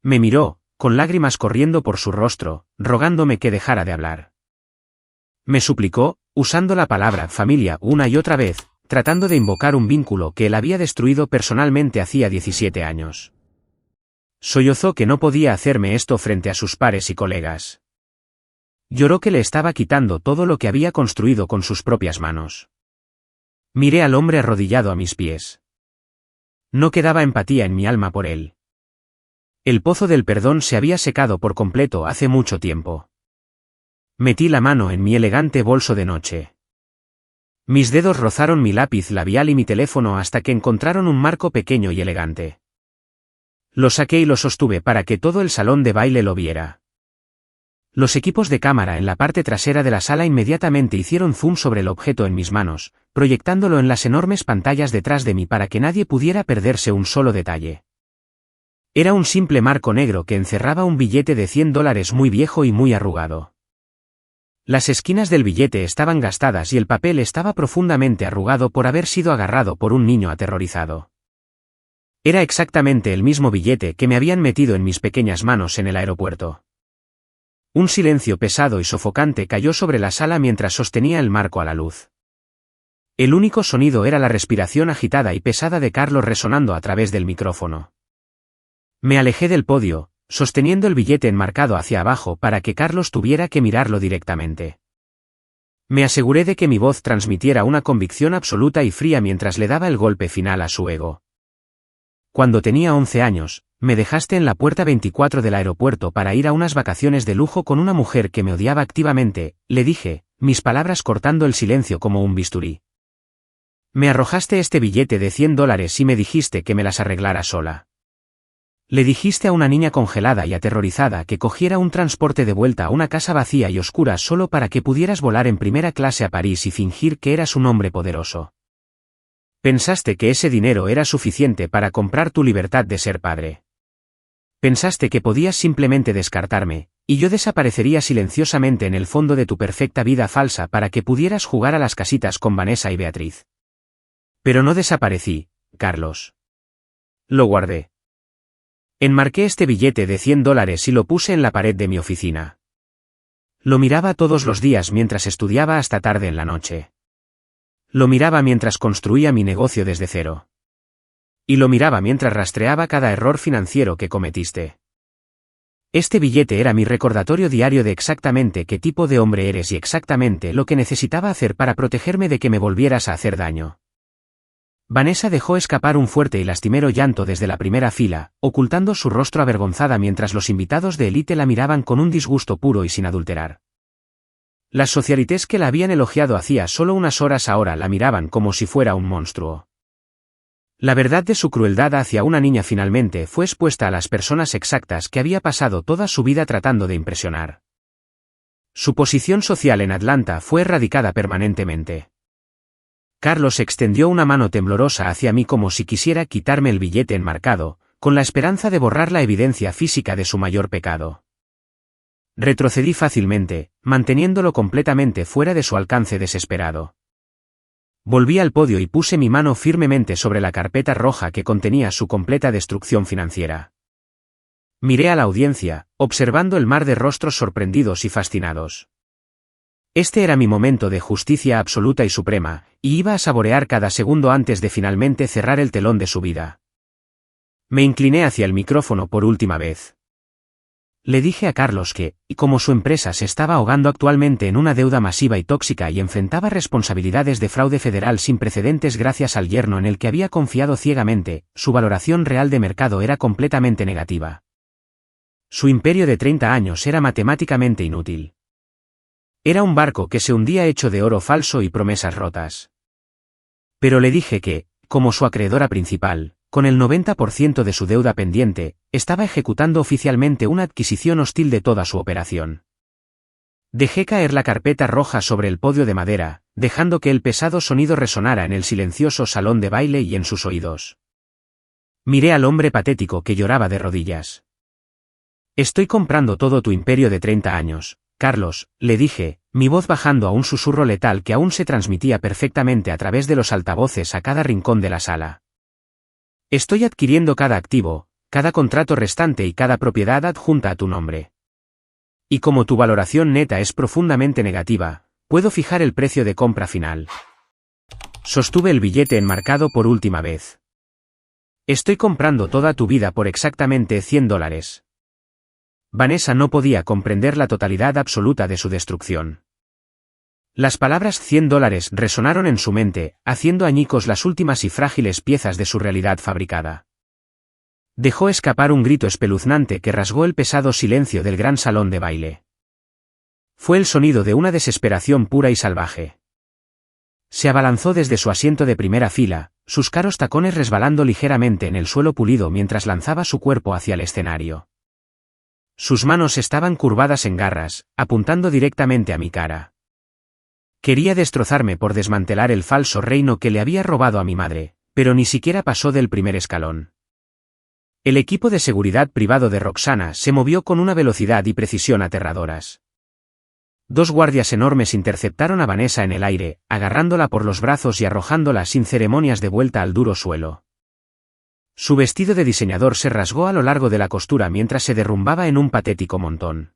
Speaker 1: Me miró, con lágrimas corriendo por su rostro, rogándome que dejara de hablar. Me suplicó, usando la palabra familia una y otra vez, tratando de invocar un vínculo que él había destruido personalmente hacía 17 años. Sollozó que no podía hacerme esto frente a sus pares y colegas. Lloró que le estaba quitando todo lo que había construido con sus propias manos. Miré al hombre arrodillado a mis pies. No quedaba empatía en mi alma por él. El pozo del perdón se había secado por completo hace mucho tiempo. Metí la mano en mi elegante bolso de noche. Mis dedos rozaron mi lápiz labial y mi teléfono hasta que encontraron un marco pequeño y elegante. Lo saqué y lo sostuve para que todo el salón de baile lo viera. Los equipos de cámara en la parte trasera de la sala inmediatamente hicieron zoom sobre el objeto en mis manos, proyectándolo en las enormes pantallas detrás de mí para que nadie pudiera perderse un solo detalle. Era un simple marco negro que encerraba un billete de $100 muy viejo y muy arrugado. Las esquinas del billete estaban gastadas y el papel estaba profundamente arrugado por haber sido agarrado por un niño aterrorizado. Era exactamente el mismo billete que me habían metido en mis pequeñas manos en el aeropuerto. Un silencio pesado y sofocante cayó sobre la sala mientras sostenía el marco a la luz. El único sonido era la respiración agitada y pesada de Carlos resonando a través del micrófono. Me alejé del podio, sosteniendo el billete enmarcado hacia abajo para que Carlos tuviera que mirarlo directamente. Me aseguré de que mi voz transmitiera una convicción absoluta y fría mientras le daba el golpe final a su ego. Cuando tenía 11 años, me dejaste en la puerta 24 del aeropuerto para ir a unas vacaciones de lujo con una mujer que me odiaba activamente, le dije, mis palabras cortando el silencio como un bisturí. Me arrojaste este billete de $100 y me dijiste que me las arreglara sola. Le dijiste a una niña congelada y aterrorizada que cogiera un transporte de vuelta a una casa vacía y oscura solo para que pudieras volar en primera clase a París y fingir que eras un hombre poderoso. Pensaste que ese dinero era suficiente para comprar tu libertad de ser padre. Pensaste que podías simplemente descartarme, y yo desaparecería silenciosamente en el fondo de tu perfecta vida falsa para que pudieras jugar a las casitas con Vanessa y Beatriz. Pero no desaparecí, Carlos. Lo guardé. Enmarqué este billete de $100 y lo puse en la pared de mi oficina. Lo miraba todos los días mientras estudiaba hasta tarde en la noche. Lo miraba mientras construía mi negocio desde cero. Y lo miraba mientras rastreaba cada error financiero que cometiste. Este billete era mi recordatorio diario de exactamente qué tipo de hombre eres y exactamente lo que necesitaba hacer para protegerme de que me volvieras a hacer daño. Vanessa dejó escapar un fuerte y lastimero llanto desde la primera fila, ocultando su rostro avergonzada mientras los invitados de élite la miraban con un disgusto puro y sin adulterar. Las socialites que la habían elogiado hacía solo unas horas ahora la miraban como si fuera un monstruo. La verdad de su crueldad hacia una niña finalmente fue expuesta a las personas exactas que había pasado toda su vida tratando de impresionar. Su posición social en Atlanta fue erradicada permanentemente. Carlos extendió una mano temblorosa hacia mí como si quisiera quitarme el billete enmarcado, con la esperanza de borrar la evidencia física de su mayor pecado. Retrocedí fácilmente, manteniéndolo completamente fuera de su alcance desesperado. Volví al podio y puse mi mano firmemente sobre la carpeta roja que contenía su completa destrucción financiera. Miré a la audiencia, observando el mar de rostros sorprendidos y fascinados. Este era mi momento de justicia absoluta y suprema, y iba a saborear cada segundo antes de finalmente cerrar el telón de su vida. Me incliné hacia el micrófono por última vez. Le dije a Carlos que, como su empresa se estaba ahogando actualmente en una deuda masiva y tóxica y enfrentaba responsabilidades de fraude federal sin precedentes gracias al yerno en el que había confiado ciegamente, su valoración real de mercado era completamente negativa. Su imperio de 30 años era matemáticamente inútil. Era un barco que se hundía hecho de oro falso y promesas rotas. Pero le dije que, como su acreedora principal, con el 90% de su deuda pendiente, estaba ejecutando oficialmente una adquisición hostil de toda su operación. Dejé caer la carpeta roja sobre el podio de madera, dejando que el pesado sonido resonara en el silencioso salón de baile y en sus oídos. Miré al hombre patético que lloraba de rodillas. «Estoy comprando todo tu imperio de 30 años, Carlos», le dije, mi voz bajando a un susurro letal que aún se transmitía perfectamente a través de los altavoces a cada rincón de la sala. «Estoy adquiriendo cada activo, cada contrato restante y cada propiedad adjunta a tu nombre. Y como tu valoración neta es profundamente negativa, puedo fijar el precio de compra final». Sostuve el billete enmarcado por última vez. «Estoy comprando toda tu vida por exactamente $100. Vanessa no podía comprender la totalidad absoluta de su destrucción. Las palabras $100 resonaron en su mente, haciendo añicos las últimas y frágiles piezas de su realidad fabricada. Dejó escapar un grito espeluznante que rasgó el pesado silencio del gran salón de baile. Fue el sonido de una desesperación pura y salvaje. Se abalanzó desde su asiento de primera fila, sus caros tacones resbalando ligeramente en el suelo pulido mientras lanzaba su cuerpo hacia el escenario. Sus manos estaban curvadas en garras, apuntando directamente a mi cara. Quería destrozarme por desmantelar el falso reino que le había robado a mi madre, pero ni siquiera pasó del primer escalón. El equipo de seguridad privado de Roxana se movió con una velocidad y precisión aterradoras. 2 guardias enormes interceptaron a Vanessa en el aire, agarrándola por los brazos y arrojándola sin ceremonias de vuelta al duro suelo. Su vestido de diseñador se rasgó a lo largo de la costura mientras se derrumbaba en un patético montón.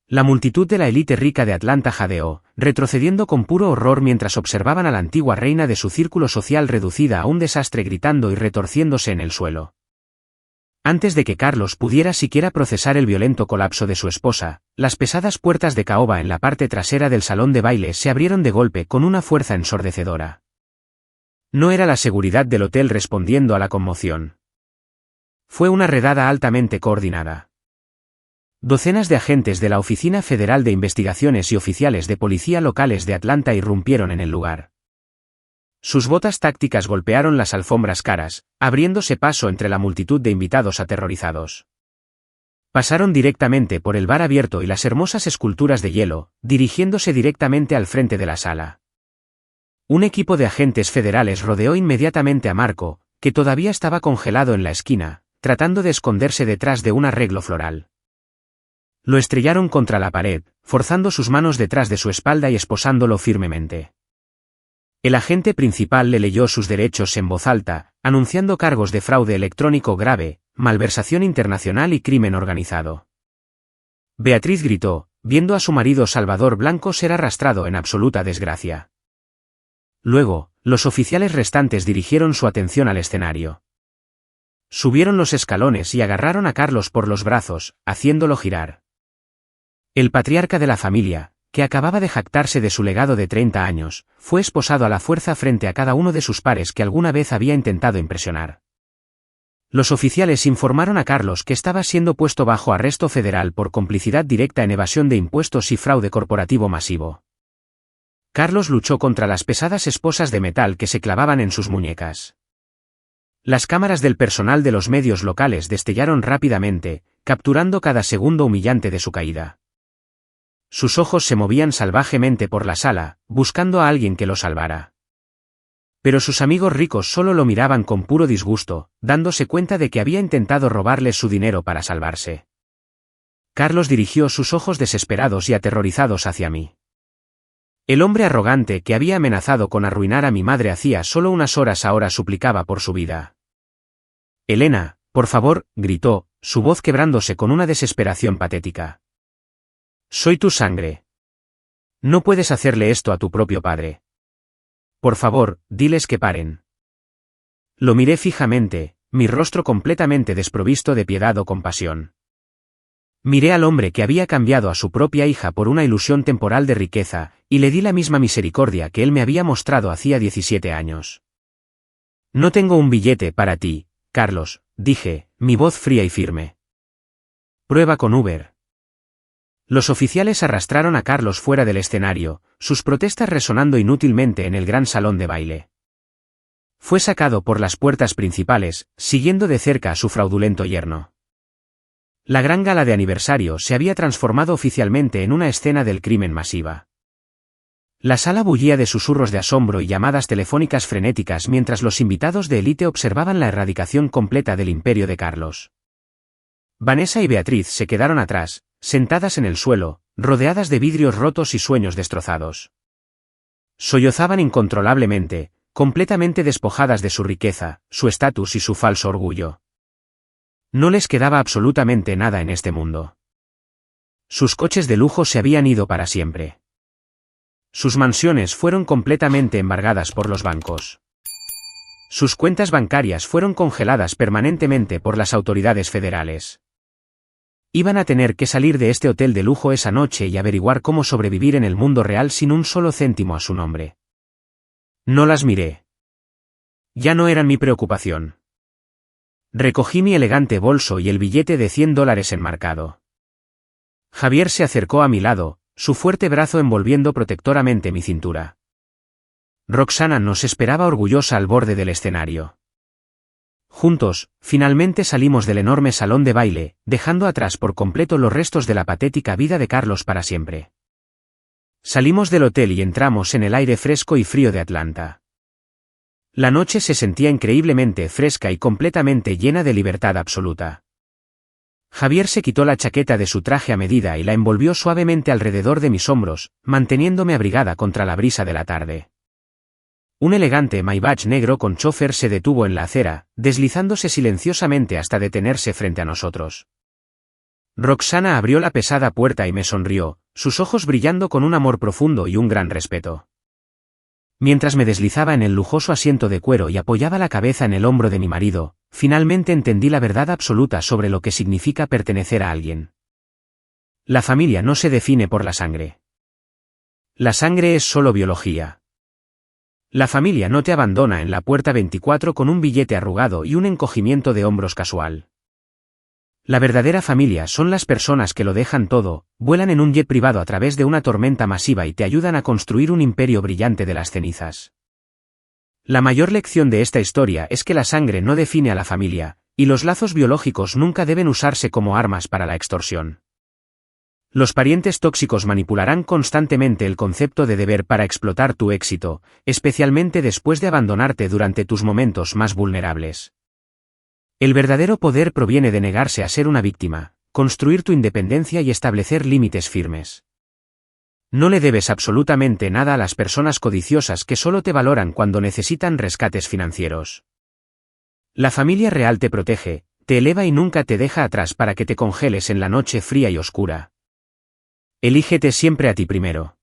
Speaker 1: La multitud de la élite rica de Atlanta jadeó, retrocediendo con puro horror mientras observaban a la antigua reina de su círculo social reducida a un desastre gritando y retorciéndose en el suelo. Antes de que Carlos pudiera siquiera procesar el violento colapso de su esposa, las pesadas puertas de caoba en la parte trasera del salón de baile se abrieron de golpe con una fuerza ensordecedora. No era la seguridad del hotel respondiendo a la conmoción. Fue una redada altamente coordinada. Docenas de agentes de la Oficina Federal de Investigaciones y oficiales de policía locales de Atlanta irrumpieron en el lugar. Sus botas tácticas golpearon las alfombras caras, abriéndose paso entre la multitud de invitados aterrorizados. Pasaron directamente por el bar abierto y las hermosas esculturas de hielo, dirigiéndose directamente al frente de la sala. Un equipo de agentes federales rodeó inmediatamente a Marco, que todavía estaba congelado en la esquina, tratando de esconderse detrás de un arreglo floral. Lo estrellaron contra la pared, forzando sus manos detrás de su espalda y esposándolo firmemente. El agente principal le leyó sus derechos en voz alta, anunciando cargos de fraude electrónico grave, malversación internacional y crimen organizado. Beatriz gritó, viendo a su marido Salvador Blanco ser arrastrado en absoluta desgracia. Luego, los oficiales restantes dirigieron su atención al escenario. Subieron los escalones y agarraron a Carlos por los brazos, haciéndolo girar. El patriarca de la familia, que acababa de jactarse de su legado de 30 años, fue esposado a la fuerza frente a cada uno de sus pares que alguna vez había intentado impresionar. Los oficiales informaron a Carlos que estaba siendo puesto bajo arresto federal por complicidad directa en evasión de impuestos y fraude corporativo masivo. Carlos luchó contra las pesadas esposas de metal que se clavaban en sus muñecas. Las cámaras del personal de los medios locales destellaron rápidamente, capturando cada segundo humillante de su caída. Sus ojos se movían salvajemente por la sala, buscando a alguien que lo salvara. Pero sus amigos ricos solo lo miraban con puro disgusto, dándose cuenta de que había intentado robarles su dinero para salvarse. Carlos dirigió sus ojos desesperados y aterrorizados hacia mí. El hombre arrogante que había amenazado con arruinar a mi madre hacía solo unas horas ahora suplicaba por su vida. «Elena, por favor», gritó, su voz quebrándose con una desesperación patética. «Soy tu sangre. No puedes hacerle esto a tu propio padre. Por favor, diles que paren». Lo miré fijamente, mi rostro completamente desprovisto de piedad o compasión. Miré al hombre que había cambiado a su propia hija por una ilusión temporal de riqueza, y le di la misma misericordia que él me había mostrado hacía 17 años. «No tengo un billete para ti, Carlos», dije, mi voz fría y firme. «Prueba con Uber». Los oficiales arrastraron a Carlos fuera del escenario, sus protestas resonando inútilmente en el gran salón de baile. Fue sacado por las puertas principales, siguiendo de cerca a su fraudulento yerno. La gran gala de aniversario se había transformado oficialmente en una escena del crimen masiva. La sala bullía de susurros de asombro y llamadas telefónicas frenéticas mientras los invitados de élite observaban la erradicación completa del imperio de Carlos. Vanessa y Beatriz se quedaron atrás, sentadas en el suelo, rodeadas de vidrios rotos y sueños destrozados. Sollozaban incontrolablemente, completamente despojadas de su riqueza, su estatus y su falso orgullo. No les quedaba absolutamente nada en este mundo. Sus coches de lujo se habían ido para siempre. Sus mansiones fueron completamente embargadas por los bancos. Sus cuentas bancarias fueron congeladas permanentemente por las autoridades federales. Iban a tener que salir de este hotel de lujo esa noche y averiguar cómo sobrevivir en el mundo real sin un solo céntimo a su nombre. No las miré. Ya no eran mi preocupación. Recogí mi elegante bolso y el billete de $100 enmarcado. Javier se acercó a mi lado, su fuerte brazo envolviendo protectoramente mi cintura. Roxana nos esperaba orgullosa al borde del escenario. Juntos, finalmente salimos del enorme salón de baile, dejando atrás por completo los restos de la patética vida de Carlos para siempre. Salimos del hotel y entramos en el aire fresco y frío de Atlanta. La noche se sentía increíblemente fresca y completamente llena de libertad absoluta. Javier se quitó la chaqueta de su traje a medida y la envolvió suavemente alrededor de mis hombros, manteniéndome abrigada contra la brisa de la tarde. Un elegante Maybach negro con chofer se detuvo en la acera, deslizándose silenciosamente hasta detenerse frente a nosotros. Roxana abrió la pesada puerta y me sonrió, sus ojos brillando con un amor profundo y un gran respeto. Mientras me deslizaba en el lujoso asiento de cuero y apoyaba la cabeza en el hombro de mi marido, finalmente entendí la verdad absoluta sobre lo que significa pertenecer a alguien. La familia no se define por la sangre. La sangre es solo biología. La familia no te abandona en la puerta 24 con un billete arrugado y un encogimiento de hombros casual. La verdadera familia son las personas que lo dejan todo, vuelan en un jet privado a través de una tormenta masiva y te ayudan a construir un imperio brillante de las cenizas. La mayor lección de esta historia es que la sangre no define a la familia, y los lazos biológicos nunca deben usarse como armas para la extorsión. Los parientes tóxicos manipularán constantemente el concepto de deber para explotar tu éxito, especialmente después de abandonarte durante tus momentos más vulnerables. El verdadero poder proviene de negarse a ser una víctima, construir tu independencia y establecer límites firmes. No le debes absolutamente nada a las personas codiciosas que solo te valoran cuando necesitan rescates financieros. La familia real te protege, te eleva y nunca te deja atrás para que te congeles en la noche fría y oscura. Elígete siempre a ti primero.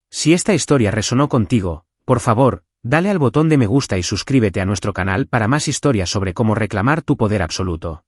Speaker 1: Si esta historia resonó contigo, por favor, dale al botón de me gusta y suscríbete a nuestro canal para más historias sobre cómo reclamar tu poder absoluto.